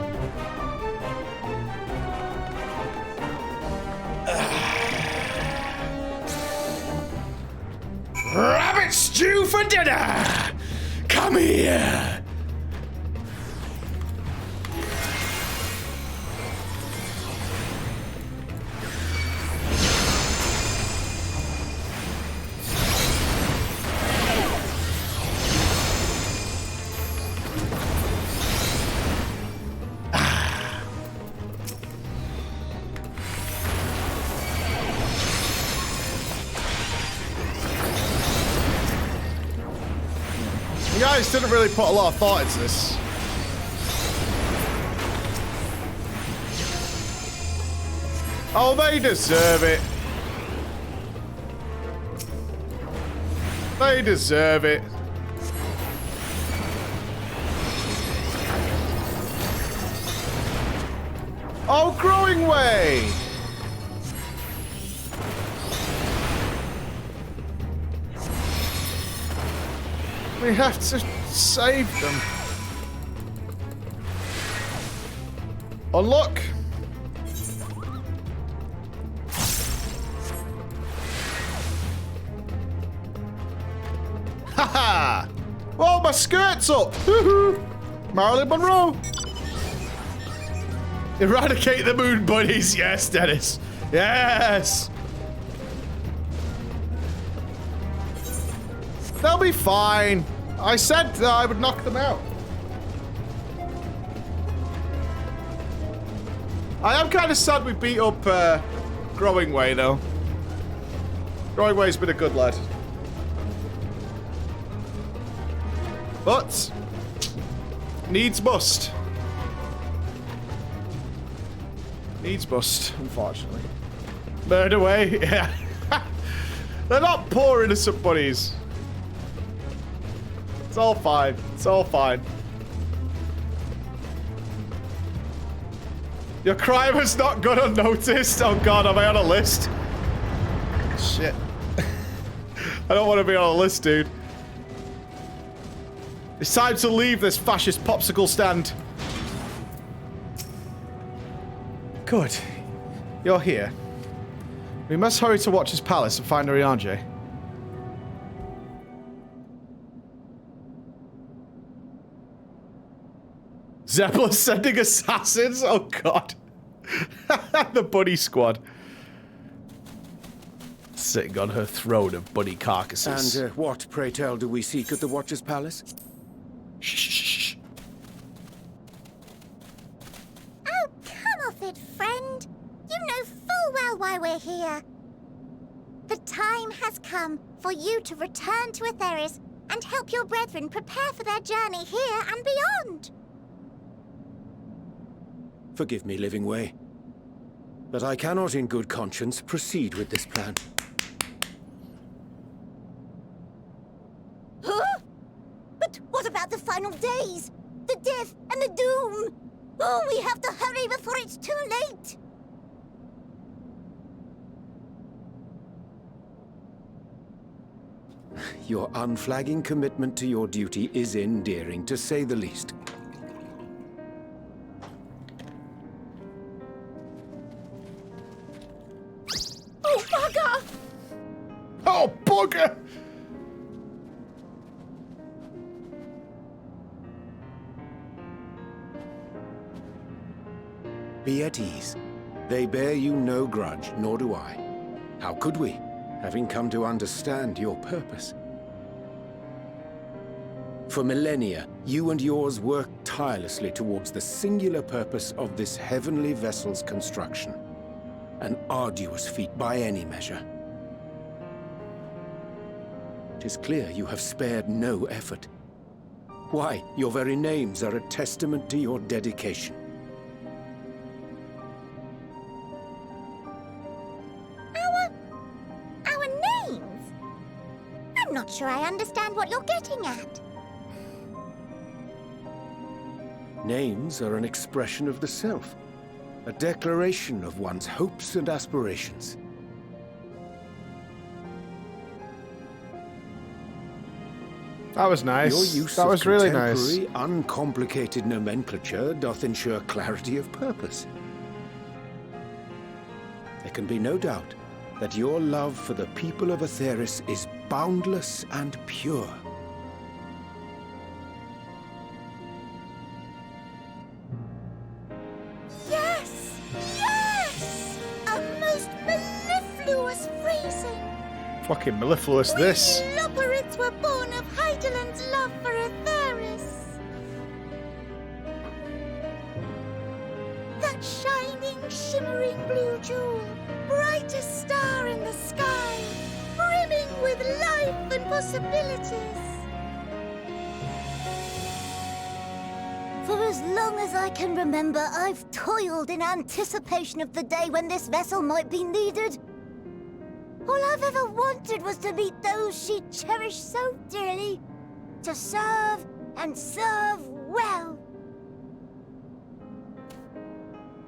Rabbit stew for dinner! Come here!
You guys didn't really put a lot of thought into this. Oh, they deserve it. They deserve it. Oh, growing way. We have to save them. Unlock. Haha! Oh, my skirt's up! Woohoo! Marilyn Monroe! Eradicate the moon bunnies! Yes, Dennis! Yes! They'll be fine. I said I would knock them out. I am kind of sad we beat up Growing Way, though. Growing Way's been a good lad. But needs must. Needs must, unfortunately. Murder Way, yeah. They're not poor innocent bunnies. It's all fine. It's all fine. Your crime has not gone unnoticed. Oh god, am I on a list? Shit. I don't want to be on a list, dude. It's time to leave this fascist popsicle stand. Good. You're here. We must hurry to Watcher's Palace and find Oriange. Zeppelin sending assassins? Oh god. The bunny squad. Sitting on her throne of bunny carcasses.
And what, pray tell, do we seek at the Watcher's Palace?
Shh.
Oh, come off it, friend. You know full well why we're here. The time has come for you to return to Aetheris and help your brethren prepare for their journey here and beyond.
Forgive me, Living Way, but I cannot in good conscience proceed with this plan.
Huh? But what about the final days? The death and the doom? Oh, we have to hurry before it's too late.
your unflagging commitment to your duty is endearing, to say the least.
Oh, bugger!
Oh, bugger!
Be at ease. They bear you no grudge, nor do I. How could we, having come to understand your purpose? For millennia, you and yours worked tirelessly towards the singular purpose of this heavenly vessel's construction. An arduous feat by any measure. It is clear you have spared no effort. Why, your very names are a testament to your dedication.
Our names? I'm not sure I understand what you're getting at.
Names are an expression of the self, a declaration of one's hopes and aspirations.
That was nice.
Your use
That
of
was really nice.
contemporary, uncomplicated nomenclature doth ensure clarity of purpose. There can be no doubt that your love for the people of Aetheris is boundless and pure.
Yes! Yes! A most mellifluous phrasing.
Fucking mellifluous this.
We Loporits were born of Heideland's love for Aetheris. That shining, shimmering blue jewel, brightest star in the sky, brimming with life and possibilities. For as long as I can remember, I've toiled in anticipation of the day when this vessel might be needed. All I've ever wanted was to meet those she cherished so dearly, to serve and serve well.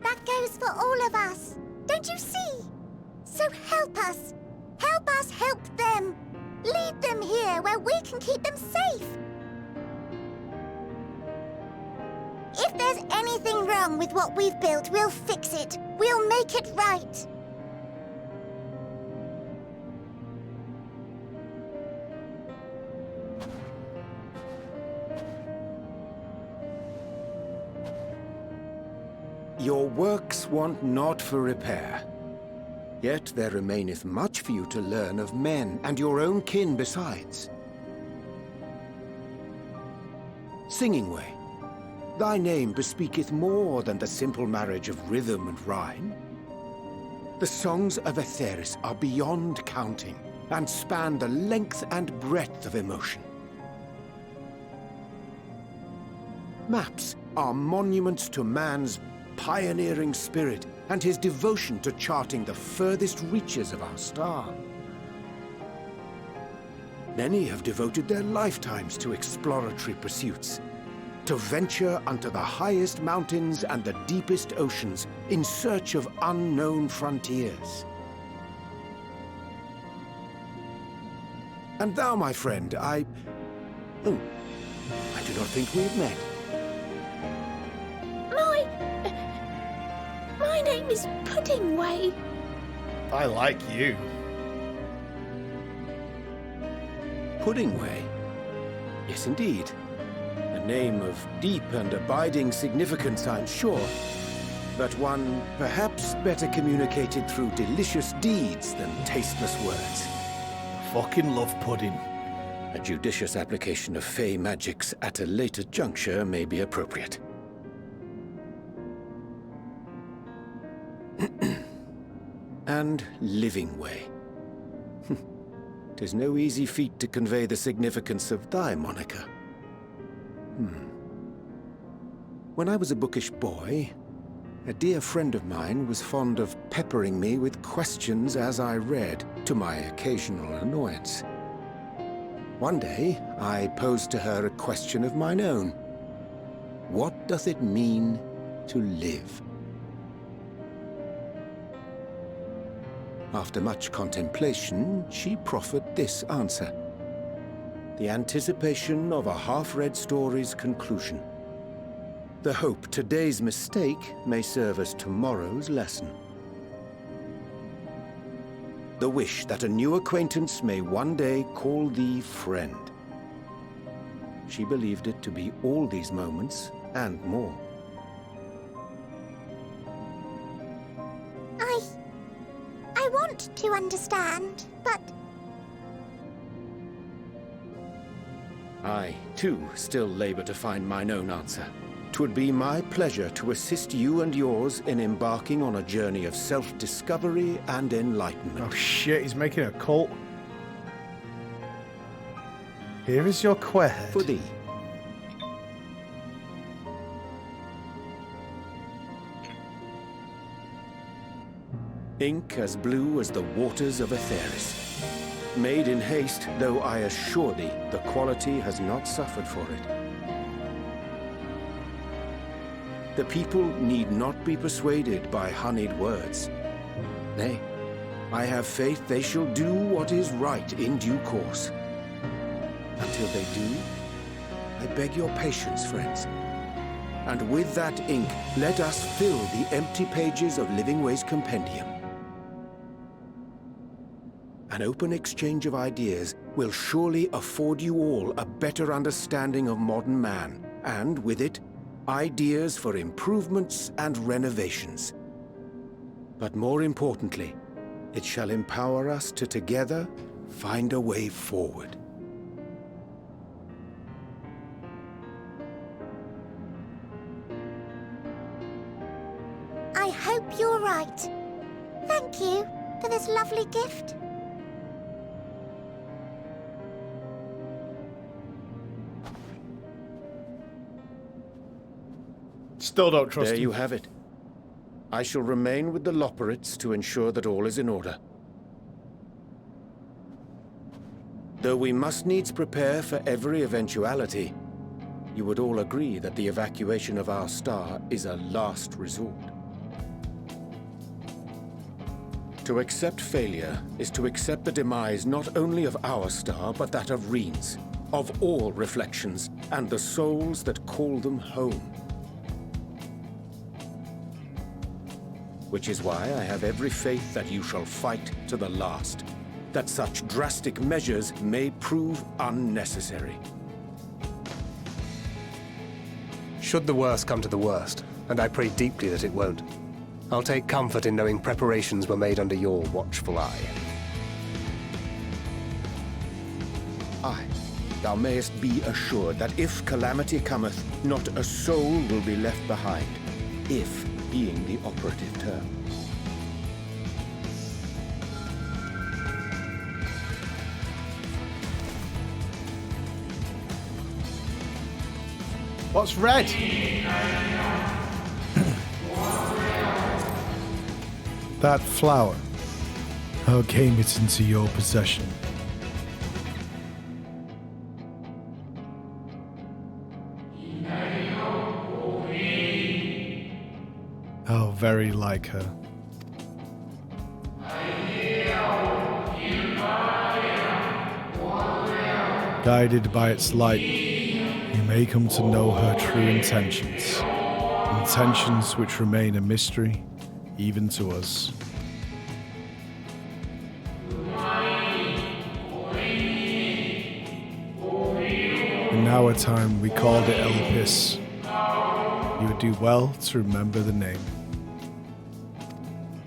That goes for all of us, don't you see? So help us. Help us help them. Lead them here where we can keep them safe. If there's anything wrong with what we've built, we'll fix it. We'll make it right.
Your works want not for repair. Yet there remaineth much for you to learn of men and your own kin besides. Singing Way, thy name bespeaketh more than the simple marriage of rhythm and rhyme. The songs of Aetheris are beyond counting, and span the length and breadth of emotion. Maps are monuments to man's pioneering spirit and his devotion to charting the furthest reaches of our star. Many have devoted their lifetimes to exploratory pursuits, to venture unto the highest mountains and the deepest oceans in search of unknown frontiers. And thou, my friend, I do not think we have met.
My name is Pudding Way.
I like you.
Pudding Way? Yes, indeed. A name of deep and abiding significance, I'm sure, but one perhaps better communicated through delicious deeds than tasteless words.
Fucking love pudding.
A judicious application of fey magics at a later juncture may be appropriate. And Living Way. 'Tis no easy feat to convey the significance of thy moniker. When I was a bookish boy, a dear friend of mine was fond of peppering me with questions as I read, to my occasional annoyance. One day, I posed to her a question of mine own. What doth it mean to live? After much contemplation, she proffered this answer. the anticipation of a half-read story's conclusion. The hope today's mistake may serve as tomorrow's lesson. The wish that a new acquaintance may one day call thee friend. She believed it to be all these moments and more.
I want to understand, but
I, too, still labor to find mine own answer. 'Twould be my pleasure to assist you and yours in embarking on a journey of self-discovery and enlightenment.
Oh shit, he's making a cult. Here is your quest.
For thee. Ink as blue as the waters of Aetheris. Made in haste, though I assure thee, the quality has not suffered for it. The people need not be persuaded by honeyed words. Nay, I have faith they shall do what is right in due course. Until they do, I beg your patience, friends. And with that ink, let us fill the empty pages of Living Way's compendium. An open exchange of ideas will surely afford you all a better understanding of modern man, and with it, ideas for improvements and renovations. But more importantly, it shall empower us to together find a way forward.
I hope you're right. Thank you for this lovely gift.
Still don't trust
There
him.
you have it. I shall remain with the Loporits to ensure that all is in order. Though we must needs prepare for every eventuality, you would all agree that the evacuation of our star is a last resort. To accept failure is to accept the demise not only of our star, but that of Reen's, of all reflections, and the souls that call them home. Which is why I have every faith that you shall fight to the last, that such drastic measures may prove unnecessary.
Should the worst come to the worst, and I pray deeply that it won't, I'll take comfort in knowing preparations were made under your watchful eye.
Aye, thou mayest be assured that if calamity cometh, not a soul will be left behind, if being the operative term.
What's red? That flower. How came it into your possession? How very like her. Guided by its light, you may come to know her true intentions. Intentions which remain a mystery, even to us. In our time, we called it Elpis. You would do well to remember the name.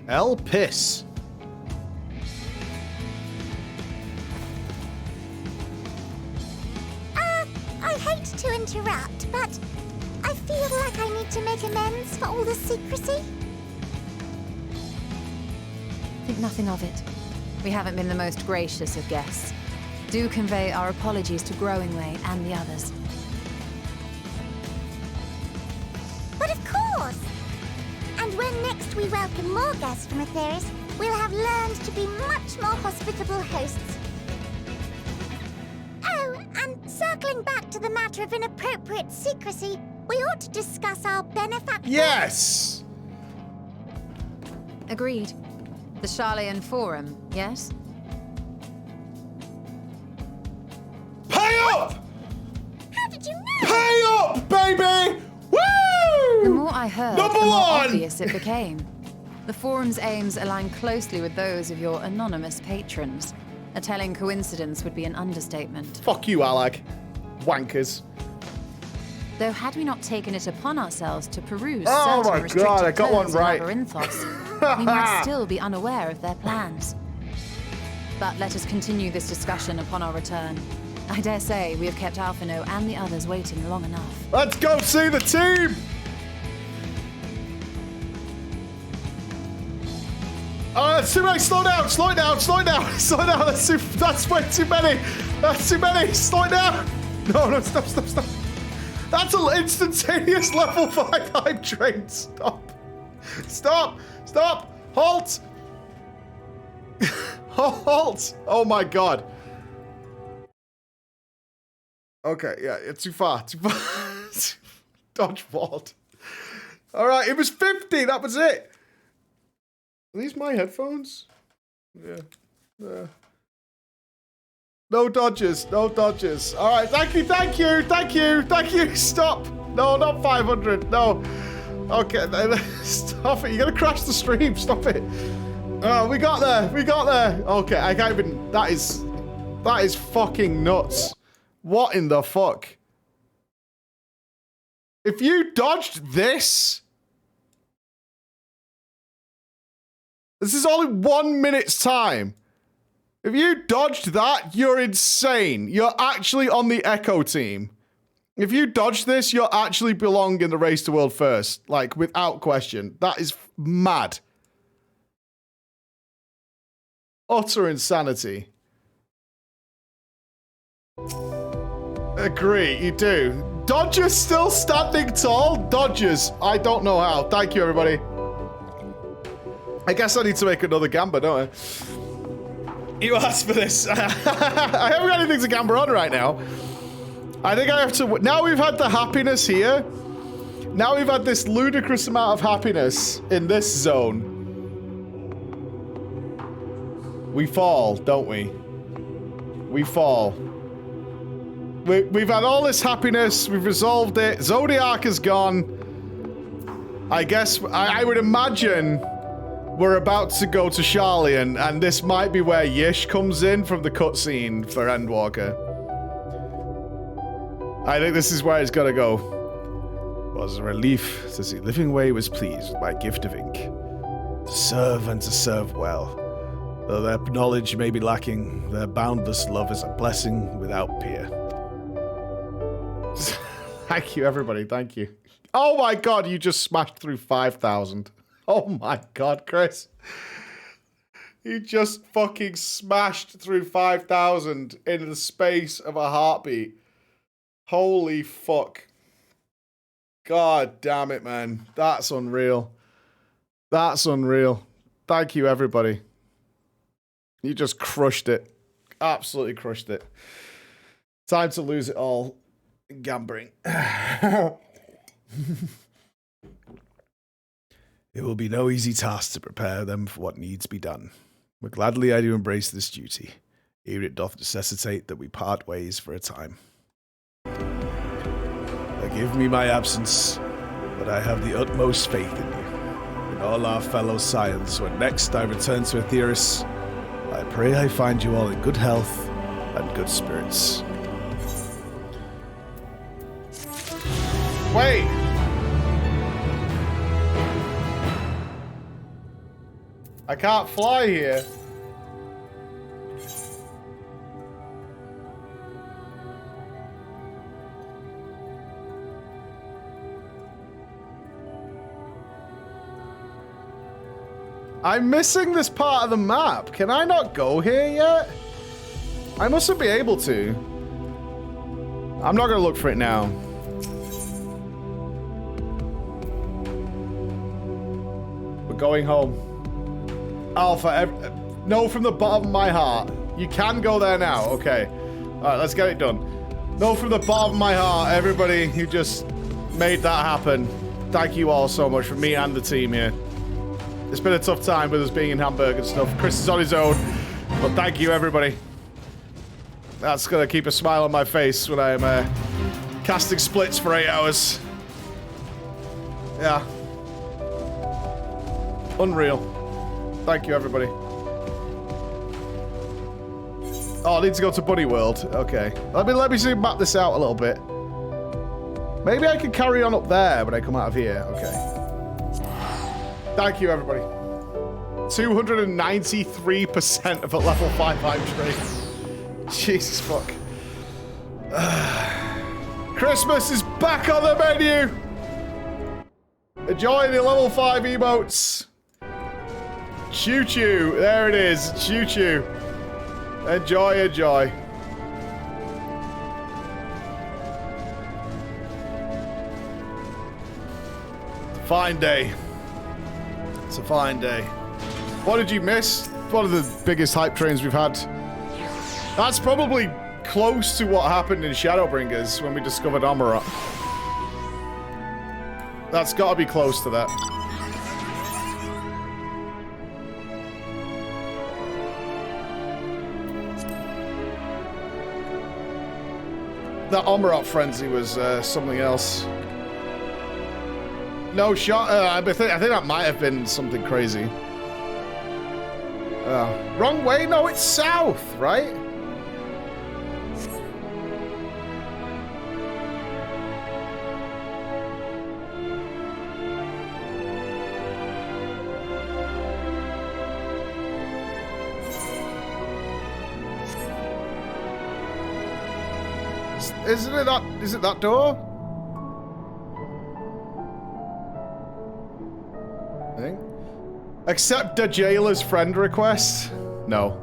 Elpis.
I hate to interrupt, but I feel like I need to make amends for all the secrecy.
Think nothing of it. We haven't been the most gracious of guests. Do convey our apologies to Growing Way and the others.
But of course! And when next we welcome more guests from Aetheris, we'll have learned to be much more hospitable hosts. Oh, and circling back to the matter of inappropriate secrecy, we ought to discuss our benefactor.
Yes!
Agreed. The Charleyan Forum, yes?
Pay
I heard,
Number
the more
one!
obvious it became. The forum's aims align closely with those of your anonymous patrons. A telling coincidence would be an understatement.
Fuck you, Alag. Wankers.
Though had we not taken it upon ourselves to peruse
Oh
certain
my
restricted
God, I got one
codes in
right.
Labyrinthos, we might still be unaware of their plans. But let us continue this discussion upon our return. I dare say we have kept Alphino and the others waiting long enough.
Let's go see the team! That's too many. Slow down, slow down, slow down, slow down. That's way too many. That's too many. Slow down. No, stop. That's an instantaneous level 5 hype train. Stop. Halt. Halt. Oh my God. Okay, yeah, it's too far. Dodgeballed. All right, it was 50. That was it. Are these my headphones? Yeah. No dodges. All right, thank you. Stop. No, not 500. No. Okay, stop it. You're gonna crash the stream. Stop it. Oh, we got there. Okay, I can't even. That is fucking nuts. What in the fuck? If you dodged this. This is only 1 minute's time. If you dodged that, you're insane. You're actually on the Echo team. If you dodge this, you'll actually belong in the Race to World First. Like, without question. That is mad. Utter insanity. Agree, you do. Dodgers still standing tall? Dodgers. I don't know how. Thank you, everybody. I guess I need to make another gamba, don't I? You asked for this. I haven't got anything to gamba on right now. I think I have to... Now we've had the happiness here. Now we've had this ludicrous amount of happiness in this zone. We fall, don't we? We fall. We've had all this happiness. We've resolved it. Zodiac is gone. I guess... I would imagine... We're about to go to Sharlayan, and this might be where Yish comes in from the cutscene for Endwalker. I think this is where it's gotta go. It was a relief to see Living Way was pleased with my gift of ink. To serve and to serve well. Though their knowledge may be lacking, their boundless love is a blessing without peer. Thank you, everybody. Thank you. Oh my God, you just smashed through 5,000. Oh my God, Chris. You just fucking smashed through 5,000 in the space of a heartbeat. Holy fuck. God damn it, man. That's unreal. That's unreal. Thank you, everybody. You just crushed it. Absolutely crushed it. Time to lose it all in gambling. It will be no easy task to prepare them for what needs be done. But gladly I do embrace this duty, ere it doth necessitate that we part ways for a time. Forgive me my absence, but I have the utmost faith in you, and all our fellow science. When next I return to Aetheris, I pray I find you all in good health and good spirits. Wait! I can't fly here. I'm missing this part of the map. Can I not go here yet? I mustn't be able to. I'm not gonna look for it now. We're going home. Alpha, no from the bottom of my heart. You can go there now, okay. Alright, let's get it done. No from the bottom of my heart, everybody who just made that happen. Thank you all so much from me and the team here. It's been a tough time with us being in Hamburg and stuff. Chris is on his own, but thank you, everybody. That's gonna keep a smile on my face when I'm casting splits for 8 hours. Yeah. Unreal. Thank you, everybody. Oh, I need to go to Bunny World. Okay. Let me map this out a little bit. Maybe I can carry on up there when I come out of here. Okay. Thank you, everybody. 293% of a level 5 hype train. Jesus fuck. Christmas is back on the menu! Enjoy the level 5 emotes. Choo choo. There it is. Choo choo. Enjoy, enjoy. Fine day. It's a fine day. What did you miss? One of the biggest hype trains we've had. That's probably close to what happened in Shadowbringers when we discovered Amarat. That's got to be close to that. That Amarat frenzy was something else. No shot. I think that might have been something crazy. Wrong way? No, it's south, right? Isn't it that? Is it that door? I think. Accept the jailer's friend request. No.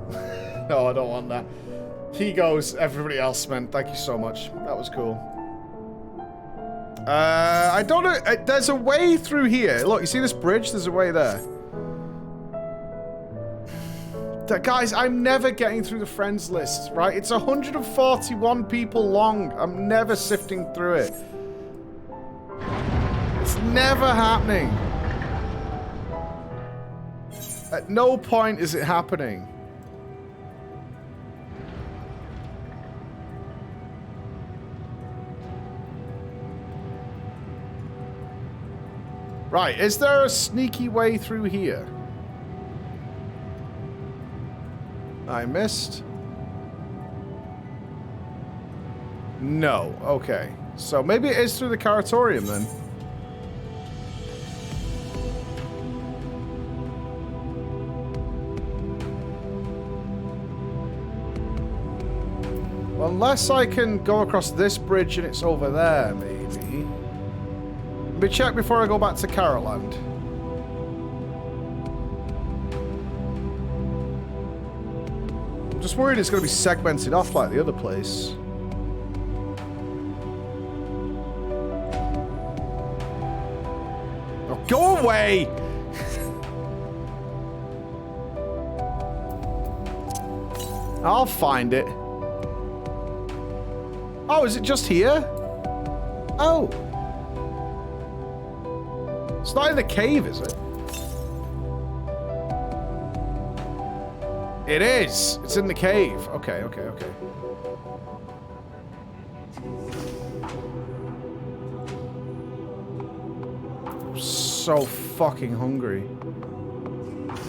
No, I don't want that. He goes. Everybody else, man. Thank you so much. That was cool. I don't know. There's a way through here. Look, you see this bridge? There's a way there. Guys, I'm never getting through the friends list, right? It's 141 people long. I'm never sifting through it. It's never happening. At no point is it happening. Right, is there a sneaky way through here? I missed. No. Okay. So maybe it is through the Caratorium then. Well, unless I can go across this bridge and it's over there, maybe. Let me check before I go back to Caroland. Just worried it's going to be segmented off like the other place. Oh, go away! I'll find it. Oh, is it just here? Oh. It's not in the cave, is it? It is. It's in the cave. Okay, okay, okay. I'm so fucking hungry.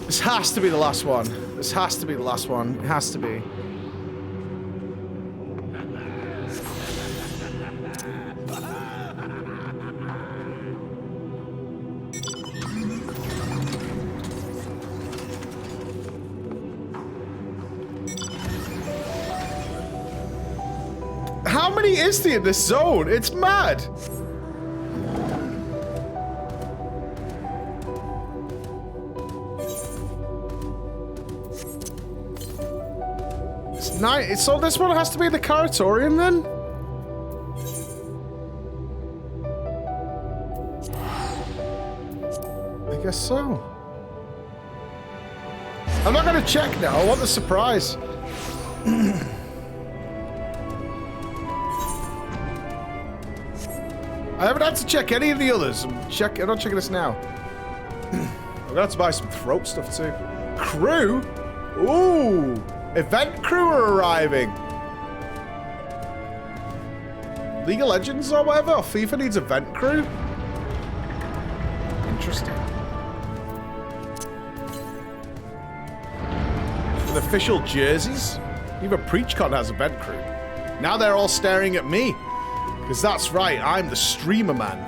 This has to be the last one. This has to be the last one. It has to be. How many is there in this zone? It's mad. It's nice. So this one has to be the Caratorium then? I guess so. I'm not gonna check now. I want the surprise. I haven't had to check any of the others. I'm not checking this now. I'm gonna have to buy some throat stuff too. Crew? Ooh! Event crew are arriving. League of Legends or whatever? Or FIFA needs event crew? interesting. With official jerseys? Even PreachCon has event crew. Now they're all staring at me. Because that's right, I'm the streamer man.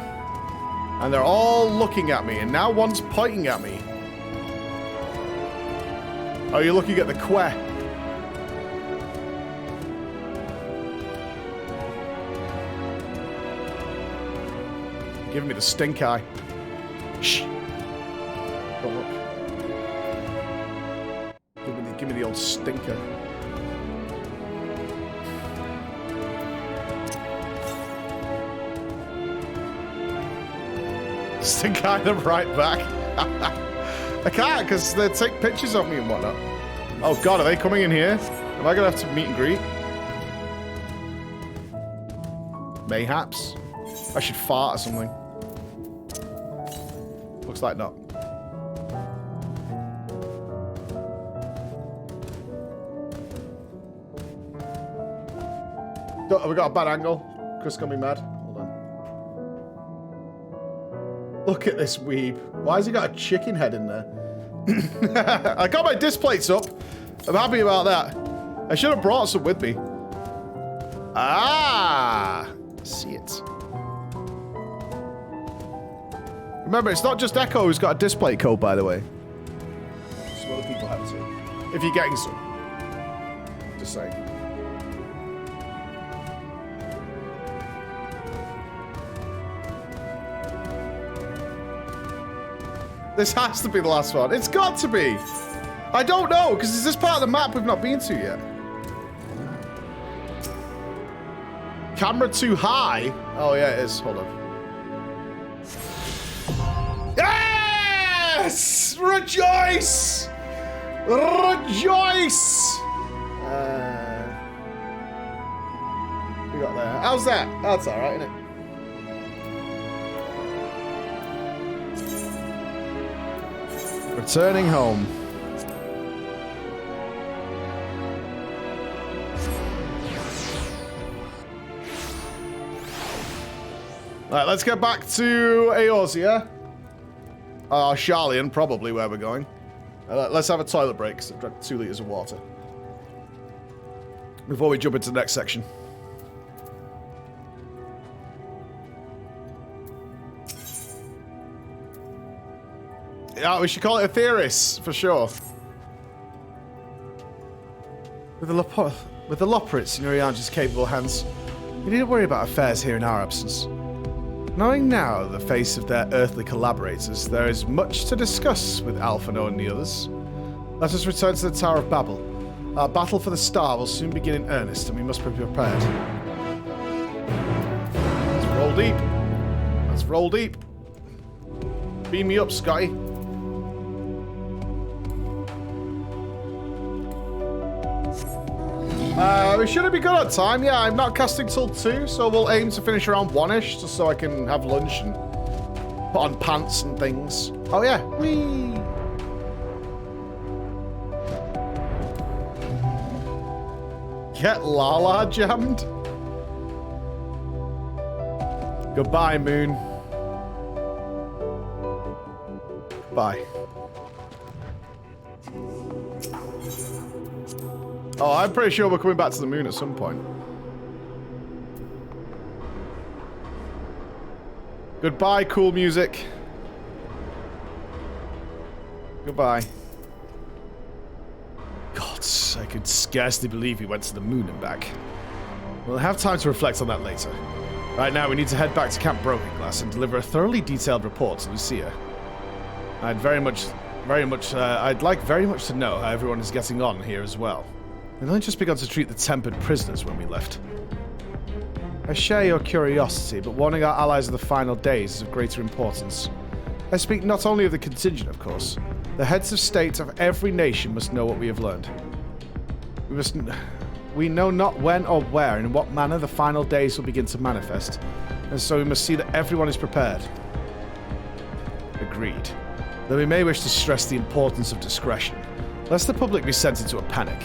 And they're all looking at me, and now one's pointing at me. Oh, you're looking at the quest. Giving me the stink eye. Shh. Don't look. Give me the old stinker. Stink eye them right back. I can't because they take pictures of me and whatnot. Oh god, are they coming in here? Am I gonna have to meet and greet? Mayhaps. I should fart or something. Looks like not. Have we got a bad angle? Chris gonna be mad. Hold on. Look at this weeb. Why has he got a chicken head in there? I got my disc plates up. I'm happy about that. I should have brought some with me. Ah! See it. Remember, it's not just Echo who's got a display code, by the way. Some other people have too. If you're getting some. Just saying. This has to be the last one. It's got to be. I don't know, because is this part of the map we've not been to yet? Camera too high? Oh, yeah, it is. Hold on. Yes! Rejoice! Rejoice! We got there. How's that? That's alright, isn't it? Returning home. Alright, let's get back to Eorzea. Sharlayan, probably where we're going. Let's have a toilet break, because I've drank 2 liters of water. Before we jump into the next section. Yeah, we should call it Aetheris, for sure. With the Loporrits in Urianger's capable hands, we needn't worry about affairs here in our absence. Knowing now the face of their earthly collaborators, there is much to discuss with Alphinaud and the others. Let us return to the Tower of Babel. Our battle for the star will soon begin in earnest, and we must be prepared. Let's roll deep. Let's roll deep. Beam me up, Scotty. We shouldn't be good on time. Yeah, I'm not casting till 2, so we'll aim to finish around 1-ish, just so I can have lunch and put on pants and things. Oh yeah, whee! Get Lala jammed? Goodbye, Moon. Bye. Oh, I'm pretty sure we're coming back to the moon at some point. Goodbye, cool music. Goodbye. God, I could scarcely believe we went to the moon and back. We'll have time to reflect on that later. Right now, we need to head back to Camp Broken Glass and deliver a thoroughly detailed report to Lucia. I'd like very much to know how everyone is getting on here as well. We'd only just begun to treat the tempered prisoners when we left. I share your curiosity, but warning our allies of the final days is of greater importance. I speak not only of the contingent, of course. The heads of state of every nation must know what we have learned. We know not when or where and in what manner the final days will begin to manifest, and so we must see that everyone is prepared. Agreed. Though we may wish to stress the importance of discretion, lest the public be sent into a panic.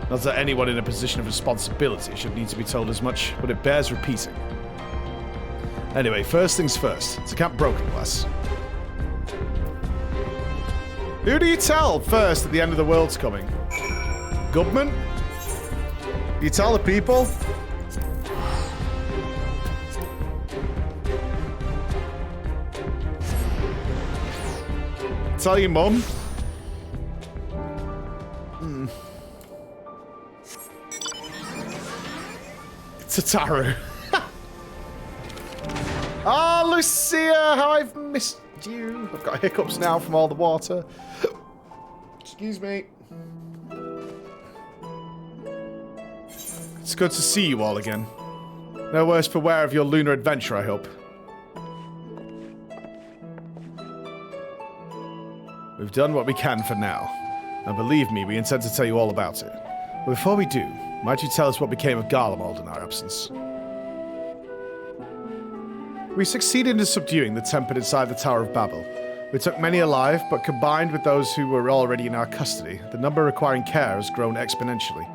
Not that anyone in a position of responsibility should need to be told as much, but it bears repeating. Anyway, first things first, to Camp Broken Glass. Who do you tell first that the end of the world's coming? Government? You tell the people? Tell your mum? Tataru. Ah, Lucia, how I've missed you. I've got hiccups now from all the water. Excuse me. It's good to see you all again. No worse for wear of your lunar adventure, I hope. We've done what we can for now. And believe me, we intend to tell you all about it. But before we do, might you tell us what became of Garlemald in our absence? We succeeded in subduing the Tempered inside the Tower of Babel. We took many alive, but combined with those who were already in our custody, the number requiring care has grown exponentially.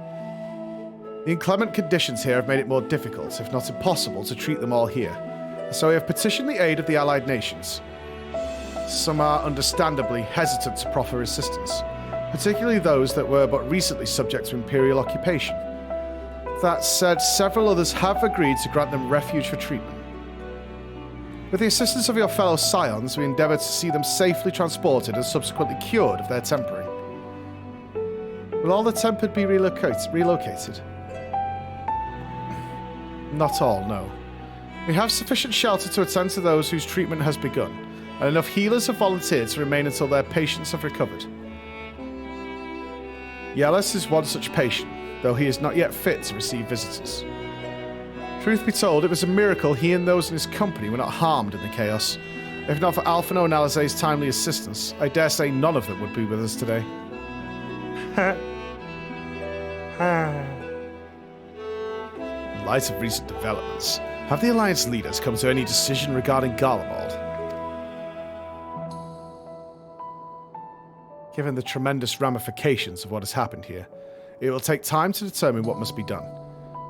The inclement conditions here have made it more difficult, if not impossible, to treat them all here. So we have petitioned the aid of the allied nations. Some are understandably hesitant to proffer assistance, particularly those that were but recently subject to imperial occupation. That said, several others have agreed to grant them refuge for treatment. With the assistance of your fellow scions, we endeavour to see them safely transported and subsequently cured of their tempering. Will all the tempered be relocated? Not all, no. We have sufficient shelter to attend to those whose treatment has begun, and enough healers have volunteered to remain until their patients have recovered. Yellis is one such patient, though he is not yet fit to receive visitors. Truth be told, it was a miracle he and those in his company were not harmed in the chaos. If not for Alphino and Alizé's timely assistance, I dare say none of them would be with us today. In light of recent developments, have the Alliance leaders come to any decision regarding Garlemald? Given the tremendous ramifications of what has happened here, it will take time to determine what must be done.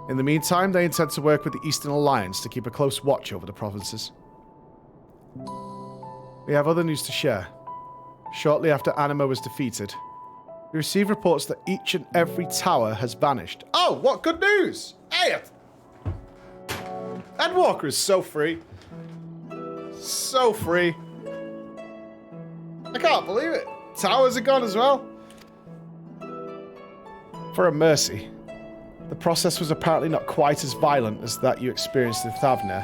In the meantime, they intend to work with the Eastern Alliance to keep a close watch over the provinces. We have other news to share. Shortly after Anima was defeated, we received reports that each and every tower has vanished. Oh, what good news! Hey! Endwalker is so free. So free. I can't believe it. Towers are gone as well. For a mercy. The process was apparently not quite as violent as that you experienced in Thavner.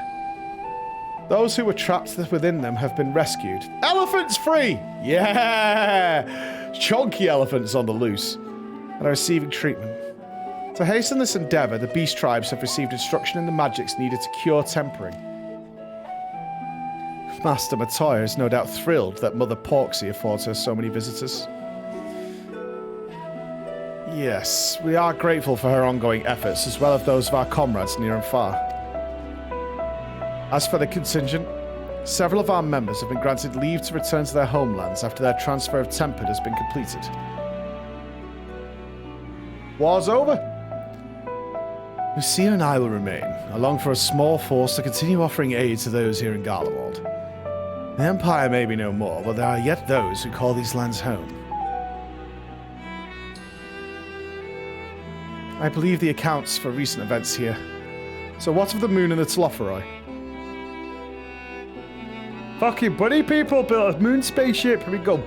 Those who were trapped within them have been rescued. Elephants free! Yeah! Chunky elephants on the loose. And are receiving treatment. To hasten this endeavour, the beast tribes have received instruction in the magics needed to cure tempering. Master Matoya is no doubt thrilled that Mother Porksy affords her so many visitors. Yes, we are grateful for her ongoing efforts, as well as those of our comrades near and far. As for the contingent, several of our members have been granted leave to return to their homelands after their transfer of Tempered has been completed. War's over. Lucia and I will remain, along for a small force to continue offering aid to those here in Garlemald. The Empire may be no more, but there are yet those who call these lands home. I believe the accounts for recent events here. So what of the moon and the Telophoroi? Fucking bunny people built a moon spaceship and we go...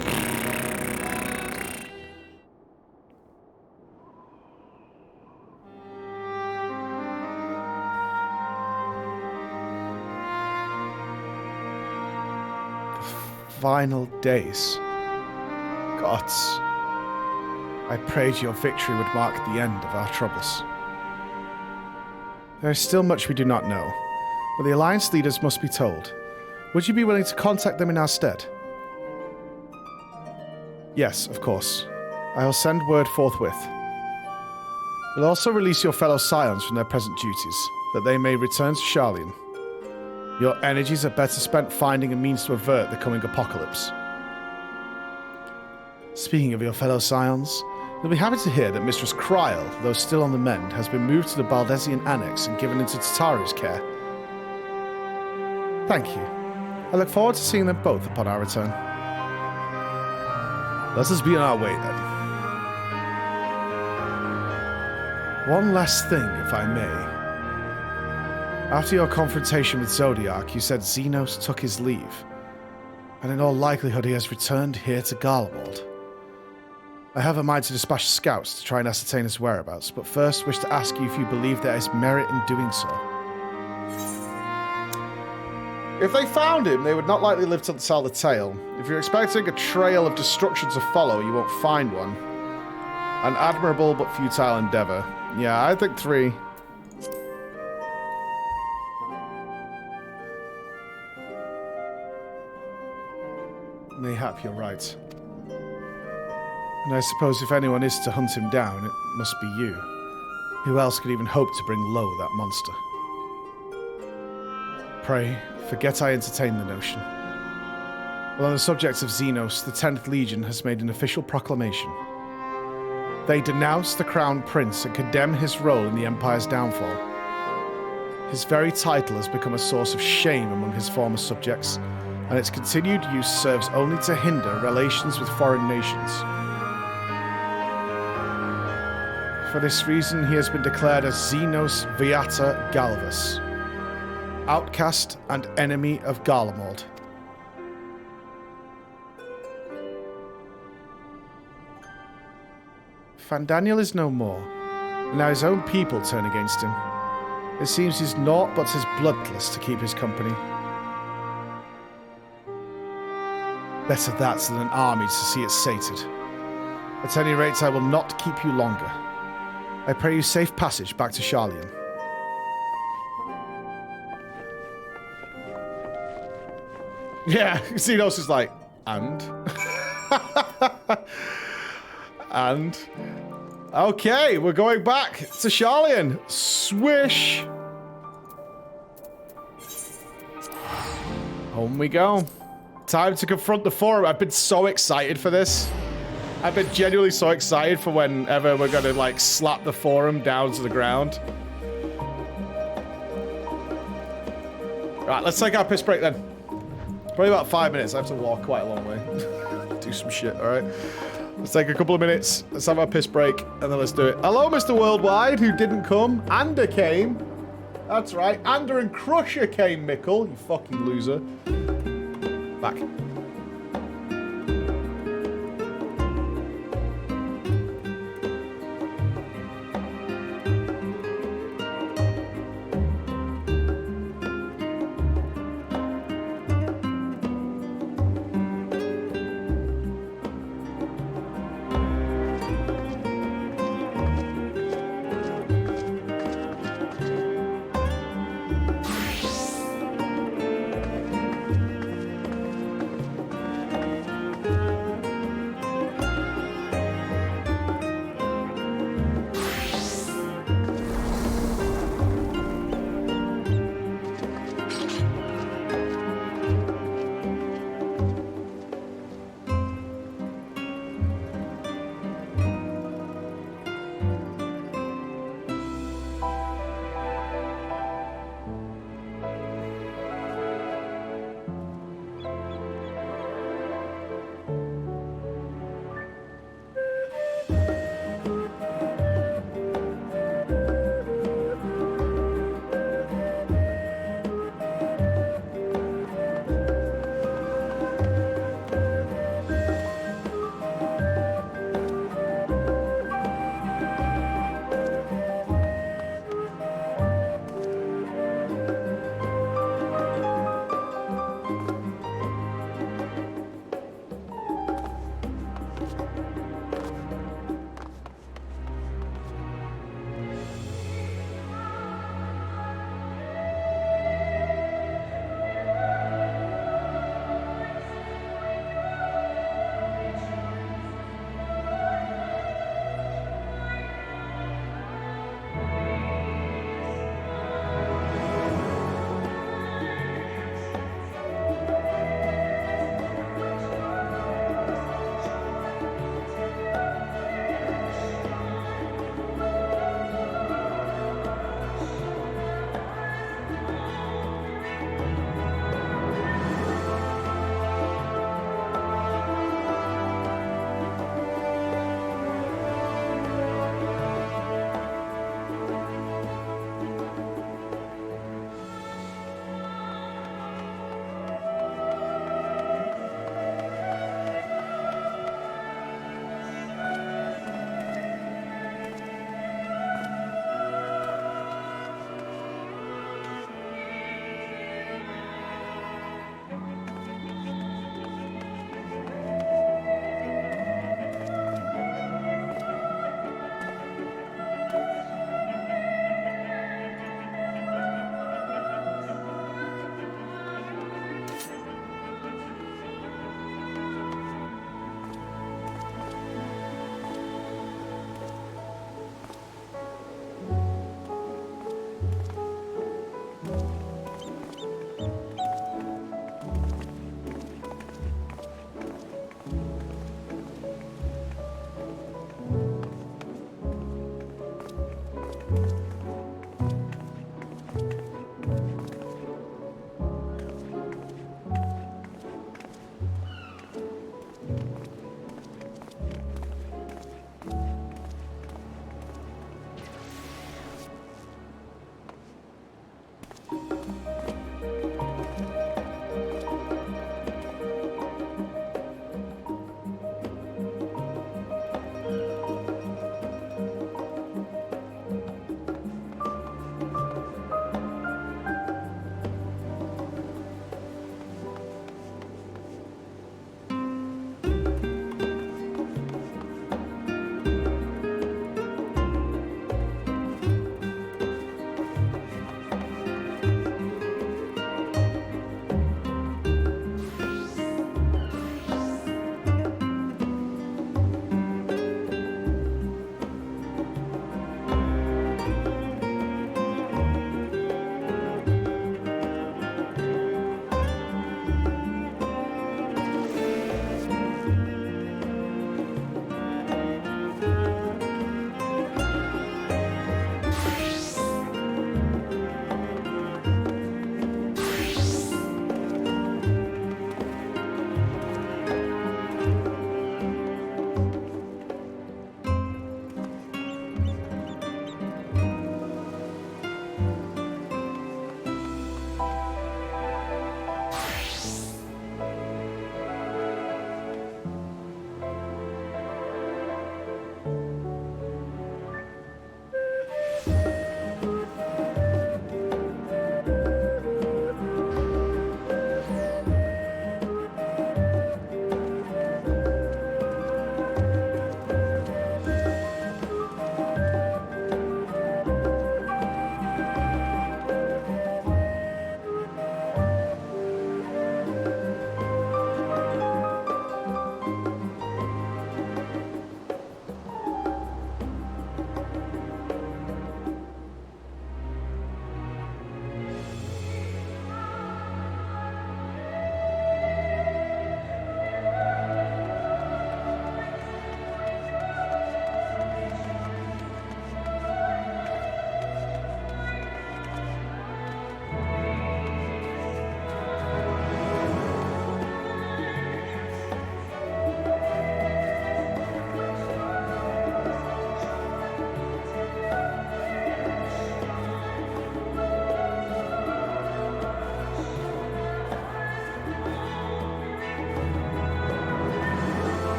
Final days. Gods, I prayed your victory would mark the end of our troubles. There is still much we do not know, but the Alliance leaders must be told. Would you be willing to contact them in our stead? Yes, of course. I will send word forthwith. We'll also release your fellow scions from their present duties, that they may return to Sharlayan. Your energies are better spent finding a means to avert the coming apocalypse. Speaking of your fellow scions, you'll be happy to hear that Mistress Kryl, though still on the mend, has been moved to the Baldesian Annex and given into Tataru's care. Thank you. I look forward to seeing them both upon our return. Let us be on our way then. One last thing, if I may. After your confrontation with Zodiac, you said Xenos took his leave, and in all likelihood he has returned here to Garlemald. I have a mind to dispatch scouts to try and ascertain his whereabouts, but first wish to ask you if you believe there is merit in doing so. If they found him, they would not likely live to tell the tale. If you're expecting a trail of destruction to follow, you won't find one. An admirable but futile endeavor. Yeah, I think 3. Mayhap you're right. And I suppose if anyone is to hunt him down, it must be you. Who else could even hope to bring low that monster? Pray, forget I entertain the notion. Well, on the subject of Xenos, the 10th Legion has made an official proclamation. They denounce the Crown Prince and condemn his role in the Empire's downfall. His very title has become a source of shame among his former subjects, and its continued use serves only to hinder relations with foreign nations. For this reason, he has been declared as Xenos Viata Galvus, outcast and enemy of Garlemald. Fandaniel is no more, and now his own people turn against him. It seems he's naught but his bloodlust to keep his company. Better that than an army to see it sated. At any rate, I will not keep you longer. I pray you safe passage back to Sharlayan. Yeah, Xenos is like, and? And? Okay, we're going back to Sharlayan. Swish! Home we go. Time to confront the Forum. I've been so excited for this. I've been genuinely so excited for whenever we're gonna, like, slap the Forum down to the ground. Right, let's take our piss break then. Probably about 5 minutes. I have to walk quite a long way. Do some shit, alright? Let's take a couple of minutes. Let's have our piss break, and then let's do it. Hello, Mr. Worldwide, who didn't come. Ander came. That's right. Ander and Crusher came, Mickle. You fucking loser. Back.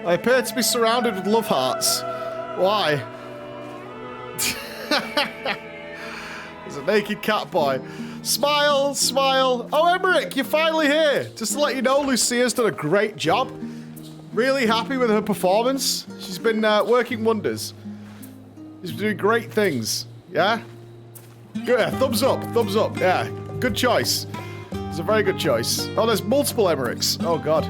I appear to be surrounded with love hearts. Why? There's a naked cat boy. Smile, smile. Oh, Emmerich, you're finally here. Just to let you know, Lucia's done a great job. Really happy with her performance. She's been working wonders. She's been doing great things. Yeah? Good. Yeah, thumbs up, thumbs up. Yeah, good choice. It's a very good choice. Oh, there's multiple Emmerichs. Oh, God.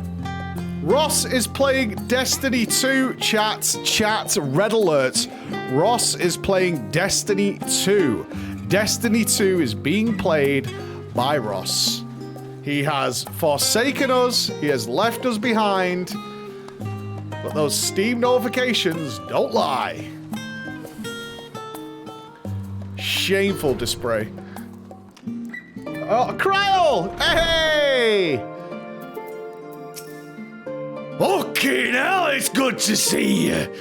Ross is playing Destiny 2, chat, red alert. Ross is playing Destiny 2. Destiny 2 is being played by Ross. He has forsaken us, he has left us behind, but those Steam notifications don't lie. Shameful display. Oh, Kryl! Hey!
Okay, now it's good to see you.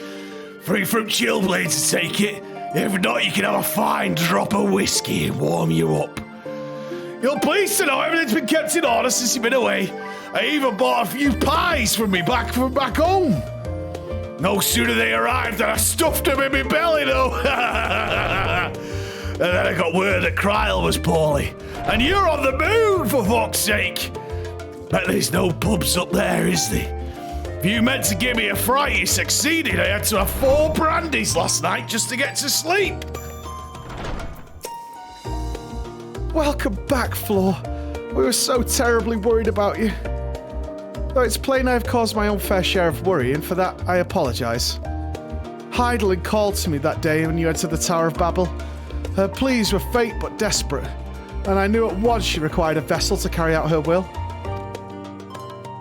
Free from Chillblades to take it. If not, you can have a fine drop of whiskey and warm you up. You're pleased to know everything's been kept in order since you've been away. I even bought a few pies from back home. No sooner they arrived than I stuffed them in my belly, though. And then I got word that Kryl was poorly. And you're on the moon, for fuck's sake. Bet there's no pubs up there, is there? If you meant to give me a fright, you succeeded. I had to have 4 brandies last night just to get to sleep.
Welcome back, Floor. We were so terribly worried about you. Though it's plain I've caused my own fair share of worry, and for that I apologise. Heidelin called to me that day when you entered the Tower of Babel. Her pleas were faint but desperate, and I knew at once she required a vessel to carry out her will.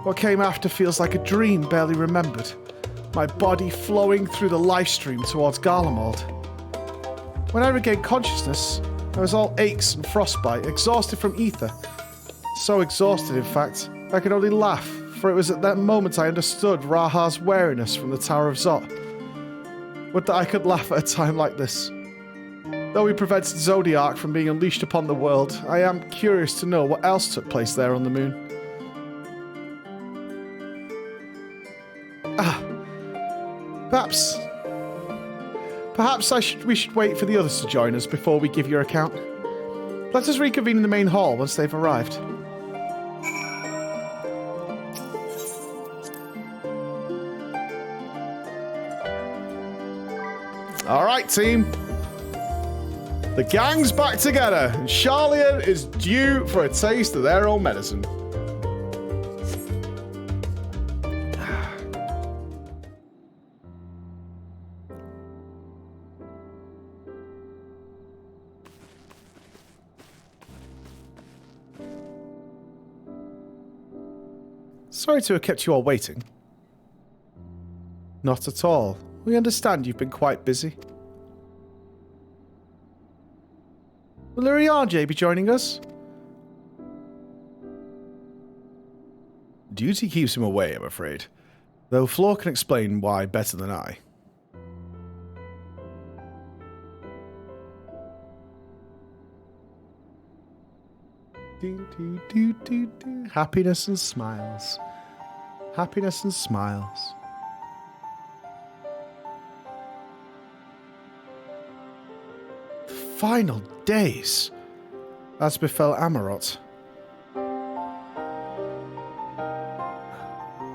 What came after feels like a dream barely remembered, my body flowing through the life stream towards Garlemald. When I regained consciousness, I was all aches and frostbite, exhausted from ether. So exhausted, in fact, I could only laugh, for it was at that moment I understood Raha's wariness from the Tower of Zot. Would that I could laugh at a time like this. Though we prevented Zodiac from being unleashed upon the world, I am curious to know what else took place there on the moon. Perhaps we should wait for the others to join us before we give your account. Let us reconvene in the main hall once they've arrived. Alright, team. The gang's back together, and Charlian is due for a taste of their own medicine. Sorry to have kept you all waiting. Not at all. We understand you've been quite busy. Will Urianger be joining us? Duty keeps him away, I'm afraid. Though Floor can explain why better than I. Happiness and smiles. Happiness and smiles. Final days, as befell Amarot.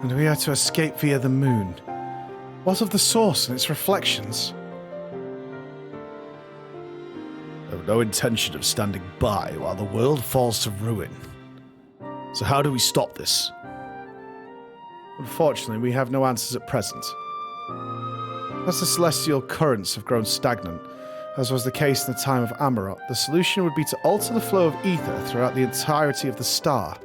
And we are to escape via the moon. What of the source and its reflections? I have no intention of standing by while the world falls to ruin. So how do we stop this? Unfortunately, we have no answers at present. As the celestial currents have grown stagnant, as was the case in the time of Amarot, the solution would be to alter the flow of ether throughout the entirety of the star.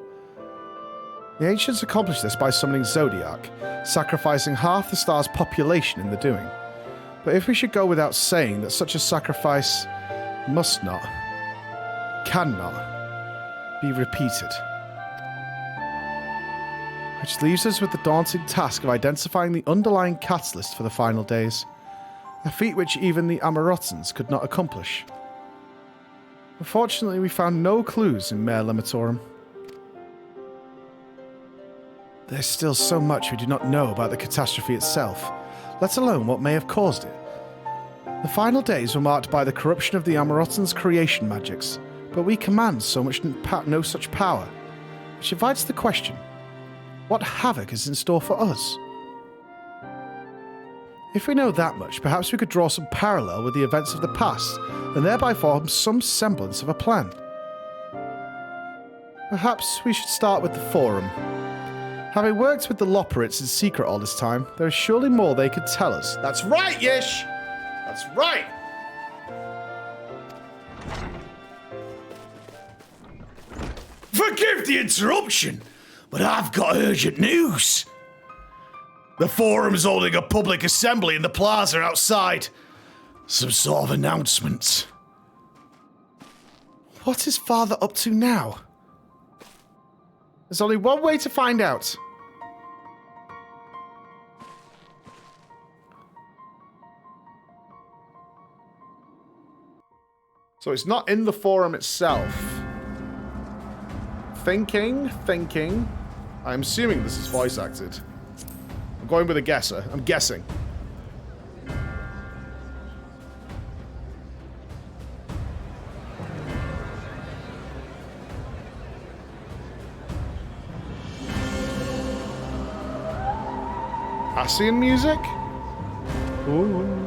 The ancients accomplished this by summoning Zodiac, sacrificing half the star's population in the doing. But if we should go without saying that such a sacrifice must not, cannot, be repeated. Which leaves us with the daunting task of identifying the underlying catalyst for the final days, a feat which even the Amarotans could not accomplish. Unfortunately, we found no clues in Mare Lematorum. There's still so much we do not know about the catastrophe itself, let alone what may have caused it. The final days were marked by the corruption of the Amarottan's creation magics, but we command no such power, which invites the question, what havoc is in store for us? If we know that much, perhaps we could draw some parallel with the events of the past, and thereby form some semblance of a plan. Perhaps we should start with the Forum. Having worked with the Loporrits in secret all this time, there is surely more they could tell us.
That's right, Yish! That's right! Forgive the interruption, but I've got urgent news. The Forum's holding a public assembly in the plaza outside. Some sort of announcement.
What is Father up to now? There's only one way to find out. So it's not in the Forum itself. Thinking. I'm assuming this is voice acted. I'm going with a guesser. I'm guessing. Asian music? Ooh.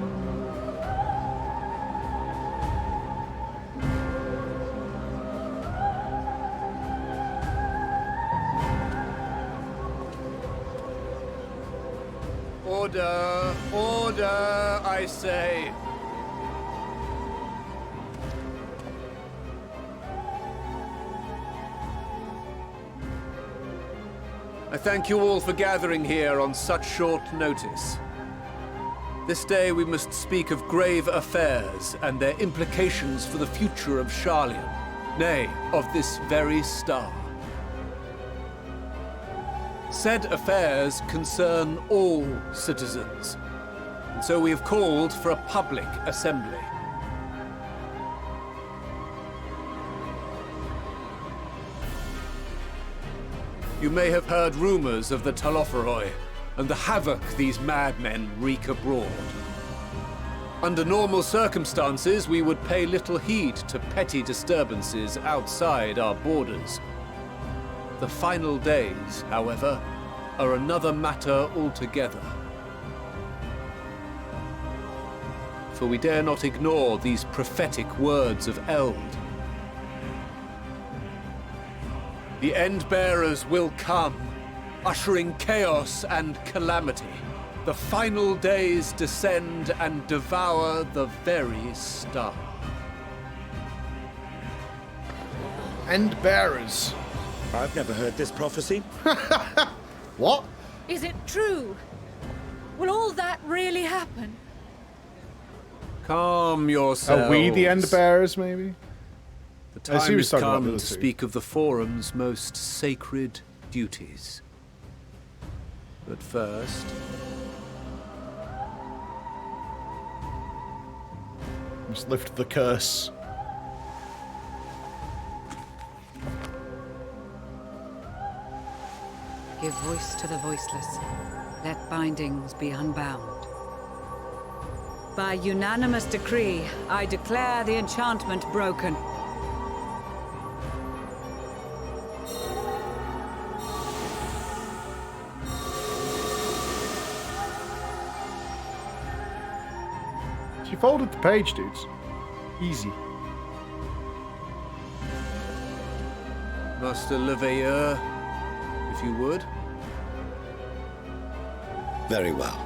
Order, I say. I thank you all for gathering here on such short notice. This day we must speak of grave affairs and their implications for the future of Sharlayan, nay, of this very star. Said affairs concern all citizens, and so we have called for a public assembly. You may have heard rumors of the Talofferoi and the havoc these madmen wreak abroad. Under normal circumstances, we would pay little heed to petty disturbances outside our borders. The final days, however, are another matter altogether. For we dare not ignore these prophetic words of Eld. The End-Bearers will come, ushering chaos and calamity. The final days descend and devour the very star.
End-Bearers.
I've never heard this prophecy.
What?
Is it true? Will all that really happen?
Calm yourselves.
Are we the End-Bearers, maybe?
The time
he was
has
talking about
come
the
to
other two.
speak of the Forum's most sacred duties. But first...
Just lift the curse.
Give voice to the voiceless. Let bindings be unbound. By unanimous decree, I declare the enchantment broken.
She folded the page, dudes. Easy.
Master Leveilleur, if you would.
Very well.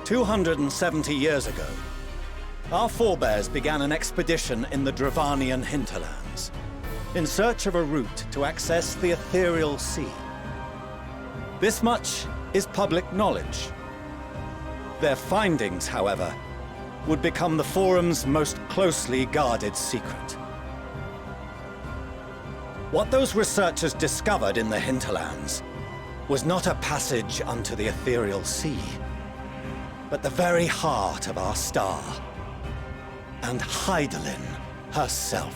"270 years ago, our forebears began an expedition in the Dravanian hinterlands, in search of a route to access the ethereal sea. This much is public knowledge. Their findings, however, would become the Forum's most closely guarded secret. What those researchers discovered in the hinterlands was not a passage unto the ethereal sea,
but the very heart of our star. And Hydaelyn herself.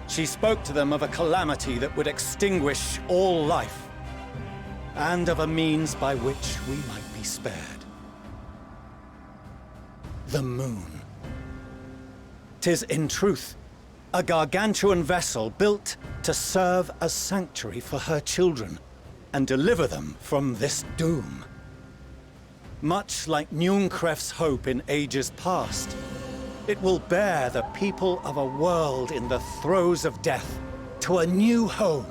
She spoke to them of a calamity that would extinguish all life, and of a means by which we might be spared. The moon. 'Tis in truth a gargantuan vessel built to serve as sanctuary for her children and deliver them from this doom. Much like Njunkref's hope in ages past, it will bear the people of a world in the throes of death to a new home.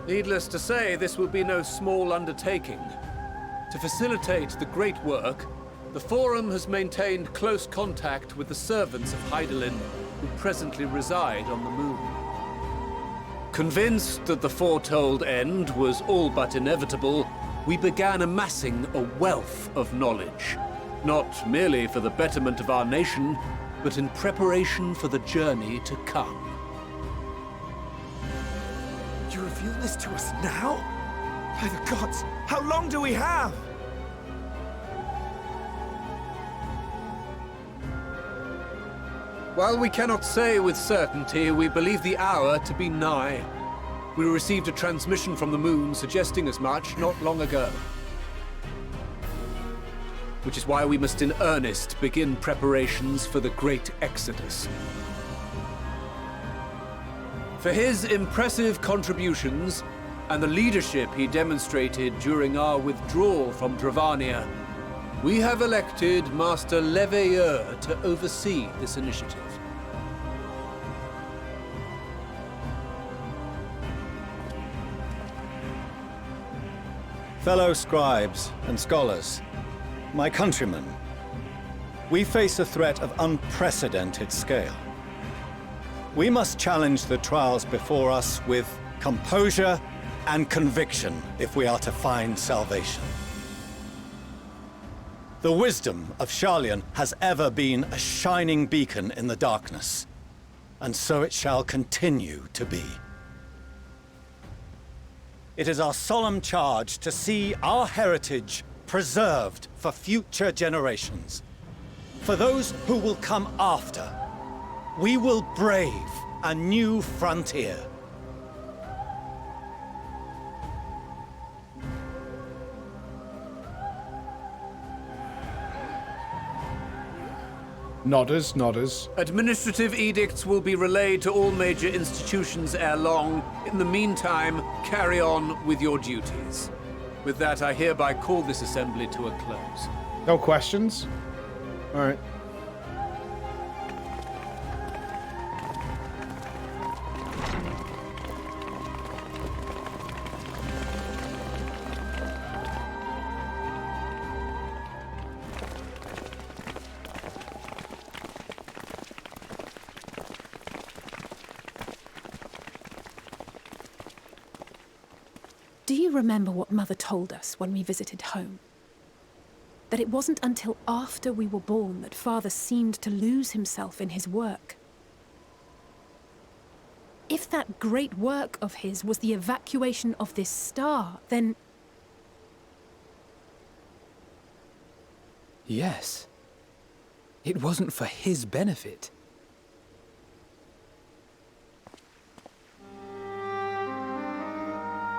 Needless to say, this will be no small undertaking. To facilitate the great work, the Forum has maintained close contact with the servants of Hydaelyn, who presently reside on the moon. Convinced that the foretold end was all but inevitable, we began amassing a wealth of knowledge, not merely for the betterment of our nation, but in preparation for the journey to come.
You reveal this to us now? By the gods, how long do we have?
While we cannot say with certainty, we believe the hour to be nigh. We received a transmission from the moon suggesting as much not long ago. Which is why we must in earnest begin preparations for the great exodus. For his impressive contributions and the leadership he demonstrated during our withdrawal from Dravania, we have elected Master Leveilleur to oversee this initiative.
Fellow scribes and scholars, my countrymen, we face a threat of unprecedented scale. We must challenge the trials before us with composure and conviction if we are to find salvation. The wisdom of Sharlayan has ever been a shining beacon in the darkness, and so it shall continue to be. It is our solemn charge to see our heritage preserved for future generations. For those who will come after, we will brave a new frontier.
Nodders, nodders.
Administrative edicts will be relayed to all major institutions ere long. In the meantime, carry on with your duties. With that, I hereby call this assembly to a close.
No questions? All right.
Do you remember what Mother told us when we visited home? That it wasn't until after we were born that Father seemed to lose himself in his work. If that great work of his was the evacuation of this star, then...
Yes. It wasn't for his benefit.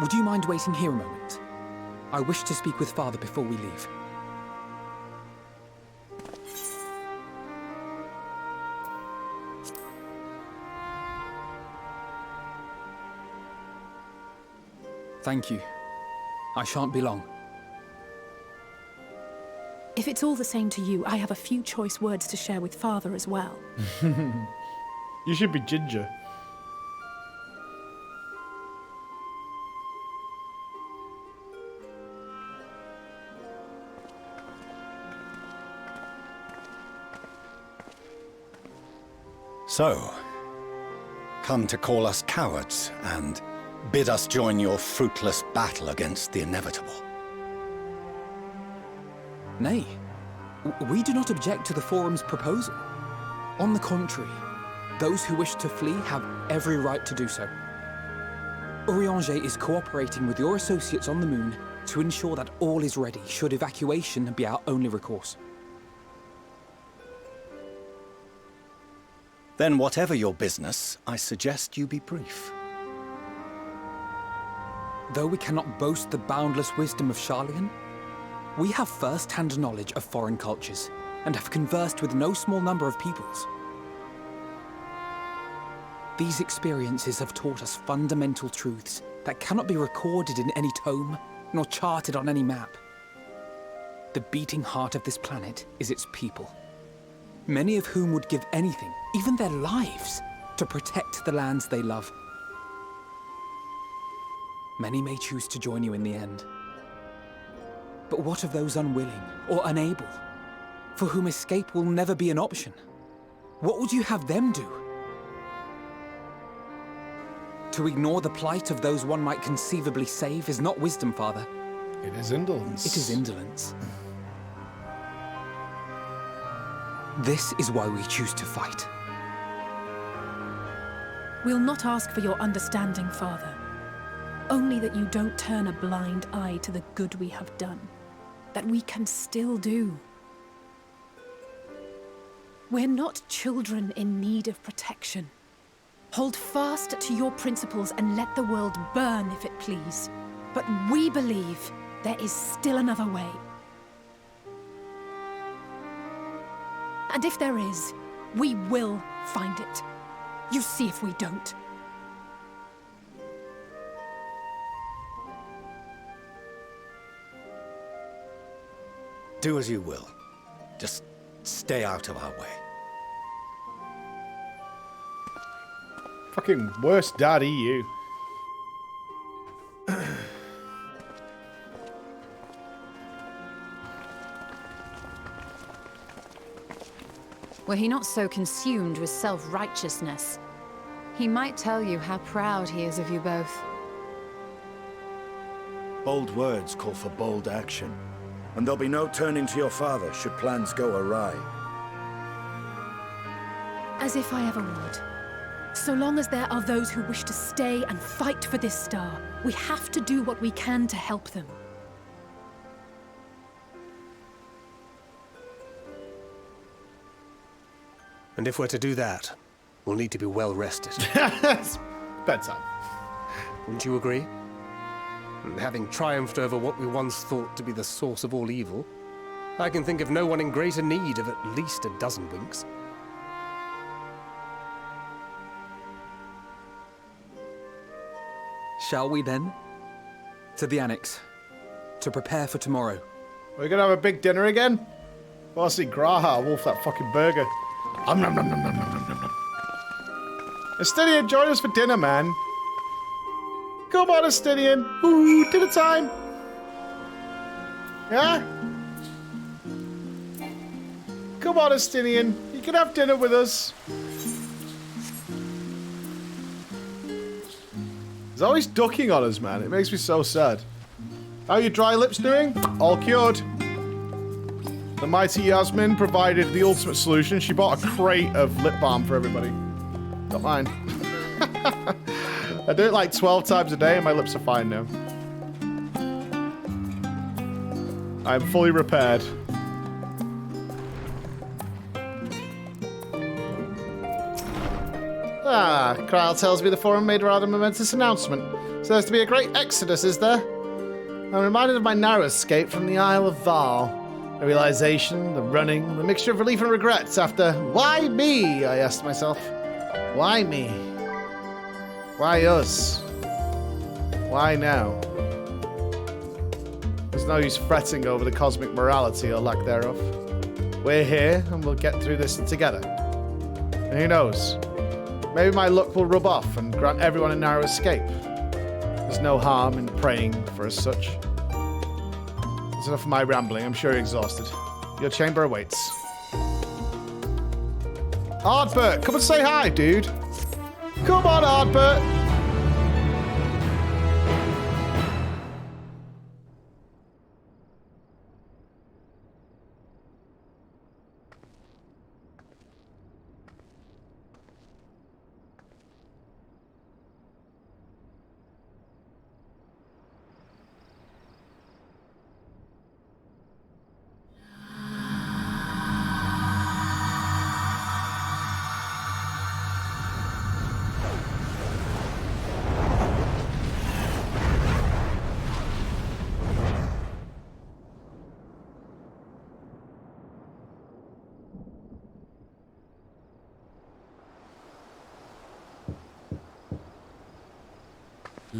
Would you mind waiting here a moment? I wish to speak with Father before we leave. Thank you. I shan't be long.
If it's all the same to you, I have a few choice words to share with Father as well.
You should be Ginger.
So, come to call us cowards and bid us join your fruitless battle against the inevitable.
Nay, we do not object to the Forum's proposal. On the contrary, those who wish to flee have every right to do so. Urianger is cooperating with your associates on the moon to ensure that all is ready should evacuation be our only recourse.
Then whatever your business, I suggest you be brief.
Though we cannot boast the boundless wisdom of Charlian, we have first-hand knowledge of foreign cultures and have conversed with no small number of peoples. These experiences have taught us fundamental truths that cannot be recorded in any tome, nor charted on any map. The beating heart of this planet is its people, many of whom would give anything, even their lives, to protect the lands they love. Many may choose to join you in the end. But what of those unwilling or unable, for whom escape will never be an option? What would you have them do? To ignore the plight of those one might conceivably save is not wisdom, Father.
It is indolence.
It is indolence. This is why we choose to fight.
We'll not ask for your understanding, Father. Only that you don't turn a blind eye to the good we have done. That we can still do. We're not children in need of protection. Hold fast to your principles and let the world burn if it please. But we believe there is still another way. And if there is, we will find it. You see if we don't.
Do as you will. Just stay out of our way.
Fucking worst dad EU.
Were he not so consumed with self-righteousness, he might tell you how proud he is of you both.
Bold words call for bold action. And there'll be no turning to your father should plans go awry.
As if I ever would. So long as there are those who wish to stay and fight for this star, we have to do what we can to help them.
And if we're to do that, we'll need to be well rested.
It's bedtime.
Wouldn't you agree? And having triumphed over what we once thought to be the source of all evil, I can think of no one in greater need of at least a dozen winks.
Shall we then? To the Annex, to prepare for tomorrow.
We're gonna have a big dinner again? Well, I see Graha wolf that fucking burger. Nom nom nom nom nom nom nom nom. Estinian, join us for dinner, man. Come on, Estinian. Ooh, dinner time. Yeah? Come on, Estinian. You can have dinner with us. He's always ducking on us, man. It makes me so sad. How are your dry lips doing? All cured. The mighty Yasmin provided the ultimate solution. She bought a crate of lip balm for everybody. Don't mind. I do it like 12 times a day and my lips are fine now. I'm fully repaired. Ah, Krile tells me the forum made a rather momentous announcement. So there's to be a great exodus, is there? I'm reminded of my narrow escape from the Isle of Val. The realization, the running, the mixture of relief and regrets after, why me? I asked myself. Why me? Why us? Why now? There's no use fretting over the cosmic morality or lack thereof. We're here and we'll get through this together. And who knows? Maybe my luck will rub off and grant everyone a narrow escape. There's no harm in praying for as such. That's enough of my rambling. I'm sure you're exhausted. Your chamber awaits. Ardbert, come and say hi, dude. Come on, Ardbert.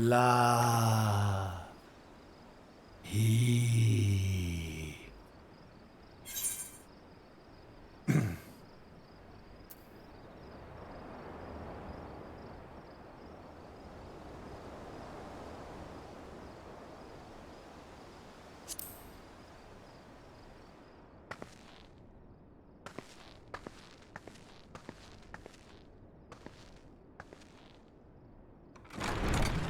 La. He.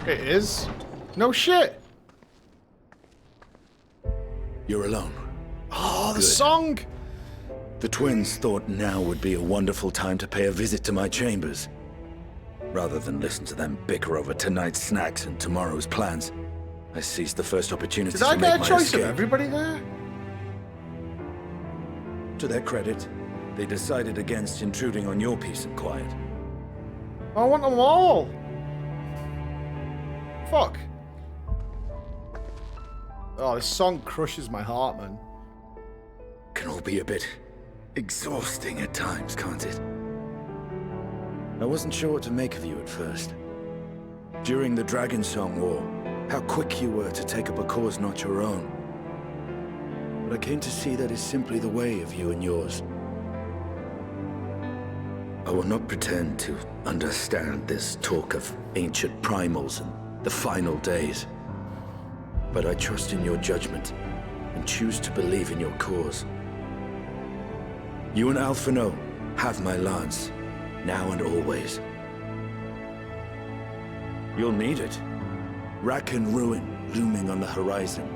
It is? No shit.
You're alone.
Oh, the
Good.
song!
The twins thought now would be a wonderful time to pay a visit to my chambers. Rather than listen to them bicker over tonight's snacks and tomorrow's plans, I seized the first opportunity
Did I
to
get
make
a
my
choice
escape.
of everybody there?
To their credit, they decided against intruding on your peace and quiet.
I want them all. Fuck. Oh, this song crushes my heart, man.
Can all be a bit exhausting at times, can't it? I wasn't sure what to make of you at first. During the Dragon Song War, how quick you were to take up a cause not your own. But I came to see that is simply the way of you and yours. I will not pretend to understand this talk of ancient primals and the final days. But I trust in your judgment and choose to believe in your cause. You and Alphino have my lance, now and always. You'll need it. Rack and ruin looming on the horizon.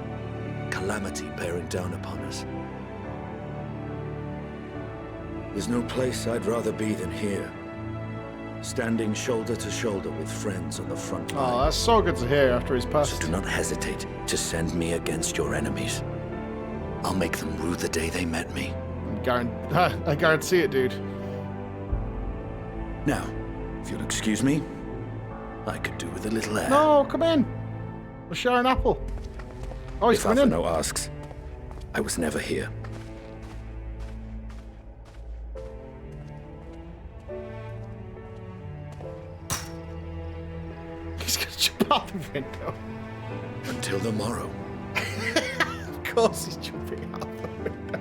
Calamity bearing down upon us. There's no place I'd rather be than here. Standing shoulder to shoulder with friends on the front line.
Oh, that's so good to hear after he's passed.
So do not hesitate to send me against your enemies. I'll make them rue the day they met me.
I guarantee it, dude.
Now, if you'll excuse me, I could do with a little air.
No, come in. We'll share an apple. Oh, he's
If
coming in.
Alphino asks, I was never here.
He's gonna jump out the window.
Until the morrow.
Of course he's jumping out the window.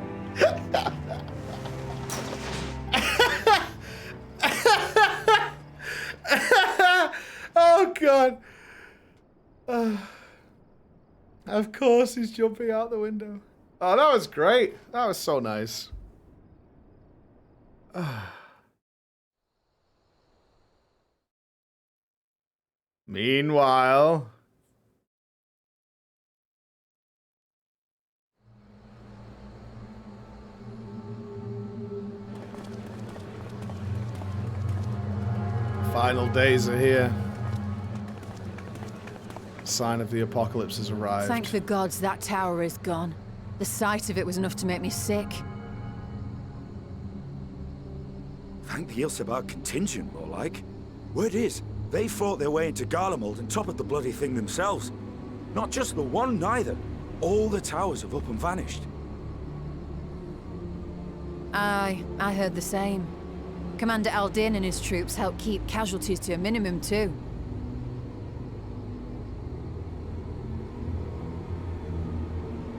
Oh, God. Of course he's jumping out the window. Oh, that was great. That was so nice. Meanwhile... Final days are here. Sign of the apocalypse has arrived.
Thank the gods that tower is gone. The sight of it was enough to make me sick.
Thank the Ilsabar contingent, more like. Word is, they fought their way into Garlemald and toppled the bloody thing themselves. Not just the one, neither. All the towers have up and vanished.
Aye, I heard the same. Commander Aldin and his troops helped keep casualties to a minimum, too.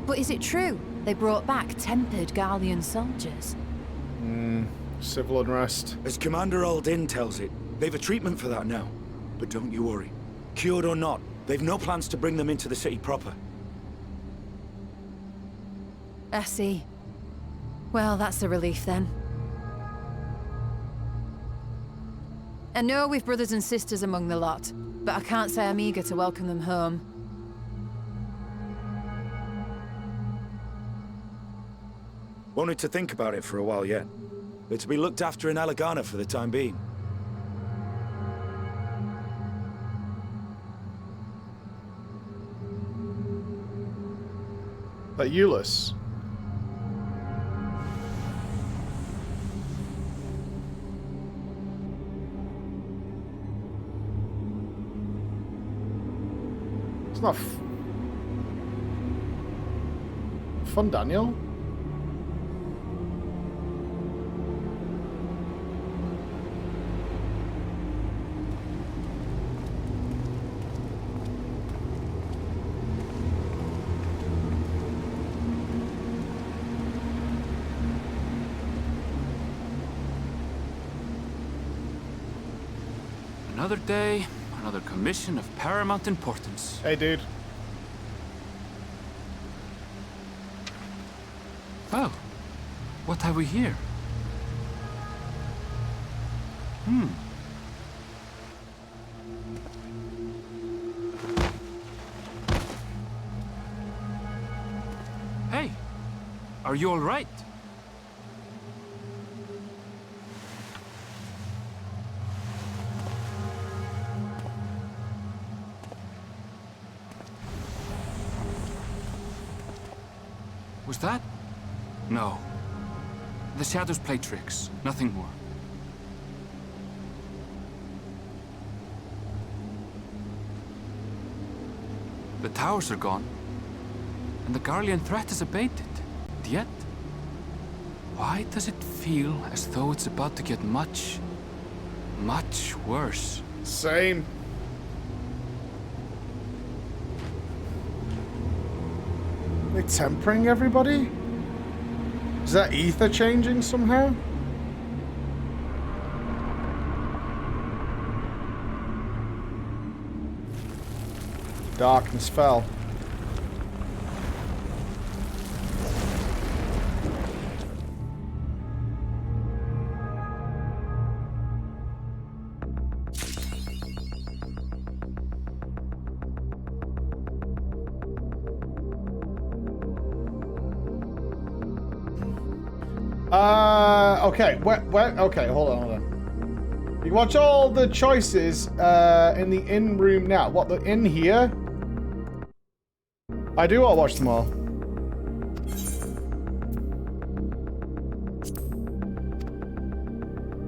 But is it true they brought back tempered Garlean soldiers?
Civil unrest.
As Commander Aldin tells it, they've a treatment for that now. But don't you worry. Cured or not, they've no plans to bring them into the city proper.
I see. Well, that's a relief then. I know we've brothers and sisters among the lot, but I can't say I'm eager to welcome them home.
Wanted to think about it for a while yet. They're to be looked after in Alagana for the time being.
But Euless. It's not fun, Daniel.
Another day, another commission of paramount importance.
Hey, dude.
Well, what have we here? Hey, are you all right? Was that? No. The shadows play tricks, nothing more. The towers are gone, and the Garlean threat is abated. Yet, why does it feel as though it's about to get much, much worse?
Same. Are they tempering everybody? Is that ether changing somehow? Darkness fell. Okay, okay, hold on. You can watch all the choices in the in room now. What, the in here? I do want to watch them all.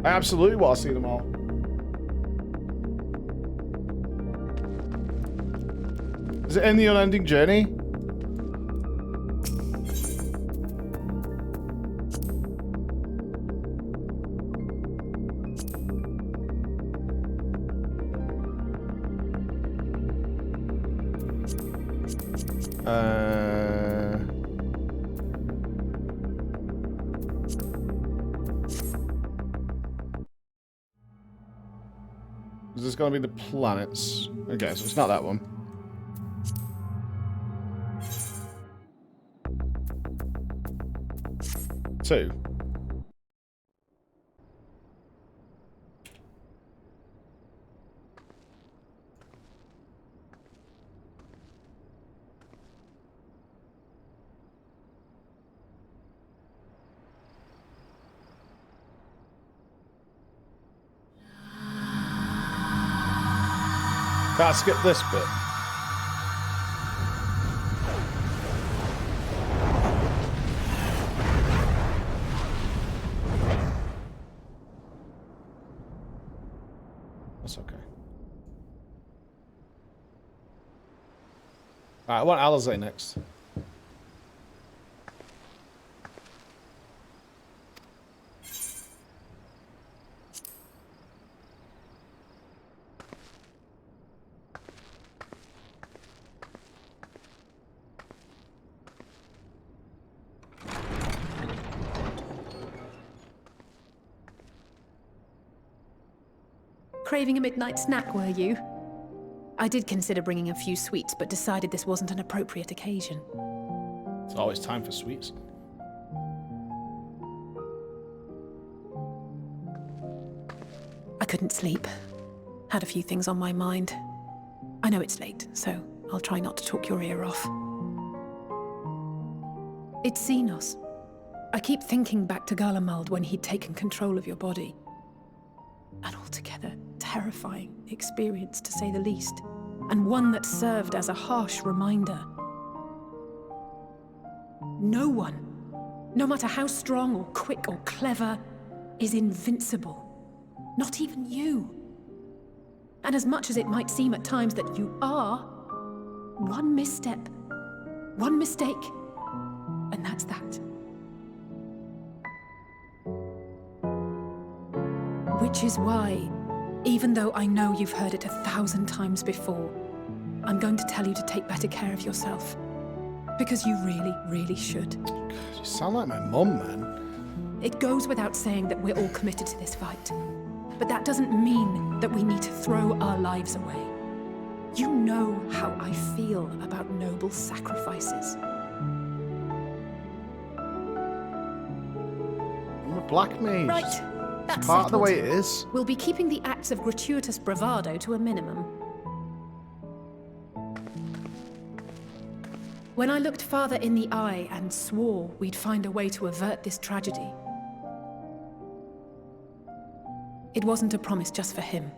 I absolutely want to see them all. Is it in the unending journey? Is this going to be the planets? Okay, so it's not that one. Two. Can't skip this bit. That's okay. Alright, I want Alizé next.
Craving a midnight snack, were you? I did consider bringing a few sweets, but decided this wasn't an appropriate occasion.
It's always time for sweets.
I couldn't sleep. Had a few things on my mind. I know it's late, so I'll try not to talk your ear off. It's Xenos. I keep thinking back to Garlemald when he'd taken control of your body. An altogether terrifying experience, to say the least, and one that served as a harsh reminder. No one, no matter how strong or quick or clever, is invincible. Not even you. And as much as it might seem at times that you are, one misstep, one mistake, and that's that. Which is why, even though I know you've heard it 1,000 times before, I'm going to tell you to take better care of yourself. Because you really, really should.
You sound like my mum, man.
It goes without saying that we're all committed to this fight. But that doesn't mean that we need to throw our lives away. You know how I feel about noble sacrifices.
I'm a black mage.
Right. That's
Part of the
settled.
way it is.
We'll be keeping the acts of gratuitous bravado to a minimum. When I looked father in the eye and swore we'd find a way to avert this tragedy, it wasn't a promise just for him.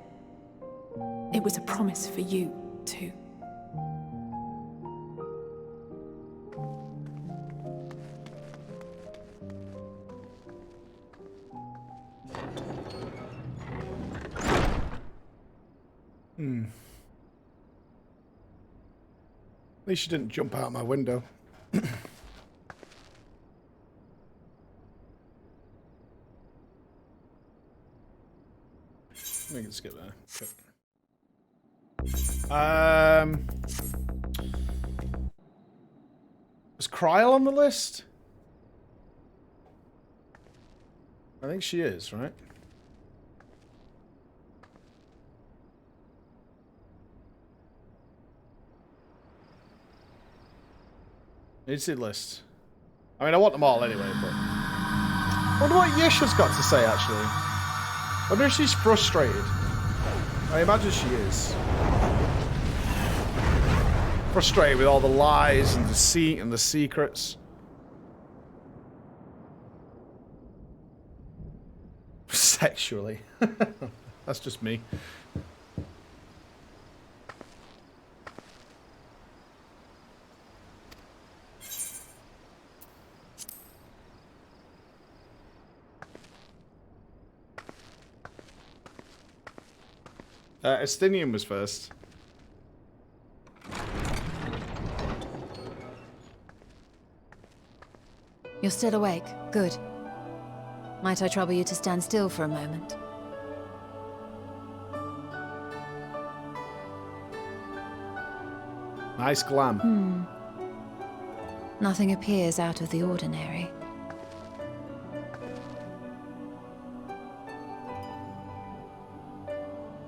It was a promise for you, too.
At least you didn't jump out my window. I can skip that. Okay. Was Kryl on the list? I think she is, right? Need to see the list. I mean, I want them all anyway, but... I wonder what Yesha's got to say, actually. I wonder if she's frustrated. I imagine she is. Frustrated with all the lies and deceit and the secrets. Sexually. That's just me. Estinian was first.
You're still awake. Good. Might I trouble you to stand still for a moment?
Nice glam.
Nothing appears out of the ordinary.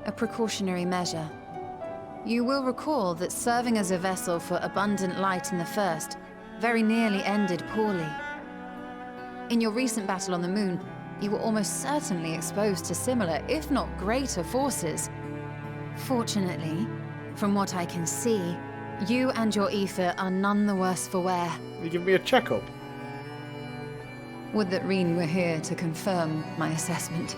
A precautionary measure. You will recall that serving as a vessel for abundant light in the First very nearly ended poorly. In your recent battle on the moon, you were almost certainly exposed to similar, if not greater, forces. Fortunately, from what I can see, you and your ether are none the worse for wear.
You give me a checkup.
Would that Reen were here to confirm my assessment.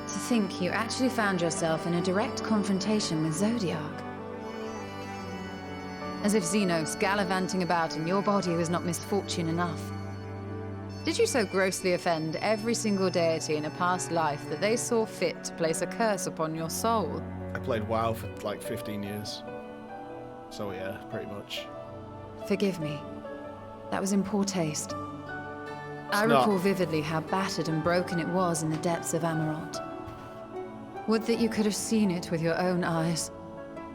To think you actually found yourself in a direct confrontation with Zodiac. As if Xenos gallivanting about in your body was not misfortune enough. Did you so grossly offend every single deity in a past life that they saw fit to place a curse upon your soul?
I played WoW for like 15 years. So yeah, pretty much.
Forgive me. That was in poor taste. I
not.
recall vividly how battered and broken it was in the depths of Amarant. Would that you could have seen it with your own eyes.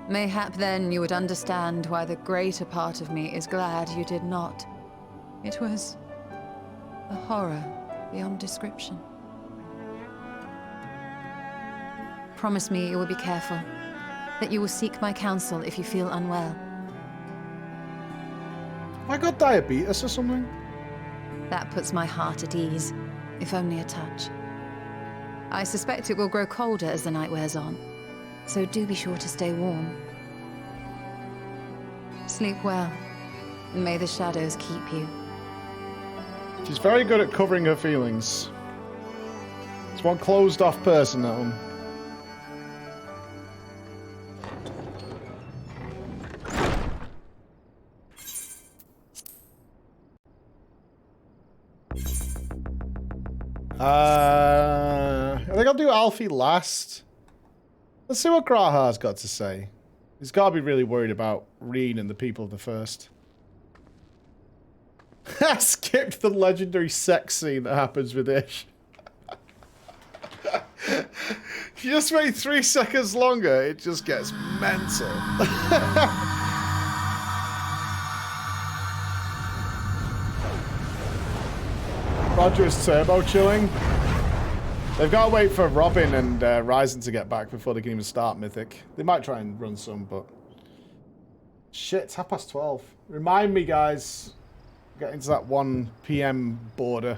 Mayhap then you would understand why the greater part of me is glad you did not. It was a horror beyond description. Promise me you will be careful, that you will seek my counsel if you feel unwell.
Have I got diabetes or something?
That puts my heart at ease, if only a touch. I suspect it will grow colder as the night wears on, so do be sure to stay warm. Sleep well, and may the shadows keep you.
She's very good at covering her feelings. It's one closed-off person, that one. I think I'll do Alfie last. Let's see what Graha's got to say. He's got to be really worried about Reen and the people of the First. I skipped the legendary sex scene that happens with Ish. If you just wait 3 seconds longer, it just gets mental. Roger is turbo chilling. They've got to wait for Robin and Ryzen to get back before they can even start Mythic. They might try and run some, but... Shit, it's 12:30. Remind me, guys. Get into that 1 PM border.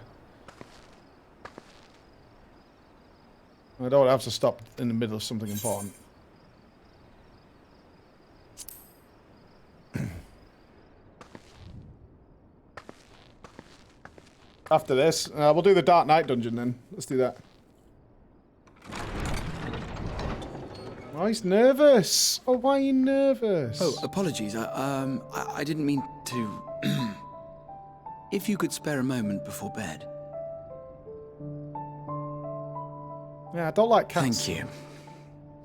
I don't have to stop in the middle of something important. After this, we'll do the Dark Knight dungeon then. Let's do that. Oh, he's nervous. Oh, why are you nervous?
Oh, apologies. I didn't mean to... If you could spare a moment before bed.
Yeah, I don't like cats.
Thank you.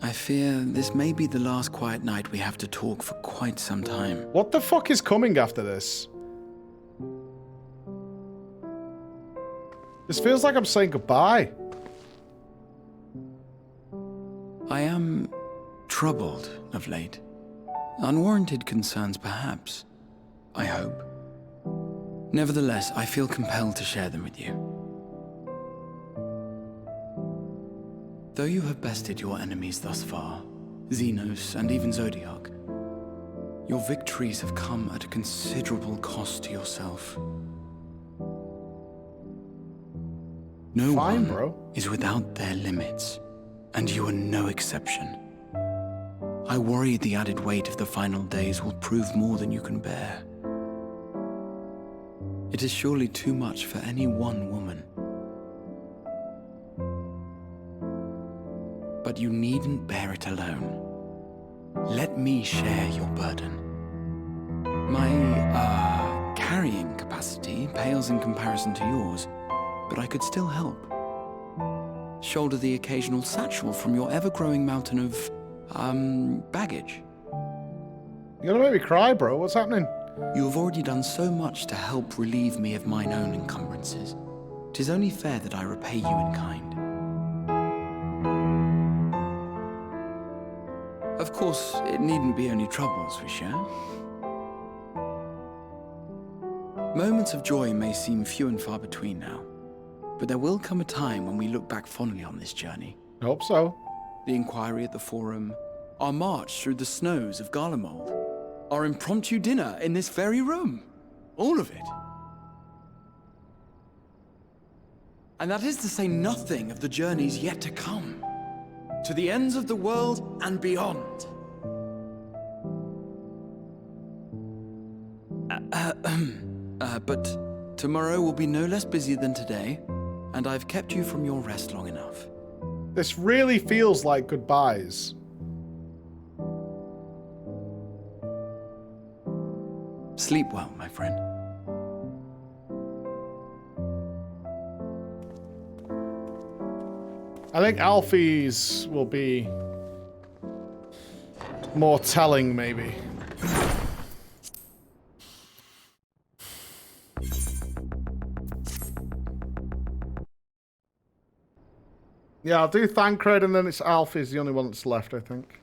I fear this may be the last quiet night we have to talk for quite some time.
What the fuck is coming after this? This feels like I'm saying goodbye.
I am troubled of late. Unwarranted concerns, perhaps. I hope. Nevertheless, I feel compelled to share them with you. Though you have bested your enemies thus far, Xenos and even Zodiac, your victories have come at a considerable cost to yourself. No one is without their limits, and you are no exception. I worry the added weight of the final days will prove more than you can bear. It is surely too much for any one woman. But you needn't bear it alone. Let me share your burden. My, carrying capacity pales in comparison to yours, but I could still help. Shoulder the occasional satchel from your ever-growing mountain of, baggage.
You're gonna make me cry, bro. What's happening?
You have already done so much to help relieve me of mine own encumbrances. 'Tis only fair that I repay you in kind. Of course, it needn't be only troubles we share. Moments of joy may seem few and far between now, but there will come a time when we look back fondly on this journey.
I hope so.
The inquiry at the Forum, our march through the snows of Garlemald, our impromptu dinner in this very room. All of it. And that is to say nothing of the journeys yet to come. To the ends of the world and beyond. But tomorrow will be no less busy than today, and I've kept you from your rest long enough.
This really feels like goodbyes.
Sleep well, my friend.
I think Alfie's will be more telling, maybe. Yeah, I'll do Thancred and then it's Alfie's the only one that's left, I think.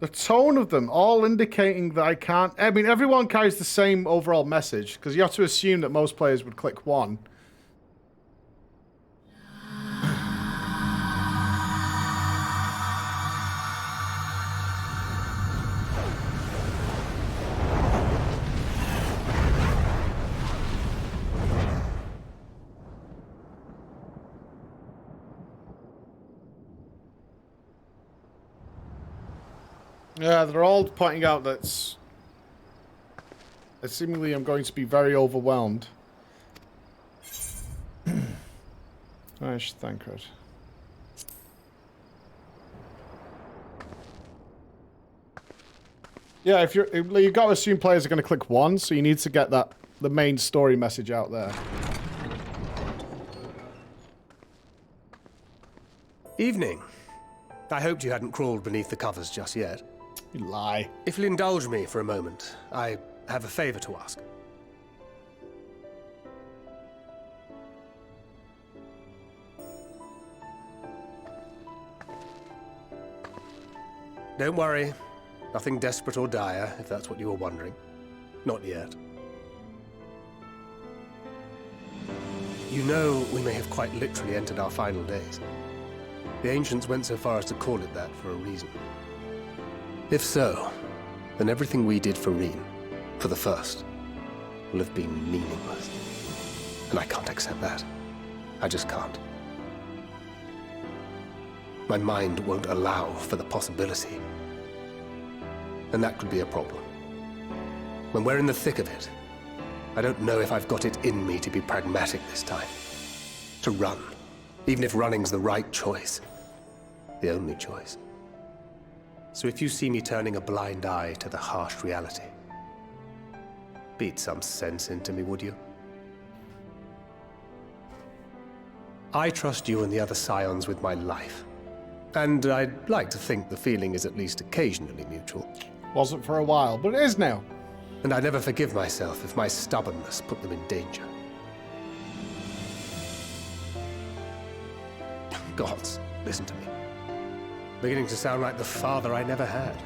The tone of them, all indicating that I can't... I mean, everyone carries the same overall message, because you have to assume that most players would click one. Yeah, they're all pointing out that seemingly I'm going to be very overwhelmed. I should thank her. Yeah, if you've got to assume players are going to click one, so you need to get the main story message out there.
Evening. I hoped you hadn't crawled beneath the covers just yet.
You lie.
If you'll indulge me for a moment, I have a favor to ask. Don't worry. Nothing desperate or dire, if that's what you were wondering. Not yet. You know, we may have quite literally entered our final days. The ancients went so far as to call it that for a reason. If so, then everything we did for Reen, for the first, will have been meaningless. And I can't accept that. I just can't. My mind won't allow for the possibility. And that could be a problem. When we're in the thick of it, I don't know if I've got it in me to be pragmatic this time. To run, even if running's the right choice. The only choice. So if you see me turning a blind eye to the harsh reality, beat some sense into me, would you? I trust you and the other scions with my life. And I'd like to think the feeling is at least occasionally mutual.
Wasn't for a while, but it is now.
And I never forgive myself if my stubbornness put them in danger. Gods, listen to me. Beginning to sound like the father I never had.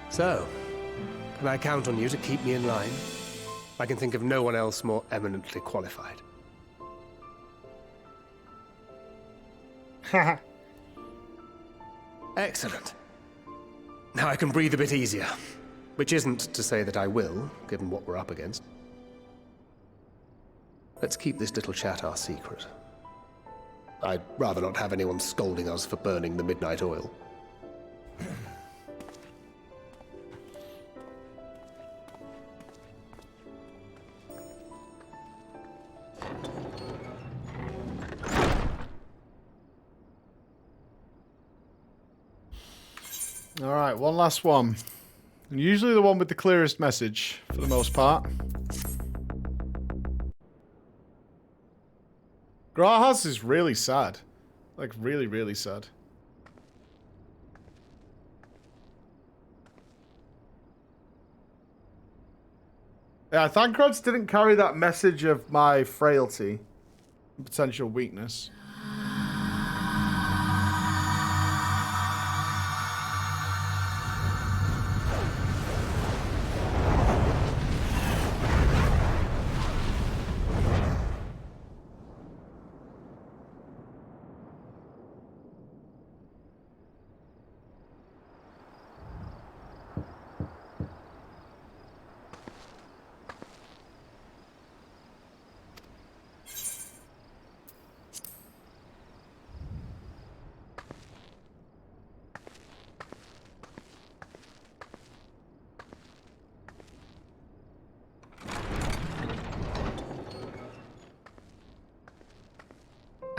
So, can I count on you to keep me in line? I can think of no one else more eminently qualified. Excellent. Now I can breathe a bit easier. Which isn't to say that I will, given what we're up against. Let's keep this little chat our secret. I'd rather not have anyone scolding us for burning the midnight oil.
All right, one last one. And usually the one with the clearest message, for the most part. Grahas is really sad. Like, really, really sad. Yeah, Thancreds didn't carry that message of my frailty and potential weakness.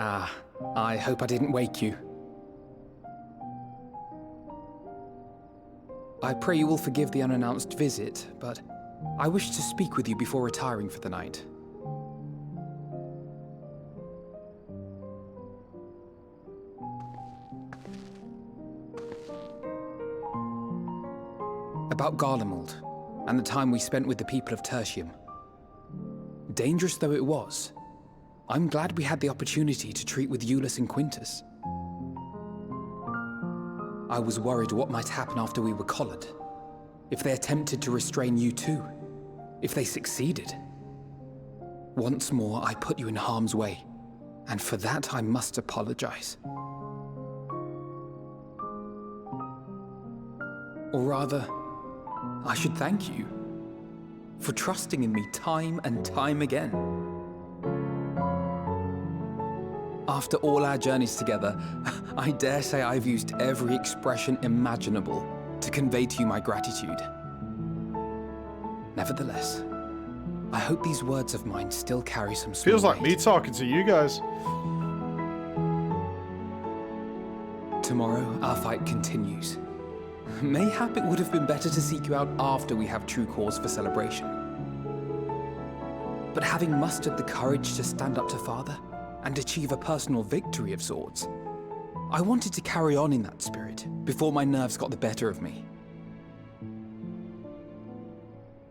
Ah, I hope I didn't wake you. I pray you will forgive the unannounced visit, but I wish to speak with you before retiring for the night. About Garlemald, and the time we spent with the people of Tertium. Dangerous though it was, I'm glad we had the opportunity to treat with Euless and Quintus. I was worried what might happen after we were collared. If they attempted to restrain you too. If they succeeded. Once more, I put you in harm's way. And for that, I must apologize. Or rather, I should thank you for trusting in me time and time again. After all our journeys together, I dare say I've used every expression imaginable to convey to you my gratitude. Nevertheless, I hope these words of mine still carry some small
Feels like me talking to you guys.
Tomorrow, our fight continues. Mayhap it would have been better to seek you out after we have true cause for celebration. But having mustered the courage to stand up to Father, and achieve a personal victory of sorts, I wanted to carry on in that spirit before my nerves got the better of me.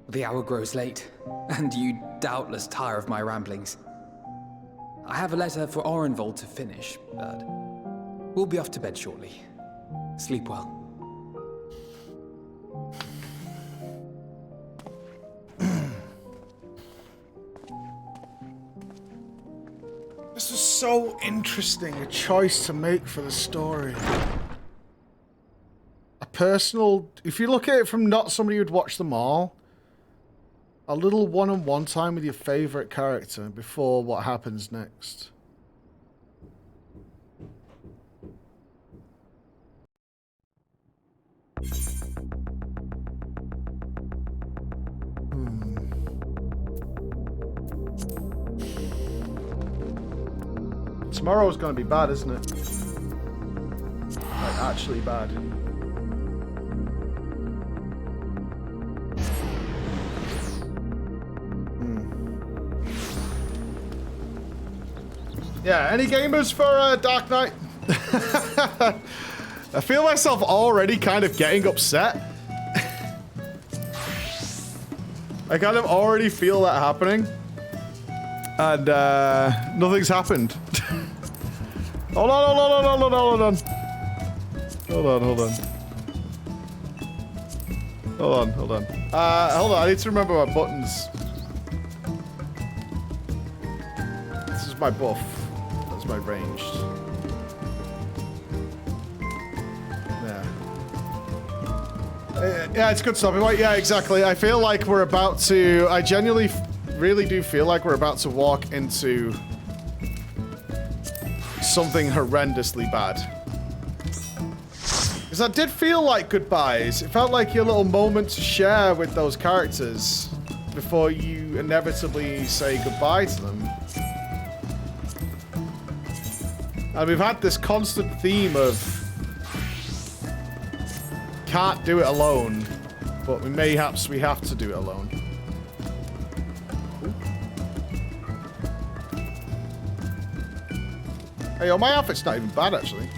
The hour grows late, and you doubtless tire of my ramblings. I have a letter for Orenvold to finish, but we'll be off to bed shortly. Sleep well.
so interesting a choice to make for the story. A personal, if you look at it from not somebody who'd watch them all, a little one-on-one time with your favorite character before what happens next. Tomorrow's gonna be bad, isn't it? Like, actually bad. Yeah, any gamers for Dark Knight? I feel myself already kind of getting upset. I kind of already feel that happening. And nothing's happened. Hold on. Hold on, I need to remember my buttons. This is my buff. That's my ranged. Yeah, it's good stuff. Yeah, exactly. I feel like we're about to... I genuinely really do feel like we're about to walk into something horrendously bad. Because that did feel like goodbyes. It felt like your little moment to share with those characters before you inevitably say goodbye to them. And we've had this constant theme of can't do it alone, but mayhaps we have to do it alone. Hey, yo, my outfit's not even bad, actually.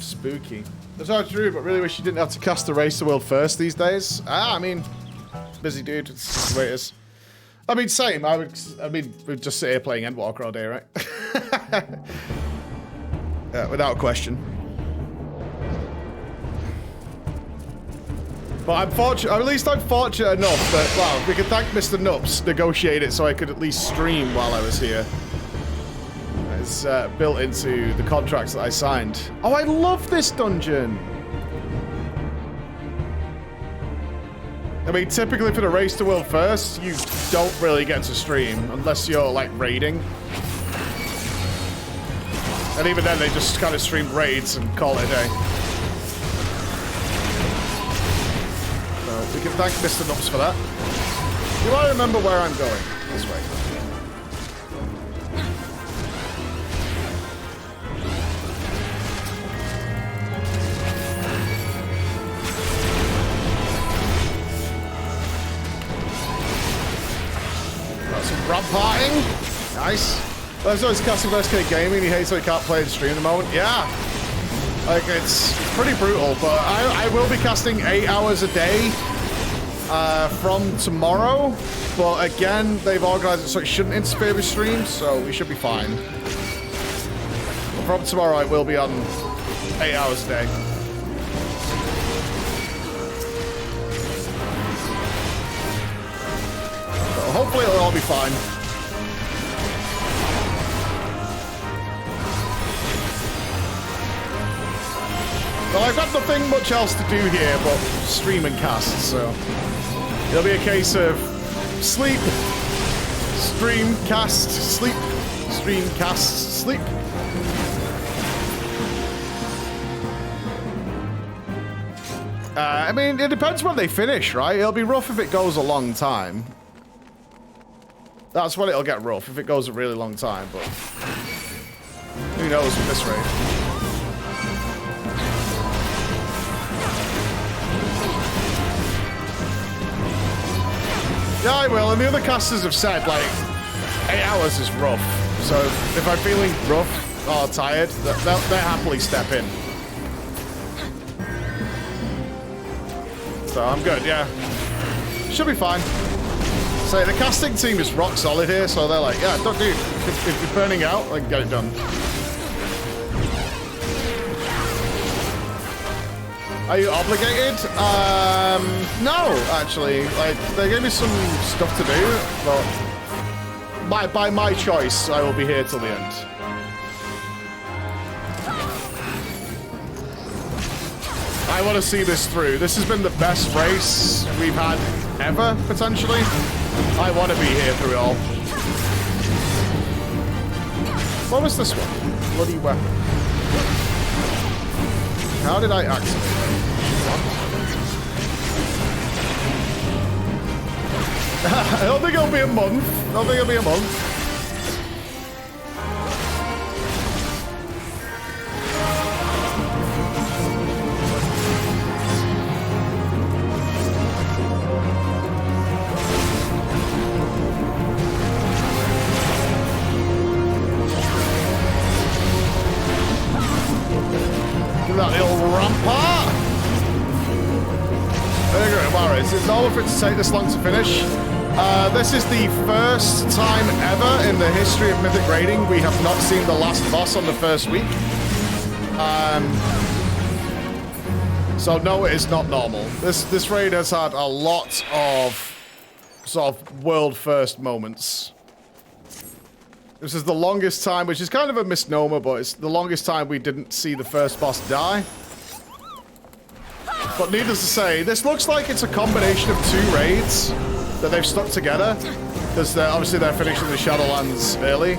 Spooky. That's not true, but really wish you didn't have to cast the race to world first these days. I mean, busy dude, it's just the way it is. I mean, same. We'd just sit here playing Endwalker all day, right? Yeah, without question. But I'm fortunate, at least I'm fortunate enough that, well, we can thank Mr. Nupps, negotiate it so I could at least stream while I was here. It's built into the contracts that I signed. Oh, I love this dungeon! I mean, typically for the race to world first, you don't really get to stream unless you're, like, raiding. And even then, they just kind of stream raids and call it a day. So, we can thank Mr. Nupps for that. Do I remember where I'm going? This way. Ramparting. Nice. That's always casting SK Gaming. He hates that he can't play in stream at the moment. Yeah. Like, it's pretty brutal, but I will be casting 8 hours a day from tomorrow. But again, they've organized it so it shouldn't interfere with streams, so we should be fine. But from tomorrow, I will be on 8 hours a day. Hopefully it'll all be fine. Well, I've got nothing much else to do here but stream and cast, so it'll be a case of sleep, stream, cast, sleep, stream, cast, sleep. I mean, it depends when they finish, right? It'll be rough if it goes a long time. That's when it'll get rough, if it goes a really long time, but who knows with this raid. Yeah, I will, and the other casters have said, like, 8 hours is rough. So if I'm feeling rough or tired, they'll happily step in. So I'm good, yeah. Should be fine. So the casting team is rock solid here, so they're like, yeah, don't do it. If you're burning out, like, get it done. Are you obligated? No, actually. Like, they gave me some stuff to do, but by my choice, I will be here till the end. I want to see this through. This has been the best race we've had ever, potentially. I want to be here through it all. What was this one? Bloody weapon. How did I activate it? I don't think it'll be a month. I don't think it'll be a month. That little rampart. Very good. Wow, is it normal for it to take this long to finish? This is the first time ever in the history of Mythic raiding we have not seen the last boss on the first week. So no, it is not normal. This raid has had a lot of sort of world first moments. This is the longest time, which is kind of a misnomer, but it's the longest time we didn't see the first boss die. But needless to say, this looks like it's a combination of two raids that they've stuck together. Because obviously they're finishing the Shadowlands early.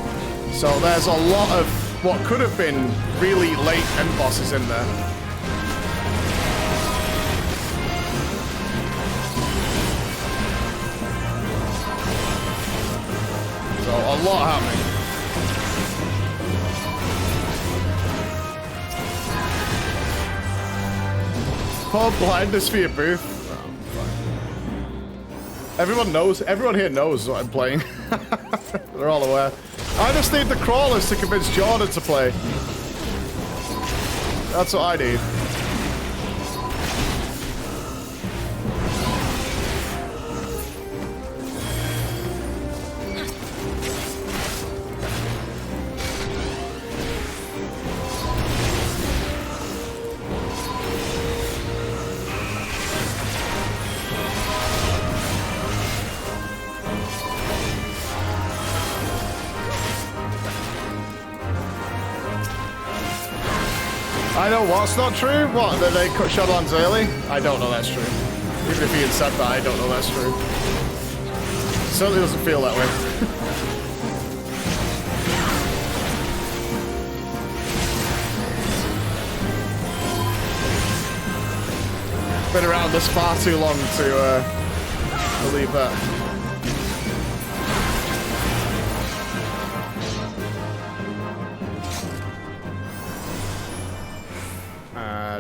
So there's a lot of what could have been really late end bosses in there. So a lot happening. Poor blindness for your booth. Oh, everyone here knows what I'm playing. They're all aware. I just need the crawlers to convince Jordan to play. That's what I need. I know what's not true? What, that they cut Shadowlands early? I don't know that's true. Even if he had said that, I don't know that's true. It certainly doesn't feel that way. Been around this far too long to believe that.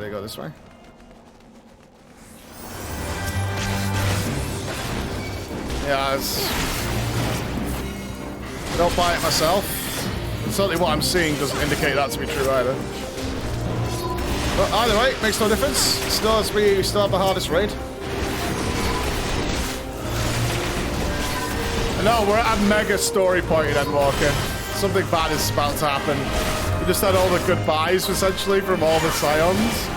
They go this way. Yeah, I don't buy it myself. And certainly what I'm seeing doesn't indicate that to be true either. But either way, makes no difference. Still, we still have the hardest raid. And no, we're at a mega story point in Endwalker. Something bad is about to happen. We just had all the goodbyes, essentially, from all the Scions.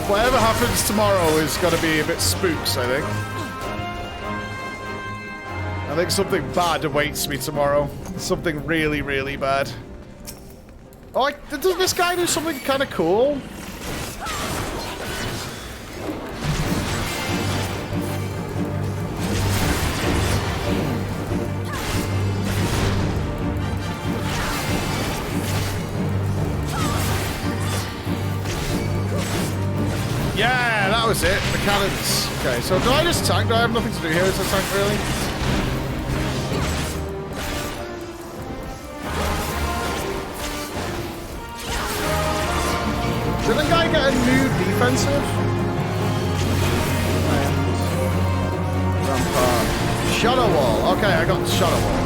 Whatever happens tomorrow is going to be a bit spooks, I think. I think something bad awaits me tomorrow. Something really, really bad. Oh, doesn't this guy do something kind of cool? Yeah, that was it. The cannons. Okay, so do I just tank? Do I have nothing to do here as a tank, really? Did the guy get a new defensive? Rampart. Shadow Wall. Okay, I got the Shadow Wall.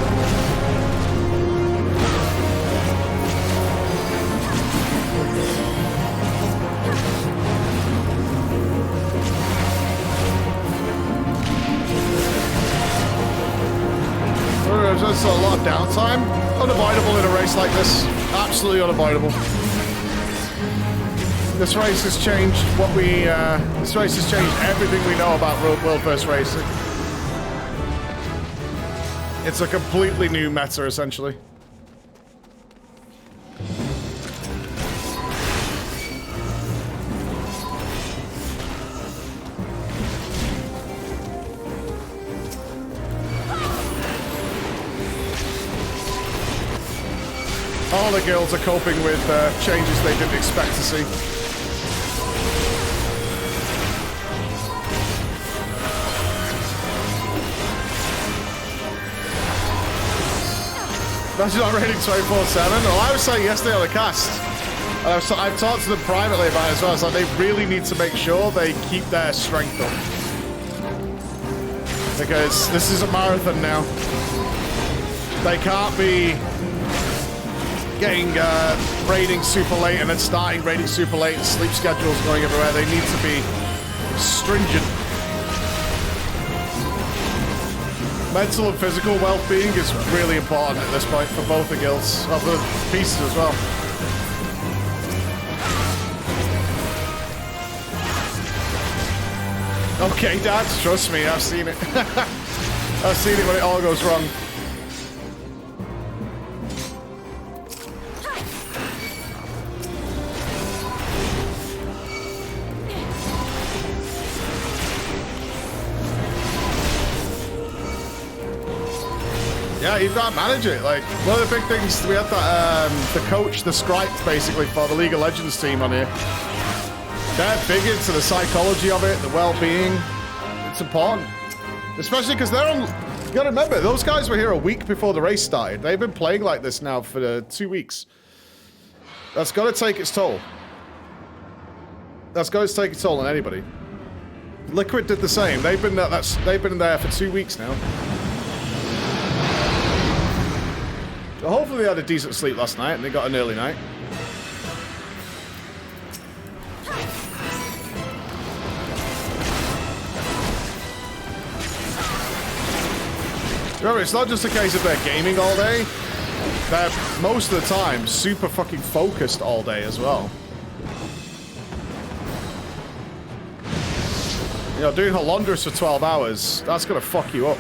There's a lot of downtime. Unavoidable in a race like this. Absolutely unavoidable. This race has changed what we. This race has changed everything we know about World First Racing. It's a completely new meta, essentially. All the guilds are coping with changes they didn't expect to see. Imagine not raiding 24/7. Well, I was saying yesterday on the cast, and I've talked to them privately about it as well, so they really need to make sure they keep their strength up. Because this is a marathon now. They can't be getting raiding super late and then starting raiding super late and sleep schedules going everywhere. They need to be stringent. Mental and physical well-being is really important at this point for both the guilds, of the pieces as well. Okay, Dad, trust me, I've seen it. I've seen it when it all goes wrong. Yeah, you've got to manage it. Like, one of the big things, we had that, the coach, the scribe, basically, for the League of Legends team on here. They're big into the psychology of it, the well-being. It's important. Especially because they're on... You gotta remember, those guys were here a week before the race started. They've been playing like this now for 2 weeks. That's got to take its toll. That's got to take its toll on anybody. Liquid did the same. They've been there for 2 weeks now. So hopefully they had a decent sleep last night and they got an early night. Remember, it's not just a case of they're gaming all day. They're, most of the time, super fucking focused all day as well. You know, doing Hollanders for 12 hours, that's gonna fuck you up.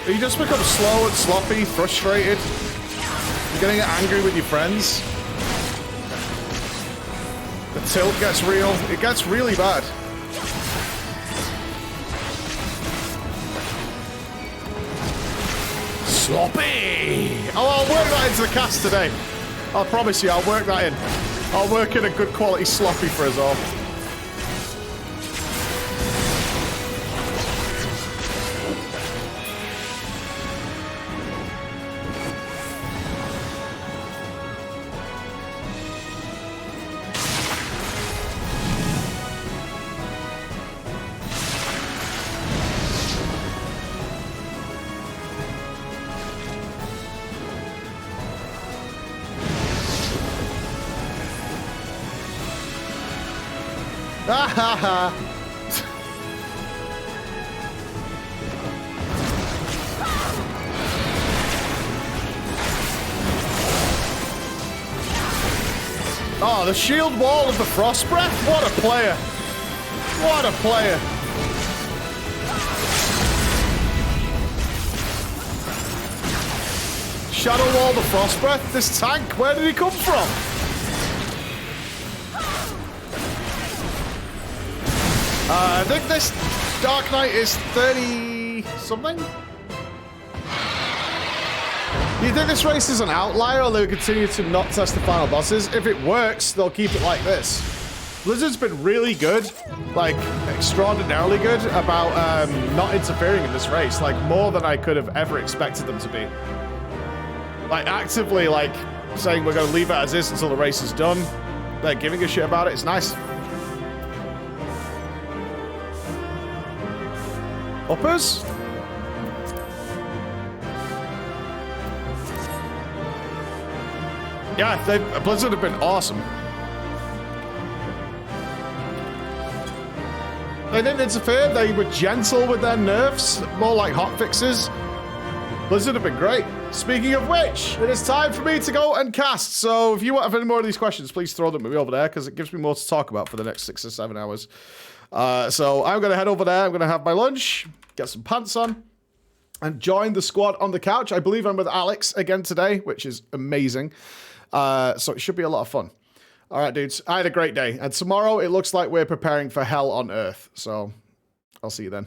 You just become slow and sloppy, frustrated. You're getting angry with your friends. The tilt gets real. It gets really bad. Sloppy! Oh, I'll work that into the cast today. I promise you, I'll work that in. I'll work in a good quality sloppy for us all. Oh, the shield wall of the Frost Breath? What a player! What a player! Shadow wall the Frost Breath? This tank, where did he come from? I think this Dark Knight is 30-something? Do you think this race is an outlier, or they'll continue to not test the final bosses? If it works, they'll keep it like this. Blizzard's been really good, like, extraordinarily good, about not interfering in this race, like, more than I could have ever expected them to be. Like, actively, like, saying we're going to leave it as is until the race is done. They're giving a shit about it. It's nice. Uppers? Yeah, Blizzard have been awesome. They didn't interfere. They were gentle with their nerfs, more like hotfixes. Blizzard have been great. Speaking of which, it is time for me to go and cast. So if you have any more of these questions, please throw them at me over there because it gives me more to talk about for the next 6 or 7 hours. So I'm going to head over there. I'm going to have my lunch, get some pants on, and join the squad on the couch. I believe I'm with Alex again today, which is amazing. So it should be a lot of fun. All right, dudes. I had a great day. And tomorrow, it looks like we're preparing for hell on Earth. So I'll see you then.